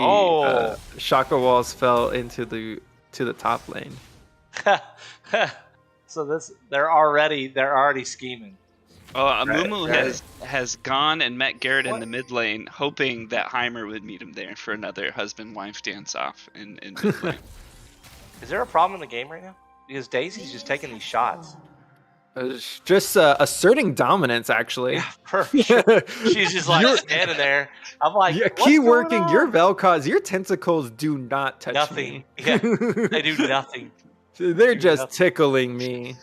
Shaka Walls fell into the top lane. So they're already scheming. Oh, Amumu has gone and met Garrett in the mid lane, hoping that Heimer would meet him there for another husband-wife dance-off in mid lane. Is there a problem in the game right now? Because Daisy's just taking these shots. Just asserting dominance, actually. Yeah, perfect. She's just like standing there. I'm like, keep working your Vel'Koz. Your tentacles do not touch nothing. me. Yeah, they do nothing. They're just tickling me.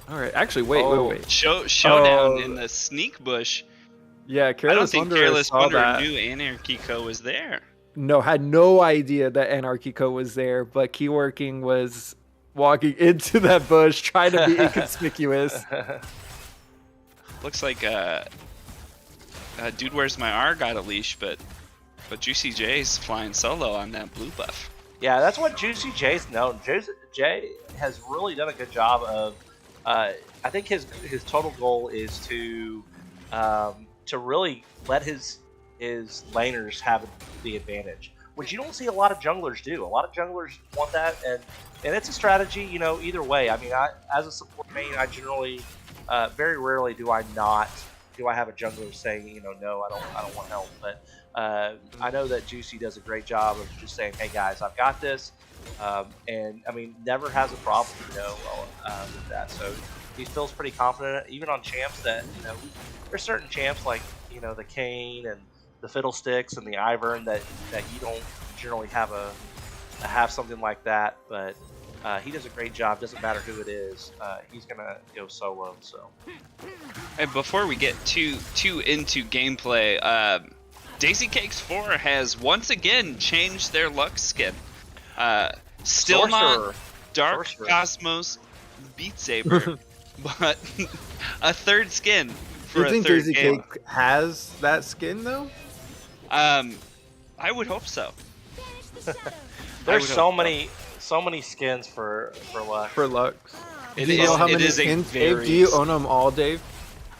All right, actually, wait. Showdown in the sneak bush. Yeah, Careless Wanderer Careless saw Wanderer that. knew Anarchy Co was there. No, had no idea that Anarchy Co was there, but Keyworking was walking into that bush, trying to be inconspicuous. Looks like Dude Where's My R got a leash, but Juicy J's flying solo on that blue buff. Yeah, that's what Juicy J's known. Jay has really done a good job of. I think his total goal is to really let his laners have the advantage, which you don't see a lot of junglers do. A lot of junglers want that, and it's a strategy, either way. I mean, as a support main, I generally, very rarely do I have a jungler saying, no, I don't want help. But I know that Juicy does a great job of just saying, hey guys, I've got this, and I mean, never has a problem, with that. So he feels pretty confident, even on champs that, there's certain champs like, the Kayn and the Fiddlesticks and the Ivern that you don't generally have something like that, but he does a great job. Doesn't matter who it is. He's gonna go solo. So, and before we get too into gameplay, Daisy Cakes 4 has once again changed their Lux skin. Still not Dark Cosmos Beat Saber, but a third skin for a third Daisy game. Cake has that skin though? I would hope so. There's so many skins for Lux. For Lux. Do you know how many skins, Dave? Do you own them all, Dave?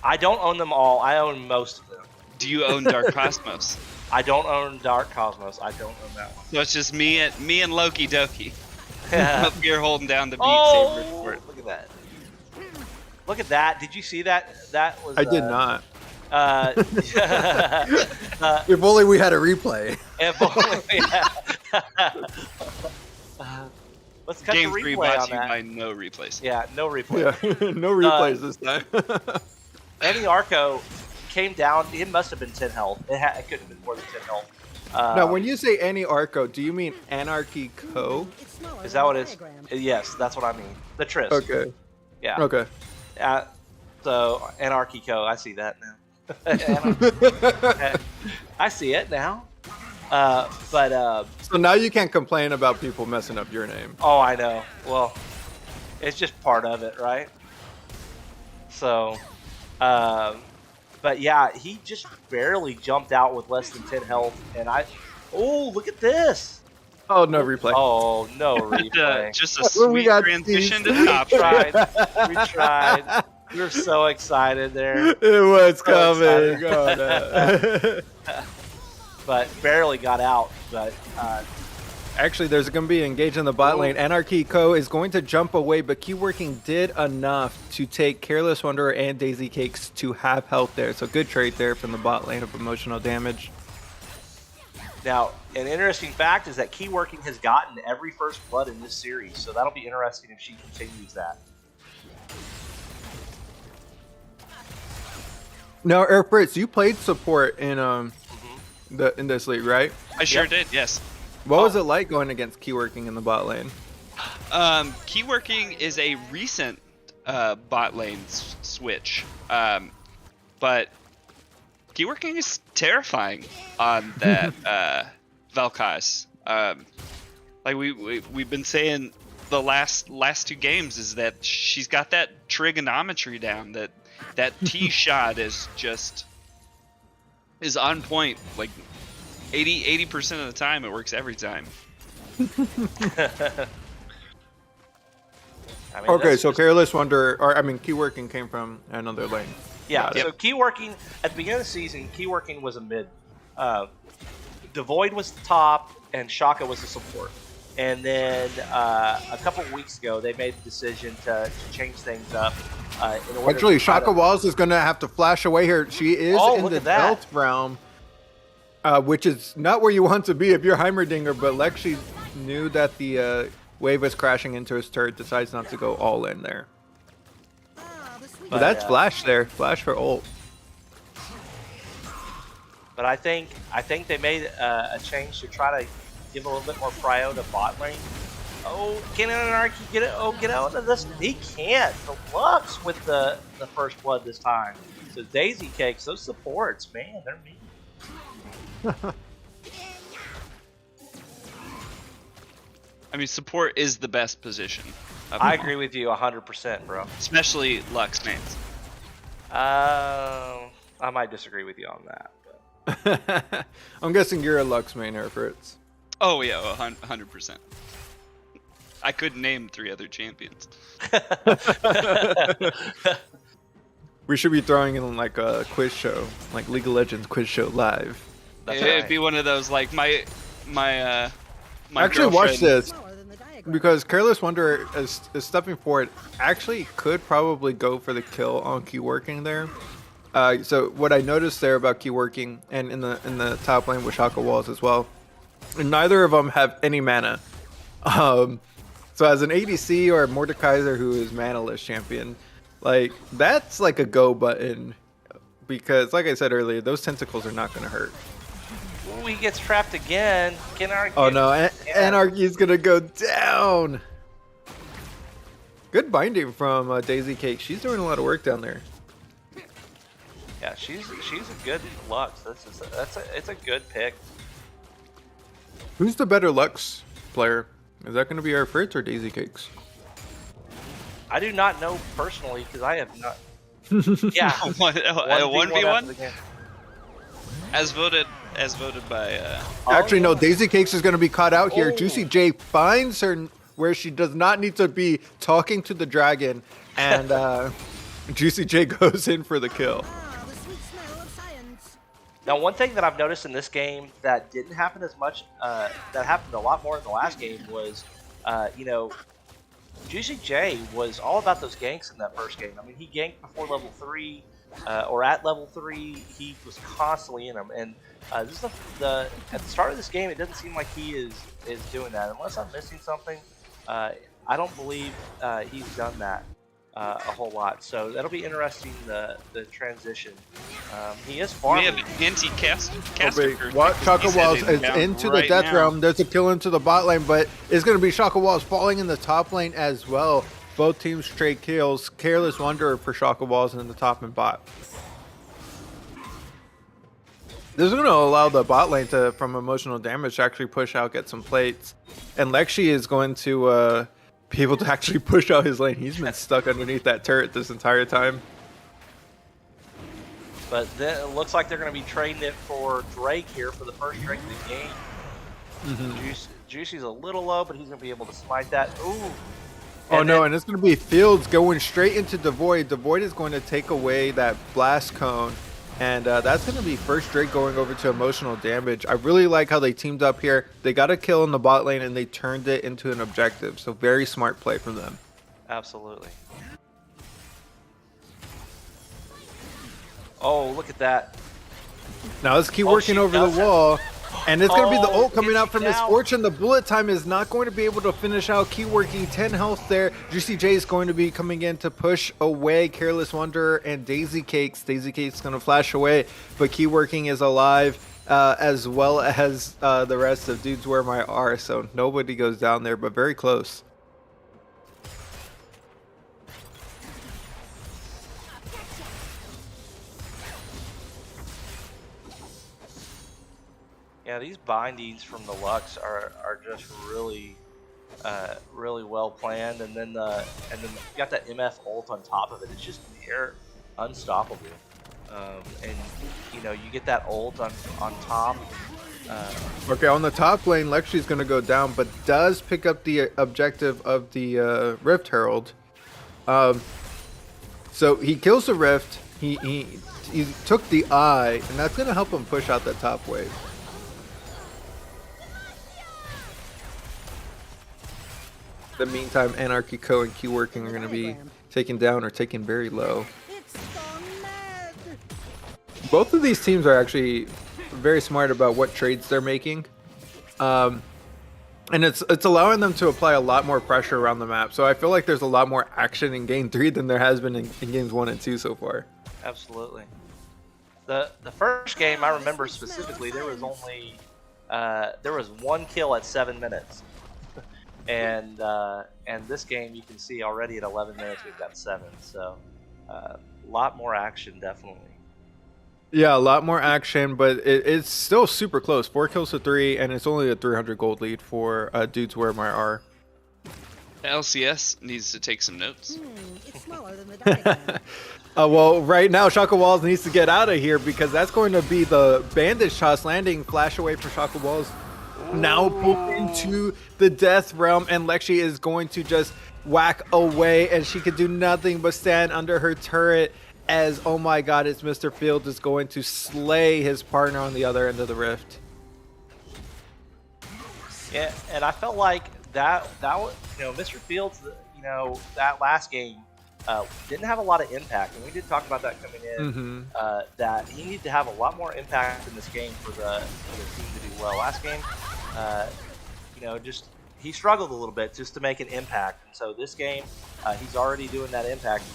I don't own them all. I own most of them. Do you own Dark Cosmos? I don't own Dark Cosmos. I don't own that one. So it's just me and Loki Doki. Yeah. Up here holding down the Beat Saber for it. Look at that. Look at that. Did you see that? That was. I did not. If only we had a replay. If only we had. Let's cut Game the 3 replay brought on to you that. by no replays. Yeah, no replay. Yeah, no replays this time. Annie Arco came down. It must have been 10 health. It couldn't have been more than 10 health. Now, when you say Annie Arco, do you mean Anarchy Co? Is that what it is? Yes, that's what I mean. The Triss. Okay. Yeah. Okay. So, Anarchy Co. I see that now. I see it now. So now you can't complain about people messing up your name. Oh, I know. Well, it's just part of it, right? So, but yeah, he just barely jumped out with less than 10 health, and oh, look at this. Oh, no replay. Oh, no replay. Just a sweet transition to top. We tried. We were so excited there. It was coming. Oh, no. But barely got out. But actually, there's going to be engaged in the bot lane. Anarchy Co is going to jump away, but Keyworking did enough to take Careless Wanderer and Daisy Cakes to have health there. So good trade there from the bot lane of emotional damage. Now, an interesting fact is that Keyworking has gotten every first blood in this series, so that'll be interesting if she continues that. Now, Air Fritz, you played support in in this league, right? I sure did, yes. What was it like going against Keyworking in the bot lane? Keyworking is a recent bot lane switch, but Keyworking is terrifying on that Vel'Koz. Like we've been saying the last 2 games is that she's got that trigonometry down. That tee shot is on point. Like 80% of the time, it works every time. I mean, okay, so Careless Wonder, or I mean, Keyworking came from another lane. Yeah, so Keyworking, at the beginning of the season, Keyworking was a mid. Devoid was the top, and Shaka was the support. And then a couple of weeks ago, they made the decision to change things up. Actually, Shaka Walls is going to have to flash away here. She is in the Death realm, which is not where you want to be if you're Heimerdinger, but Lexi knew that the wave was crashing into his turret, decides not to go all in there. But that's Flash there. Flash for ult. But I think they made a change to try to give a little bit more prio to bot lane. Oh, can Anarchy get it? Oh, get out of this. He can't. The Lux with the first blood this time. So Daisy Cakes, those supports, man, they're mean. I mean, support is the best position. I agree with you 100%, bro. Especially Lux mains. I might disagree with you on that. I'm guessing you're a Lux mainer, Fritz. Oh yeah, 100%. I couldn't name 3 other champions. We should be throwing in like a quiz show, like League of Legends quiz show live. It'd be one of those like my actually watch this, because Careless Wonder is stepping forward. Actually, could probably go for the kill on Keyworking there. So what I noticed there about Keyworking and in the top lane with Shaka Walls as well, and neither of them have any mana. So as an ADC or a Mordekaiser who is manaless champion, like that's like a go button, because like I said earlier, those tentacles are not going to hurt. Ooh, he gets trapped again. Oh no, Anarchy's gonna go down. Good binding from Daisy Cake. She's doing a lot of work down there. Yeah, she's a good Lux. It's a good pick. Who's the better Lux player? Is that going to be our Fritz or Daisy Cakes? I do not know personally, because I have not. Yeah, 1v1 as voted by. Actually, no. Daisy Cakes is going to be caught out here. Juicy J finds her where she does not need to be, talking to the dragon, and Juicy J goes in for the kill. Now, one thing that I've noticed in this game that didn't happen as much, that happened a lot more in the last game was, Juicy J was all about those ganks in that first game. I mean, he ganked before level 3, or at level 3. He was constantly in them. And this is at the start of this game, it doesn't seem like he is doing that. Unless I'm missing something, I don't believe he's done that a whole lot. So that'll be interesting, the transition. He is farming. We have anti-caster. Shaka Walls is into the death realm. There's a kill into the bot lane, but it's going to be Shaka Walls falling in the top lane as well. Both teams straight kills. Careless Wanderer for Shaka Walls in the top and bot. This is going to allow the bot lane to, from emotional damage, to actually push out, get some plates. And Lexi is going to be able to actually push out his lane. He's been stuck underneath that turret this entire time. But then it looks like they're going to be trading it for Drake here for the first Drake of the game. Juicy's a little low, but he's going to be able to smite that. Ooh. And and it's going to be Fields going straight into Devoid. Devoid is going to take away that blast cone. And that's going to be first Drake going over to emotional damage. I really like how they teamed up here. They got a kill in the bot lane and they turned it into an objective. So very smart play from them. Absolutely. Oh, look at that. Now let's keep working over the wall. And it's going to be the ult coming out from Misfortune. The bullet time is not going to be able to finish out. Keyworking 10 health there. Juicy J is going to be coming in to push away Careless Wanderer and Daisy Cakes. Daisy Cakes is going to flash away, but Keyworking is alive, as well as the rest of Dudes Where My R. So nobody goes down there, but very close. Yeah, Yeah, these bindings from the Lux are just really really well planned, and then you got that MF ult on top of it. It's just near unstoppable. And you know, you get that ult on top. Okay, on the top lane, Lexi's going to go down, but does pick up the objective of the Rift Herald. So he kills the Rift. He took the Eye, and that's going to help him push out the top wave. In the meantime, Anarchy Co and Q Working are going to be taken down or taken very low. Both of these teams are actually very smart about what trades they're making. And it's allowing them to apply a lot more pressure around the map. So I feel like there's a lot more action in Game 3 than there has been in Games 1 and 2 so far. Absolutely. The first game I remember specifically, there was only there was 1 kill at 7 minutes. And this game, you can see already at 11 minutes we've got 7. So a lot more action, definitely. Yeah, a lot more action, but it's still super close. 4 kills to 3, and it's only a 300 gold lead for Dudes Where My R. LCS needs to take some notes. It's smaller than the diagram. Well, right now, Shaka Walls needs to get out of here because that's going to be the bandage toss landing. Flash away for Shaka Walls. Now pulled into the death realm, and Lexi is going to just whack away, and she could do nothing but stand under her turret as, oh my god, it's Mr. Fields is going to slay his partner on the other end of the rift. Yeah, and I felt like that was, you know, Mr. Fields, you know, that last game didn't have a lot of impact, and we did talk about that coming in. That he needed to have a lot more impact in this game for the team to do well. Last game, you know, just he struggled a little bit just to make an impact, and so this game, he's already doing that impact.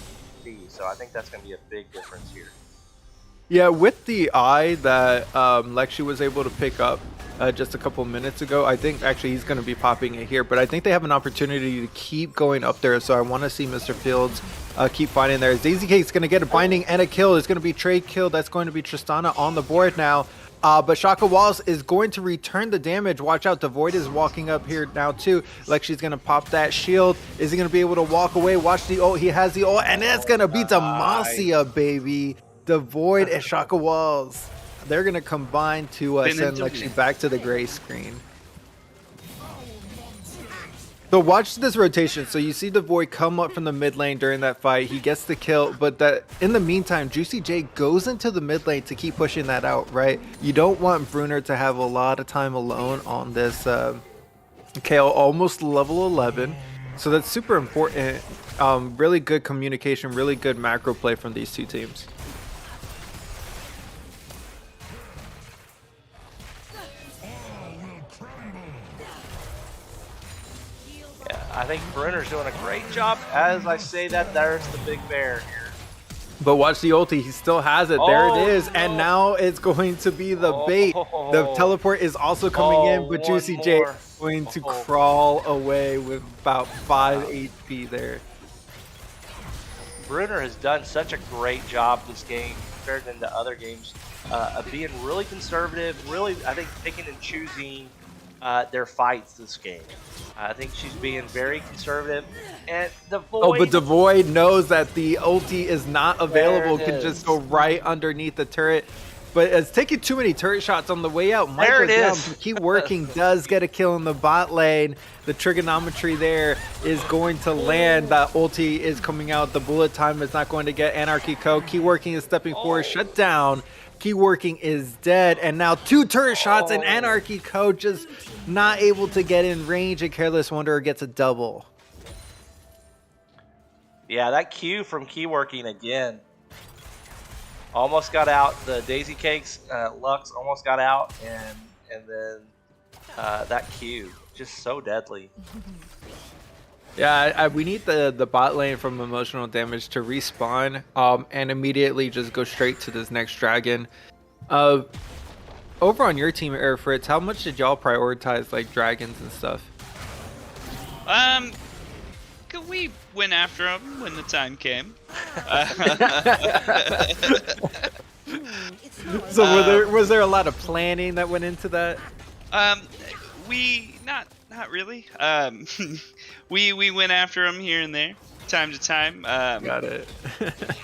So I think that's going to be a big difference here. Yeah, with the Eye that Lexi was able to pick up just a couple minutes ago, I think actually he's going to be popping it here, but I think they have an opportunity to keep going up there, so I want to see Mr. Fields keep fighting there. Daisy Cake's going to get a binding and a kill. It's going to be trade kill. That's going to be Tristana on the board now. But Shaka Walls is going to return the damage. Watch out, Devoid is walking up here now too. Lexi's going to pop that shield. Is he going to be able to walk away? Watch the ult. He has the ult, and it's going to be Demacia, baby. Devoid and Shaka Walls. They're going to combine to send Lexi back to the gray screen. So watch this rotation. So you see Devoid come up from the mid lane during that fight. He gets the kill, but that in the meantime, Juicy J goes into the mid lane to keep pushing that out, right? You don't want Bruner to have a lot of time alone on this Kayle, almost level 11. So that's super important. Really good communication, really good macro play from these two teams. I think Bruner's doing a great job. As I say that, there's the big bear here. But watch the ulti. He still has it. There it is. No. And now it's going to be the bait. The teleport is also coming in, but Juicy J is going to crawl away with about 5 HP there. Bruner has done such a great job this game compared to other games of being really conservative, really, I think, picking and choosing their fights this game. I think she's being very conservative. And Devoid... Oh, but Devoid knows that the ulti is not available, can just go right underneath the turret. But it's taking too many turret shots on the way out. There it is. Keep working, does get a kill in the bot lane. The trigonometry there is going to land. That ulti is coming out. The bullet time is not going to get Anarchy Co. Key working is stepping forward, shut down. Key working is dead, and now 2 turret shots, and Anarchy Co. just not able to get in range, and Careless Wanderer gets a double. Yeah, that Q from Key working again. Almost got out. The Daisy Cakes Lux almost got out, and then that Q just so deadly. Yeah, we need the bot lane from emotional damage to respawn and immediately just go straight to this next dragon. Over on your team, Air Fritz, how much did y'all prioritize like dragons and stuff? We went after them when the time came. So was there a lot of planning that went into that? We not really. We went after him here and there, time to time. Got it.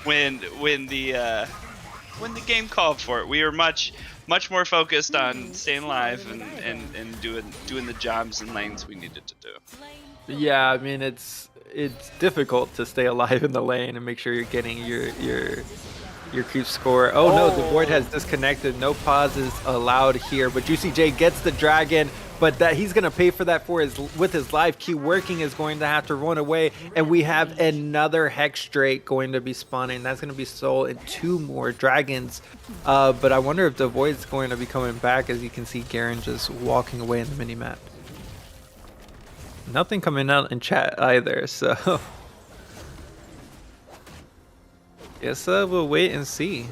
when the game called for it, we were much more focused on staying alive and doing the jobs and lanes we needed to do. Yeah, I mean it's difficult to stay alive in the lane and make sure you're getting your creep score. Oh no, the Void has disconnected. No pauses allowed here, but Juicy J gets the dragon, but that he's gonna pay for that with his live key working is going to have to run away, and we have another Hex Drake going to be spawning. That's gonna be sold in 2 more dragons. But I wonder if the Void's going to be coming back, as you can see Garen just walking away in the mini map. Nothing coming out in chat either, so guess we'll wait and see.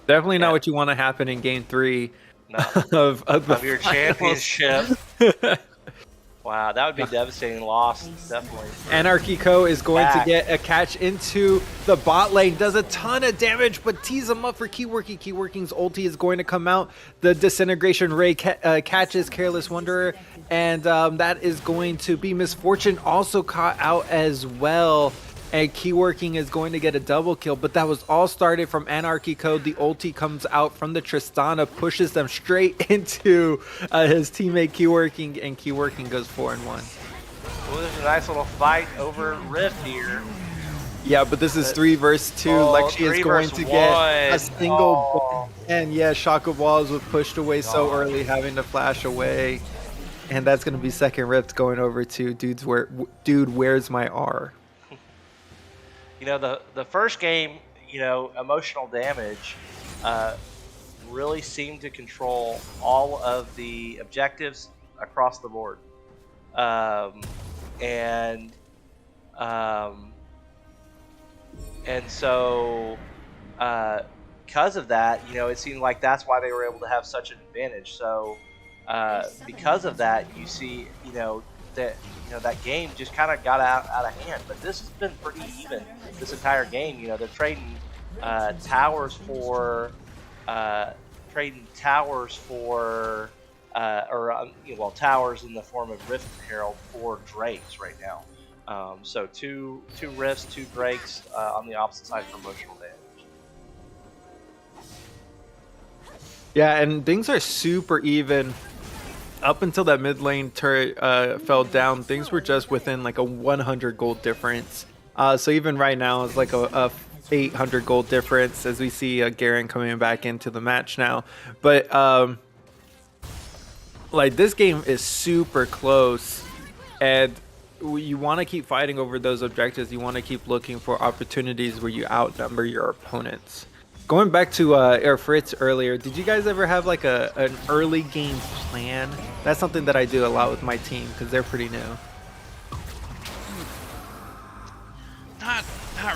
Definitely not what you want to happen in game 3 of your championship. Wow, that would be devastating loss, definitely. Anarchy Co is going to get a catch into the bot lane. Does a ton of damage, but tees him up for Keyworking. Keyworking's ulti is going to come out. The Disintegration Ray catches Careless Wanderer, and that is going to be Misfortune also caught out as well. And Keyworking is going to get a double kill, but that was all started from Anarchy Code. The ulti comes out from the Tristana, pushes them straight into his teammate Keyworking, and Keyworking goes 4-1. Well, there's a nice little fight over Rift here. Yeah, but this is 3 versus 2. Lexi is going to get a single, and yeah, Shaka Walls was pushed away so early, having to flash away, and that's going to be second Rift going over to Dude, Where's My R? You know, the first game, you know, Emotional Damage really seemed to control all of the objectives across the board. And so because of that, you know, it seemed like that's why they were able to have such an advantage. So because of that, you see, you know, that game just kind of got out of hand. But this has been pretty even this entire game. You know, they're trading towers for towers in the form of Rift Herald for Drakes right now. So two Rifts, 2 Drakes on the opposite side for emotional damage. Yeah, and things are super even. Up until that mid lane turret fell down, things were just within like a 100 gold difference. So even right now, it's like a 800 gold difference as we see Garen coming back into the match now. But like this game is super close, and you want to keep fighting over those objectives. You want to keep looking for opportunities where you outnumber your opponents. Going back to Air Fritz earlier, did you guys ever have like an early game plan? That's something that I do a lot with my team because they're pretty new. Not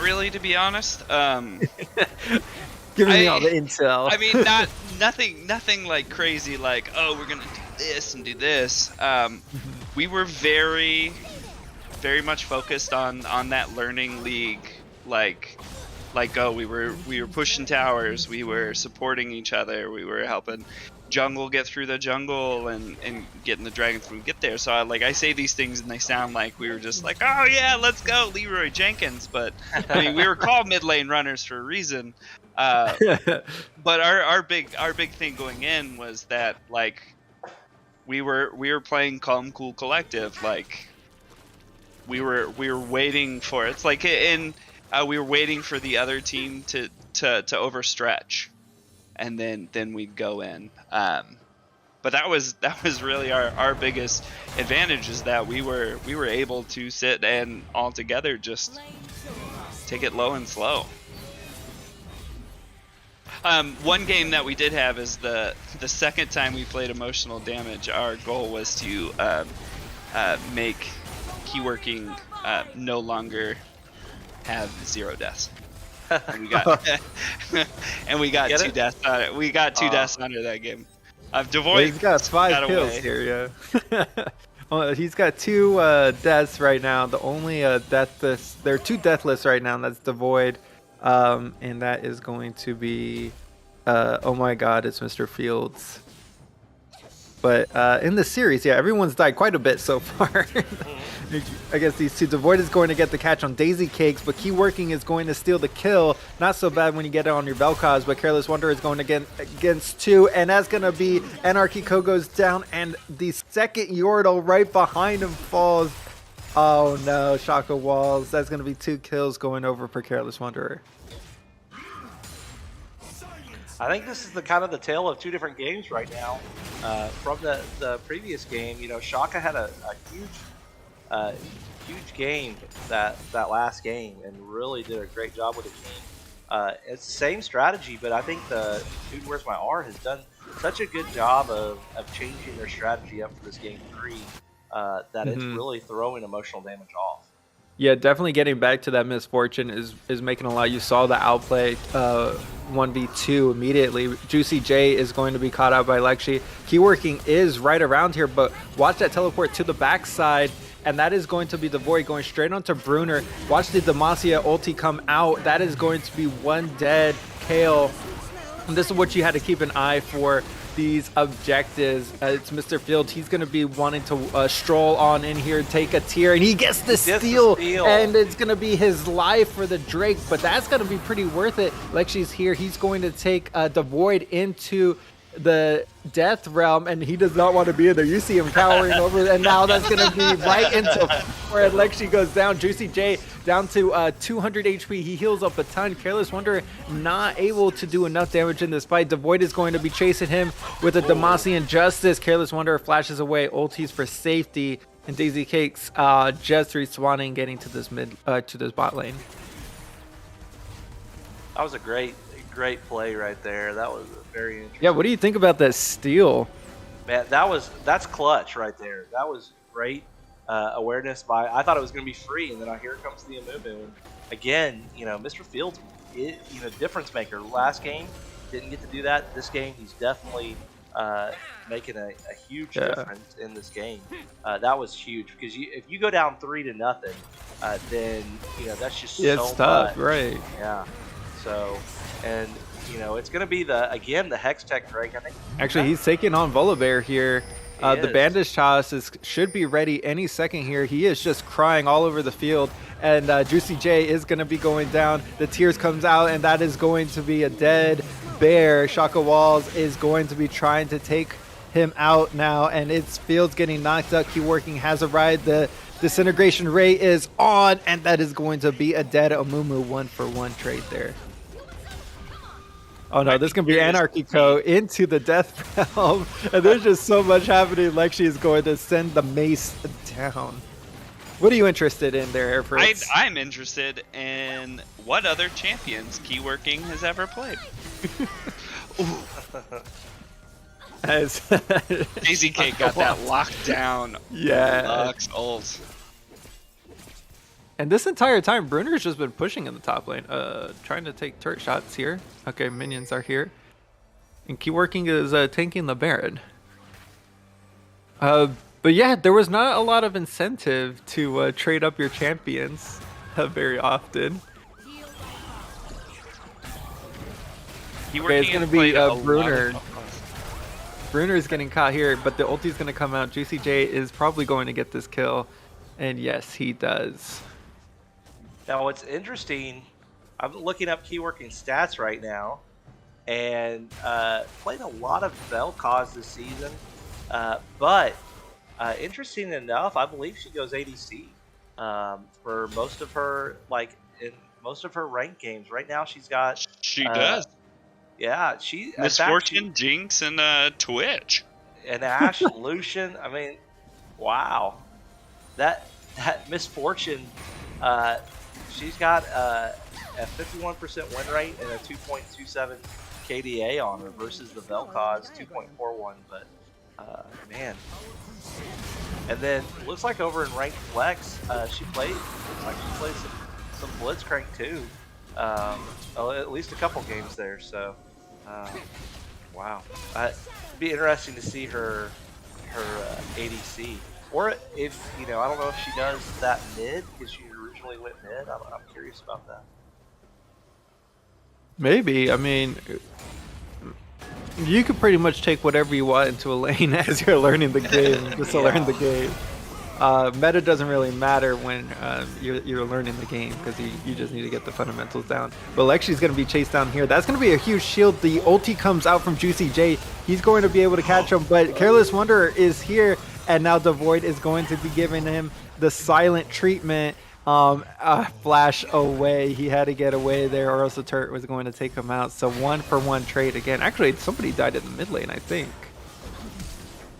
really, to be honest. Giving me all the intel. I mean, nothing like crazy. Like, oh, we're gonna do this and do this. We were very much focused on that learning league, like we were pushing towers, we were supporting each other, we were helping jungle get through the jungle and getting the dragons when we get there. So I say these things and they sound like we were just like, oh yeah, let's go Leroy Jenkins, but I mean we were called mid lane runners for a reason. But our big thing going in was that like we were playing calm, cool, collective. Like we were waiting for it's like we were waiting for the other team to overstretch, and then we'd go in. But that was really our biggest advantage, is that we were able to sit and all together just take it low and slow. One game that we did have is the second time we played Emotional Damage. Our goal was to make Keyworking no longer have 0 deaths. And we got 2 deaths on it. We got 2 deaths under that game. Devoid, he's got 5 kills away here, yeah. He's got 2 deaths right now. The only deathless, there are 2 deathless right now, and that's Devoid And that is going to be, oh my God, it's Mr. Fields. But in the series, yeah, everyone's died quite a bit so far. I guess these two. Devoid is going to get the catch on Daisy Cakes, but Key Working is going to steal the kill. Not so bad when you get it on your Vel'Koz, but Careless Wonder is going against 2, and that's going to be Anarchy Co goes down, and the second Yordle right behind him falls. Oh no, Shaka Walls. That's going to be 2 kills going over for Careless Wanderer. I think this is the kind of the tale of 2 different games right now. From the previous game, you know, Shaka had a huge game that last game and really did a great job with the team. It's the same strategy, but I think the Dude Where's My R has done such a good job of changing their strategy up for this game 3 that it's really throwing emotional damage off. Yeah, definitely getting back to that misfortune is making a lot. You saw the outplay 1v2 immediately. Juicy J is going to be caught out by Lexi. Keyworking is right around here, but watch that teleport to the backside, and that is going to be the Void going straight onto Bruner. Watch the Demacia ulti come out. That is going to be 1 dead Kale. And this is what you had to keep an eye for. These objectives. It's Mr. Fields. He's going to be wanting to stroll on in here, take a tier, and he gets the steal. And it's going to be his life for the Drake, but that's going to be pretty worth it. Lexi's here. He's going to take the Void into the Death Realm, and he does not want to be in there. You see him cowering over, and now that's going to be right into where Lexi goes down. Juicy J down to 200 HP. He heals up a ton. Careless Wonder not able to do enough damage in this fight. Devoid is going to be chasing him with a Demacian Justice. Careless Wonder flashes away ultis for safety, and Daisy Cakes just respawning, getting to this to this bot lane. That was a great play right there. That was very interesting. Yeah, what do you think about that steal? Man, that's clutch right there. That was great awareness by. I thought it was going to be free, and then here comes the Amumu. And again, you know, Mr. Fields, difference maker. Last game didn't get to do that. This game, he's definitely making a huge difference in this game. That was huge because if you go down 3-0, then that's just so it's tough, much. Right? Yeah. So, and it's going to be the Hextech Drake. I think. Actually, he's taking on Volibear here. The Bandage Chalice should be ready any second here. He is just crying all over the field, and Juicy J is going to be going down. The tears comes out, and that is going to be a dead bear. Shaka Walls is going to be trying to take him out now, and it's Fields getting knocked out. Keyworking has arrived. The Disintegration Ray is on, and that is going to be a dead Amumu 1-for-1 trade there. Oh no, this can be Anarchy Co. into the Death Realm, and there's just so much happening. Lexi is going to send the mace down. What are you interested in there, Airfritz? I'm interested in what other champions Keyworking has ever played. Daisy Cake got that locked down. Yeah. Lux ult. And this entire time, Bruner's just been pushing in the top lane, trying to take turret shots here. Okay, minions are here. And Keyworking is tanking the Baron. But yeah, there was not a lot of incentive to trade up your champions very often. Okay, it's going to be Bruner. Bruner is getting caught here, but the ulti is going to come out. Juicy J is probably going to get this kill. And yes, he does. Now, what's interesting, I'm looking up Keyworking stats right now, and played a lot of Vel'Koz this season, but interesting enough, I believe she goes ADC for most of her, in most of her ranked games. Right now, she's got. She does. Yeah, Misfortune, Jinx, and Twitch. And Ashe, Lucian. I mean, wow, that Misfortune. She's got a 51% win rate and a 2.27 KDA on her versus the Vel'Koz 2.41. But man, and then looks like over in ranked flex, she plays some Blitzcrank too. At least a couple games there. So wow, it'd be interesting to see her ADC, or if I don't know if she does that mid because she originally went mid. I'm curious about that. Maybe. I mean, you could pretty much take whatever you want into a lane as you're learning the game, just to learn the game. Meta doesn't really matter when you're learning the game because you just need to get the fundamentals down. But Lexi's going to be chased down here. That's going to be a huge shield. The ulti comes out from Juicy J. He's going to be able to catch him, but Careless Wanderer is here, and now Devoid is going to be giving him the silent treatment. Flash away. He had to get away there or else the turret was going to take him out. So 1-for-1 trade again. Actually, somebody died in the mid lane, I think.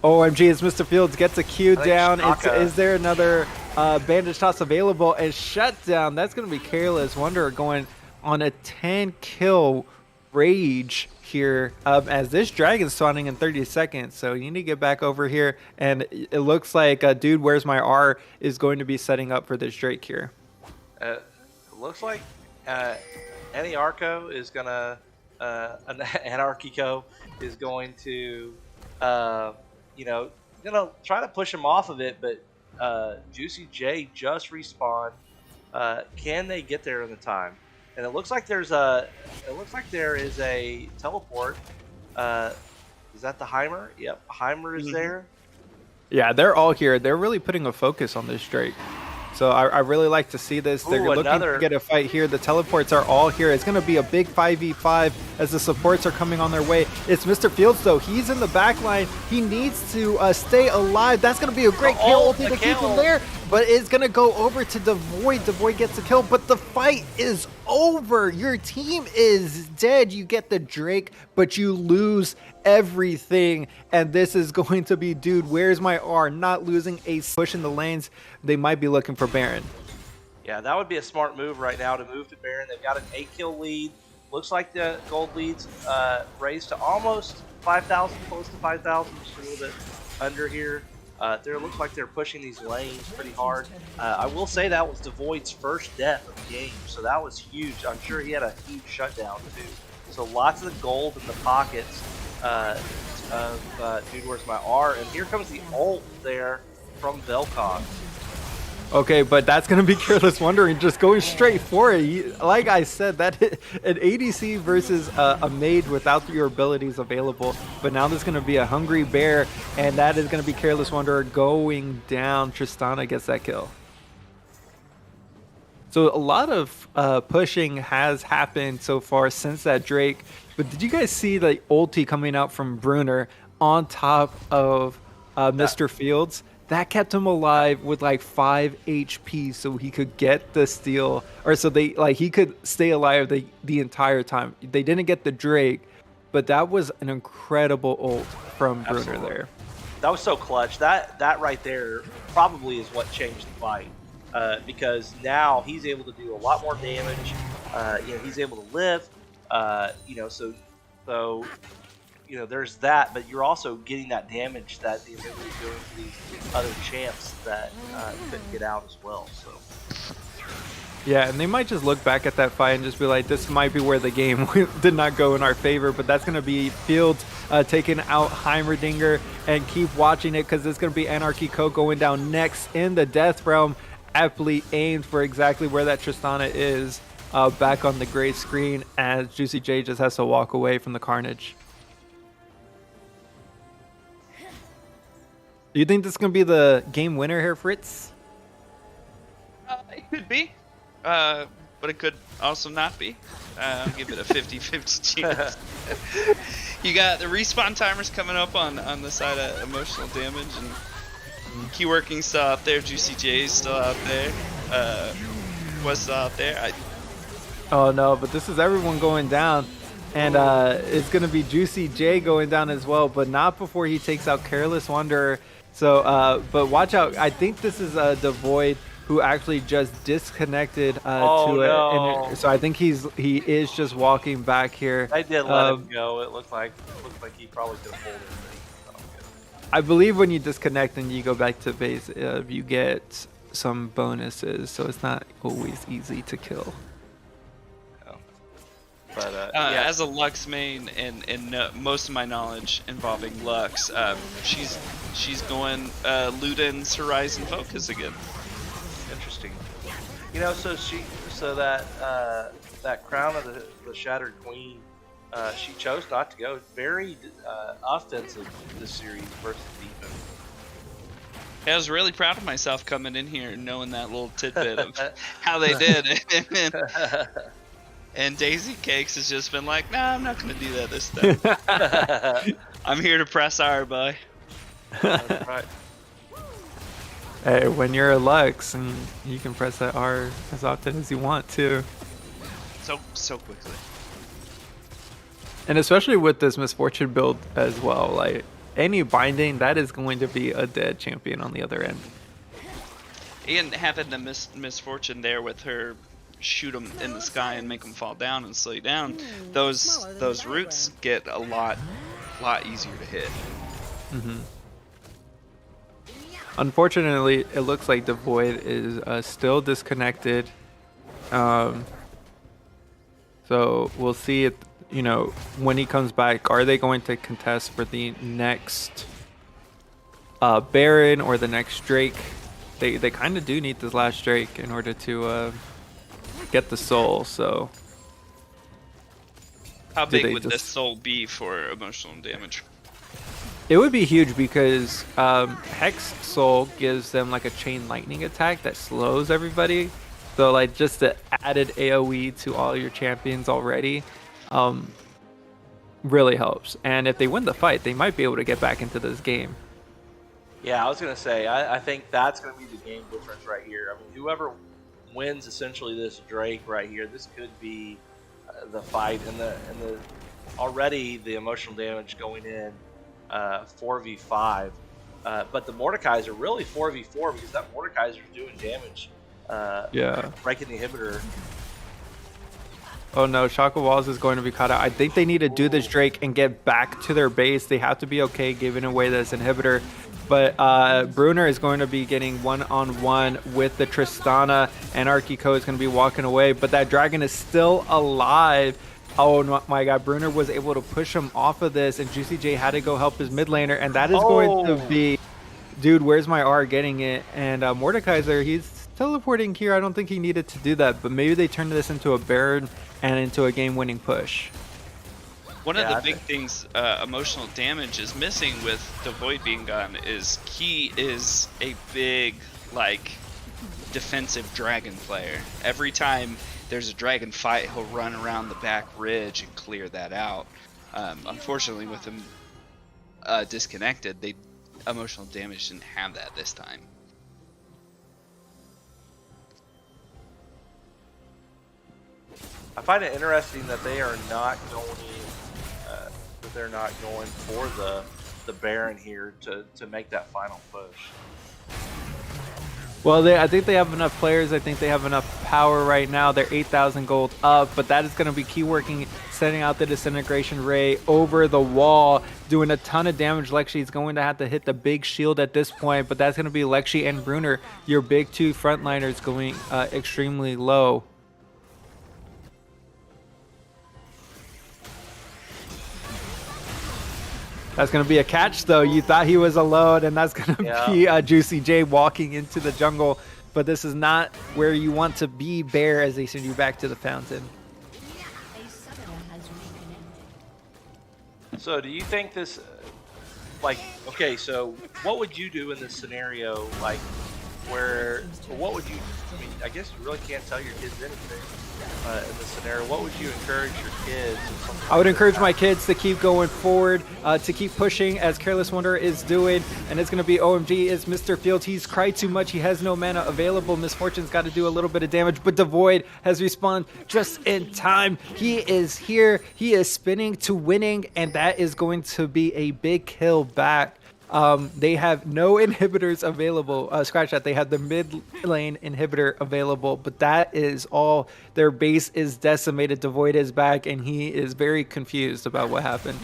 OMG, as Mr. Fields gets a Q down. Is there another bandage toss available? And shutdown. That's going to be Careless Wanderer going on a 10-kill rage here as this dragon's spawning in 30 seconds. So you need to get back over here. And it looks like Dude Where's My R is going to be setting up for this Drake here. It looks like Anarchico is going to gonna try to push him off of it, but Juicy J just respawned. Can they get there in the time? And it looks like there is a teleport. Is that the Heimer? Yep, Heimer is there. Yeah, they're all here. They're really putting a focus on this Drake. So I really like to see this. They're looking to get a fight here. The teleports are all here. It's going to be a big 5v5 as the supports are coming on their way. It's Mr. Fields, though. He's in the back line. He needs to stay alive. That's going to be a great kill to keep him there. But it's going to go over to Devoid. Devoid gets a kill, but the fight is over. Your team is dead. You get the Drake, but you lose everything. And this is going to be Dude Where's My R, not losing a push in the lanes. They might be looking for Baron. Yeah, that would be a smart move right now to move to Baron. They've got an 8-kill lead. Looks like the gold lead's raised to almost 5,000, close to 5,000, just a little bit under here. There looks like they're pushing these lanes pretty hard. I will say that was Devoid's first death of the game, so that was huge. I'm sure he had a huge shutdown too. So lots of the gold in the pockets of Dude Where's My R, and here comes the ult there from Vel'Koz. Okay, but that's going to be Careless Wandering just going straight for it. Like I said, that an ADC versus a Mage without your abilities available. But now there's going to be a Hungry Bear, and that is going to be Careless Wanderer going down. Tristana gets that kill. So a lot of pushing has happened so far since that Drake. But did you guys see the ulti coming out from Bruner on top of Mr. Fields? That kept him alive with like 5 HP, so he could get the steal, or so he could stay alive the entire time. They didn't get the Drake, but that was an incredible ult from Bruner there. That was so clutch. That right there probably is what changed the fight, because now he's able to do a lot more damage. He's able to live. So there's that, but you're also getting that damage that the ability is doing to these other champs that couldn't get out as well. So yeah, and they might just look back at that fight and just be like, this might be where the game did not go in our favor, but that's going to be Fields taking out Heimerdinger, and keep watching it because it's going to be Anarchico going down next in the Death Realm, aptly aimed for exactly where that Tristana is, back on the gray screen, as Juicy J just has to walk away from the carnage. Do you think this is going to be the game winner here, Fritz? It could be, but it could also not be. I'll give it a 50-50 chance. You got the respawn timers coming up on the side of emotional damage, and Key Working still out there, Juicy J's still out there, was still out there. Oh no, but this is everyone going down. And it's going to be Juicy J going down as well, but not before he takes out Careless Wanderer. So, but watch out. I think this is Devoid who actually just disconnected to it. And so I think he is just walking back here. I did let him go. It looked like he probably could have pulled it. I believe when you disconnect and you go back to base, you get some bonuses. So it's not always easy to kill. But, as a Lux main, and most of my knowledge involving Lux, she's going Luden's Horizon Focus again. Interesting. So that Crown of the Shattered Queen, she chose not to go. Very offensive this series versus defense. I was really proud of myself coming in here and knowing that little tidbit of how they did. And Daisy Cakes has just been like, nah, I'm not going to do that this time. I'm here to press R, boy. That's right. Hey, when you're a Lux, and you can press that R as often as you want to. So quickly. And especially with this Misfortune build as well, like any binding, that is going to be a dead champion on the other end. And having the Misfortune there with her shoot them in the sky and make them fall down and slow you down, those roots get a lot easier to hit. Mm-hmm. Unfortunately, it looks like Devoid is still disconnected. So we'll see if, when he comes back, are they going to contest for the next Baron or the next Drake? They kind of do need this last Drake in order to get the soul. So how big would this soul be for emotional damage? It would be huge because Hex Soul gives them like a chain lightning attack that slows everybody. So like just the added AoE to all your champions already really helps. And if they win the fight, they might be able to get back into this game. Yeah, I was going to say, I think that's going to be the game difference right here. I mean, whoever wins essentially this Drake right here, this could be the fight. And the already the emotional damage going in 4v5, but the Mordekaiser really 4v4 because that Mordekaiser is doing damage. Breaking the inhibitor. Oh no, Shaka Walls is going to be caught out. I think they need to do this Drake and get back to their base. They have to be okay giving away this inhibitor. But Bruner is going to be getting one-on-one with the Tristana, and Archiko is going to be walking away. But that dragon is still alive. Oh my god, Bruner was able to push him off of this, and Juicy J had to go help his mid laner, and that is going to be, dude, where's my R getting it? And Mordekaiser, he's teleporting here. I don't think he needed to do that, but maybe they turned this into a Baron and into a game-winning push. One of the big things emotional damage is missing with Devoid being gone is he is a big, defensive dragon player. Every time there's a dragon fight, he'll run around the back ridge and clear that out. Unfortunately, with him disconnected, emotional damage didn't have that this time. I find it interesting that they are not going. They're not going for the Baron here to make that final push. Well, I think they have enough players. I think they have enough power right now. They're 8,000 gold up, but that is going to be key working, sending out the Disintegration Ray over the wall, doing a ton of damage. Lexi is going to have to hit the big shield at this point, but that's going to be Lexi and Bruner, your big two frontliners, going extremely low. That's going to be a catch, though. You thought he was alone, and that's going to be Juicy J walking into the jungle. But this is not where you want to be, Bear, as they send you back to the fountain. So do you think this, okay, so what would you do in this scenario, what would you, I guess you really can't tell your kids anything in this scenario. What would you encourage your kids? I would encourage my kids to keep going forward, to keep pushing as Careless Wonder is doing, and it's going to be OMG is Mr. Fields. He's cried too much. He has no mana available. Misfortune's got to do a little bit of damage, but Devoid has respawned just in time. He is here. He is spinning to winning, and that is going to be a big kill back. They have no inhibitors available. Scratch that. They have the mid lane inhibitor available, but that is all. Their base is decimated. Devoid is back, and he is very confused about what happened.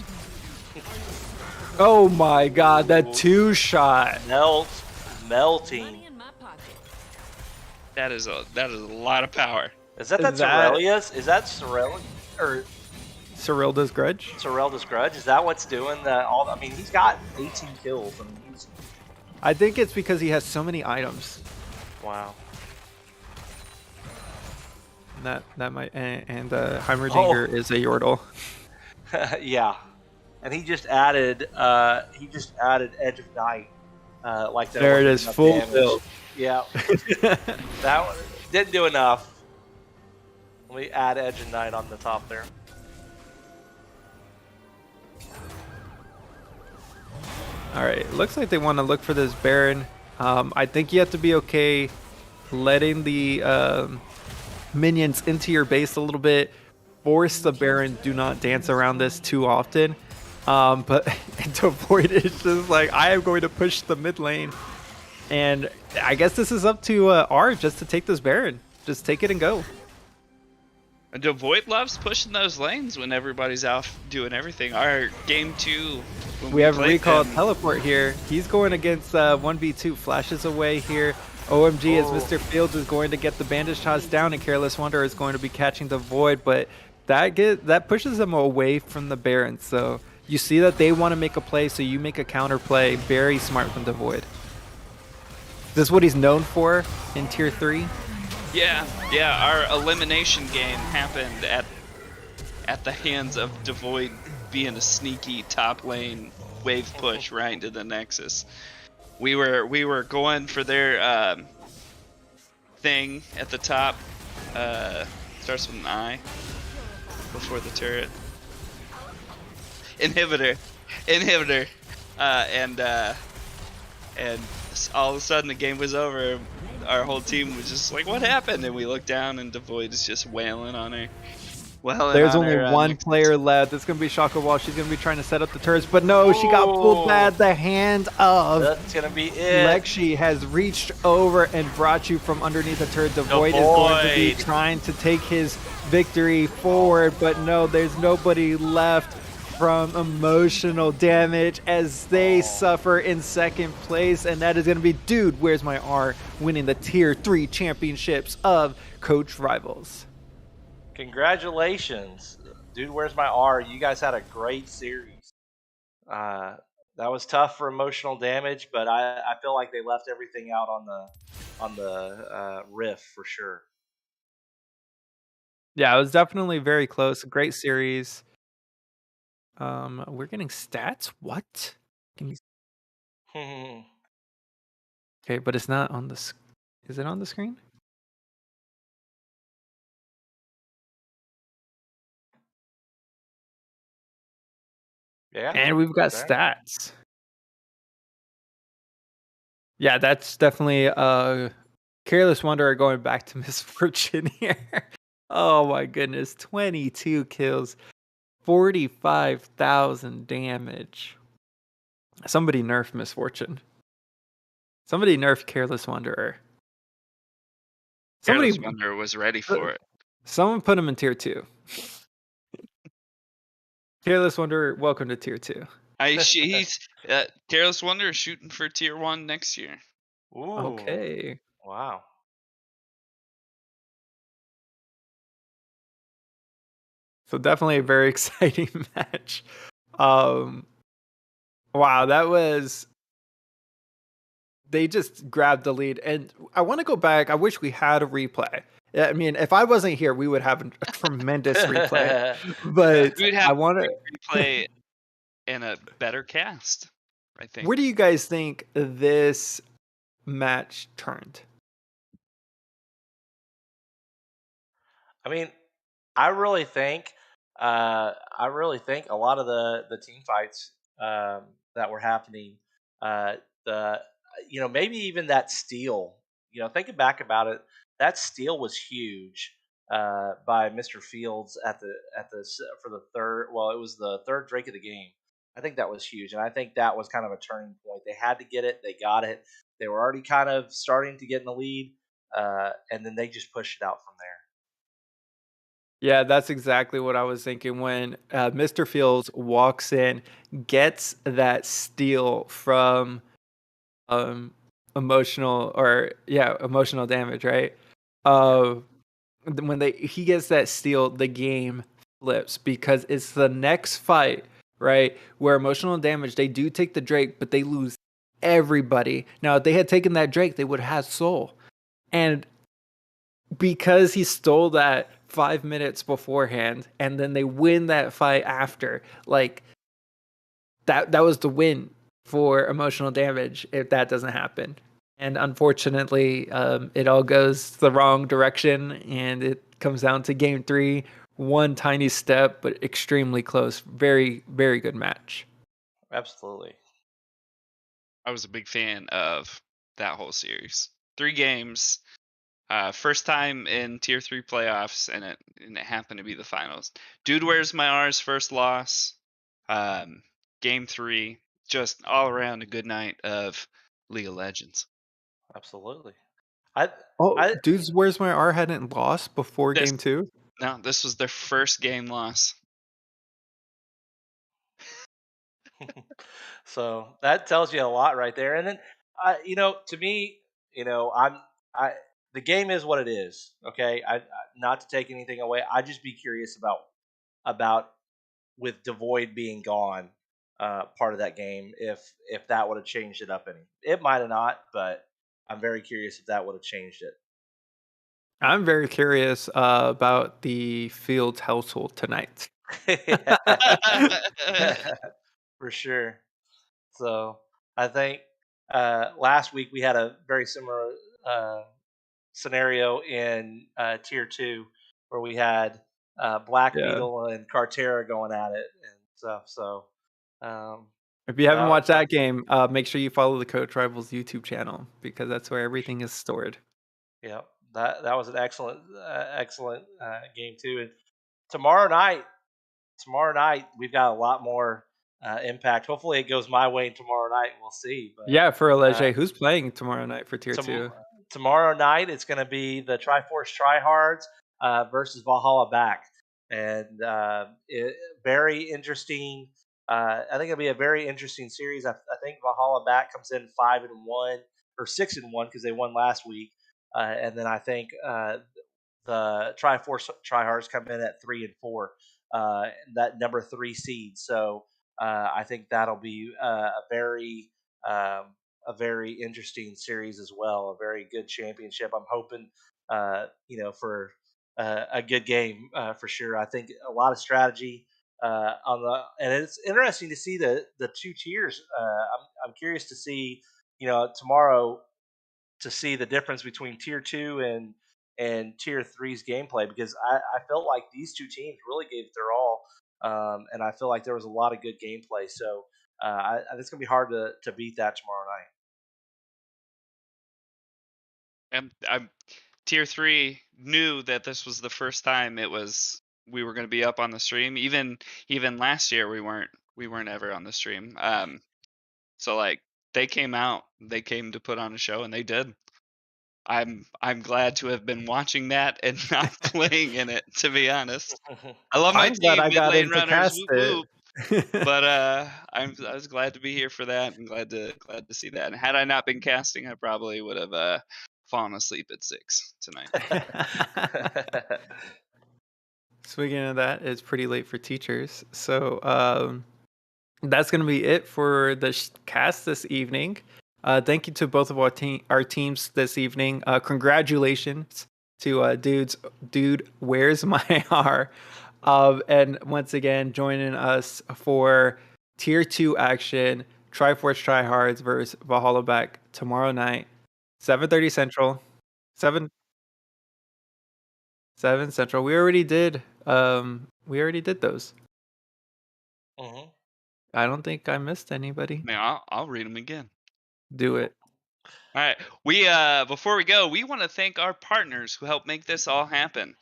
Oh my god, that two-shot. Melting. That is a lot of power. Is that Sorelia's? Is that Sorelia? Or Serelda's Grudge? Serelda's Grudge? Is that what's doing that? I mean, he's got 18 kills. I think it's because he has so many items. Wow. That might and Heimerdinger is a Yordle. Yeah, and he just added Edge of Night. Like there it is, full damage. build. Yeah, that one didn't do enough. Let me add Edge of Night on the top there. All right, looks like they want to look for this Baron. I think you have to be okay letting the minions into your base a little bit. Force the Baron. Do not dance around this too often. But to avoid it, it's just like, I am going to push the mid lane. And I guess this is up to R just to take this Baron. Just take it and go. And Devoid loves pushing those lanes when everybody's out doing everything. Our game 2, we have Recall Teleport here. He's going against 1v2. Flashes away here. OMG as Mr. Fields is going to get the bandage shots down, and Careless Wonder is going to be catching the Void, but that pushes them away from the Baron. So you see that they want to make a play, so you make a counter play. Very smart from the Void. This is what he's known for in Tier 3. Yeah, our elimination game happened at the hands of Devoid being a sneaky top lane wave push right into the Nexus. We were going for their thing at the top. Starts with an I before the turret. Inhibitor, and all of a sudden the game was over. Our whole team was just like, "What happened?" And we looked down, and Devoid is just wailing on her. There's only one player left. It's going to be Shaka Wall. She's going to be trying to set up the turrets, but no, she got pulled bad. The hand of that's going to be it. Lexi has reached over and brought you from underneath the turret. Devoid is going to be trying to take his victory forward, but no, there's nobody left from emotional damage as they suffer in second place, and that is going to be Dude Where's My R winning the Tier 3 championships of Coach Rivals. Congratulations, Dude Where's My R? You guys had a great series. That was tough for emotional damage, but I feel like they left everything out on the riff for sure. Yeah, it was definitely very close. Great series. We're getting stats. What? Okay, but it's not on the. Is it on the screen? Yeah. And we've got stats. Yeah, that's definitely Careless Wanderer going back to Misfortune here. Oh my goodness, 22 kills, 45,000 damage. Somebody nerf Misfortune. Somebody nerf Careless Wanderer. Careless Wanderer was ready for it. Someone put him in Tier 2. Careless Wanderer, welcome to Tier 2. He's Careless Wanderer is shooting for Tier 1 next year. Ooh. Okay. Wow. So definitely a very exciting match. Wow, that was. They just grabbed the lead, and I want to go back. I wish we had a replay. I mean, if I wasn't here, we would have a tremendous replay. But I want to replay in a better cast, I think. Where do you guys think this match turned? I mean, I really think a lot of the team fights that were happening, maybe even that steal. Thinking back about it, that steal was huge by Mr. Fields for the third. Well, it was the third Drake of the game. I think that was huge, and I think that was kind of a turning point. They had to get it. They got it. They were already kind of starting to get in the lead, and then they just pushed it out from there. Yeah, that's exactly what I was thinking when Mr. Fields walks in, gets that steal from emotional damage, right? When he gets that steal, the game flips because it's the next fight, right? Where emotional damage, they do take the Drake, but they lose everybody. Now, if they had taken that Drake, they would have had Soul. And because he stole that 5 minutes beforehand, and then they win that fight after. Like that was the win for emotional damage if that doesn't happen. And unfortunately, it all goes the wrong direction, and it comes down to game 3. One tiny step, but extremely close. Very, very good match. Absolutely. I was a big fan of that whole series. 3 games. First time in Tier 3 playoffs, and it happened to be the finals. Dude, where's my R's first loss? Game 3, just all around a good night of League of Legends. Absolutely. Dudes, where's my R hadn't lost before game 2? No, this was their first game loss. So that tells you a lot right there. And then, to me, the game is what it is. Okay, not to take anything away. I just be curious about with Devoid being gone, part of that game, if that would have changed it up any. It might have not, but I'm very curious if that would have changed it. I'm very curious about the Fields household tonight. For sure. So I think last week we had a very similar scenario in Tier 2 where we had Black Beetle and Cartera going at it and stuff. So if you haven't watched that game, make sure you follow the Coach Rivals YouTube channel because that's where everything is stored. Yeah, that was an excellent game too. And tomorrow night we've got a lot more impact. Hopefully it goes my way tomorrow night. We'll see. But, yeah, for Alege, who's playing tomorrow night for Tier 2? Tomorrow night it's going to be the Triforce Tryhards versus Valhalla Back, and very interesting. I think it'll be a very interesting series. I think Valhalla Back comes in 5-1 or 6-1 because they won last week, and then I think the Triforce Tryhards come in at 3-4, that number 3 seed. So I think that'll be a very interesting series as well. A very good championship. I'm hoping, for a good game for sure. I think a lot of strategy and it's interesting to see the 2 tiers. I'm curious to see, tomorrow to see the difference between Tier 2 and Tier 3's gameplay because I felt like these 2 teams really gave it their all, and I feel like there was a lot of good gameplay. So it's going to be hard to beat that tomorrow night. And Tier 3 knew that this was the first time we were going to be up on the stream. Even last year we weren't ever on the stream. So like they came to put on a show, and they did. I'm glad to have been watching that and not playing in it, to be honest. I love my team, I got mid-lane into runners, cast it. but I was glad to be here for that and glad to see that. And had I not been casting, I probably would have fallen asleep at 6 tonight. Speaking of that, it's pretty late for teachers. So that's going to be it for the cast this evening. Thank you to both of our teams this evening. Congratulations to Dude, where's my R? And once again, joining us for Tier 2 action, Triforce Tryhards versus Valhalla Back tomorrow night, 7:30 Central. 7 Central. We already did those. Mm-hmm. I don't think I missed anybody. Man, I'll read them again. Do it. All right. We before we go, we want to thank our partners who help make this all happen.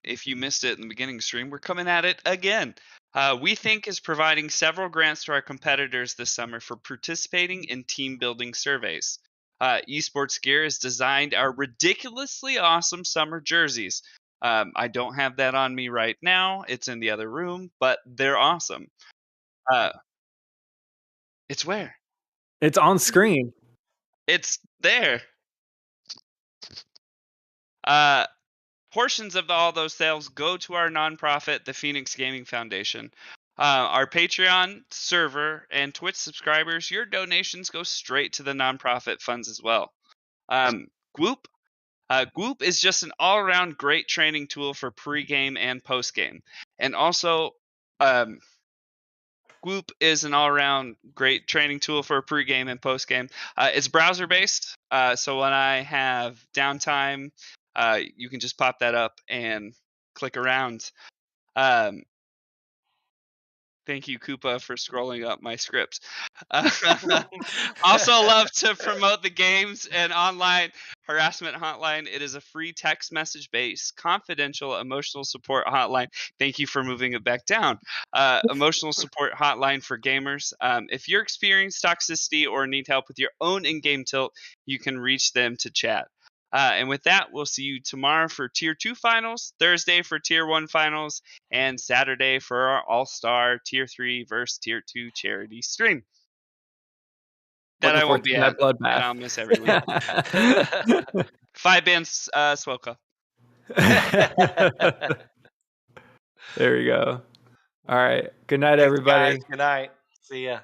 If you missed it in the beginning stream, we're coming at it again. WeThink is providing several grants to our competitors this summer for participating in team building surveys. Esports Gear has designed our ridiculously awesome summer jerseys. I don't have that on me right now. It's in the other room, but they're awesome. It's where? It's on screen. It's there. Portions of all those sales go to our nonprofit, the Phoenix Gaming Foundation. Our Patreon server and Twitch subscribers, your donations go straight to the nonprofit funds as well. Gwoop, Gwoop is just an all-around great training tool for pre-game and post-game. And also, Gwoop is an all-around great training tool for pre-game and post-game. It's browser-based, so when I have downtime, you can just pop that up and click around. Thank you, Koopa, for scrolling up my scripts. Also love to promote the games and online harassment hotline. It is a free text message-based, confidential emotional support hotline. Thank you for moving it back down. Emotional support hotline for gamers. If you're experiencing toxicity or need help with your own in-game tilt, you can reach them to chat. And with that, we'll see you tomorrow for Tier 2 finals, Thursday for Tier 1 finals, and Saturday for our All-Star Tier 3 versus Tier 2 charity stream. That I won't be at, and I'll miss everyone. 5 bands, Swoka. There we go. All right. Good night, everybody. Guys. Good night. See ya.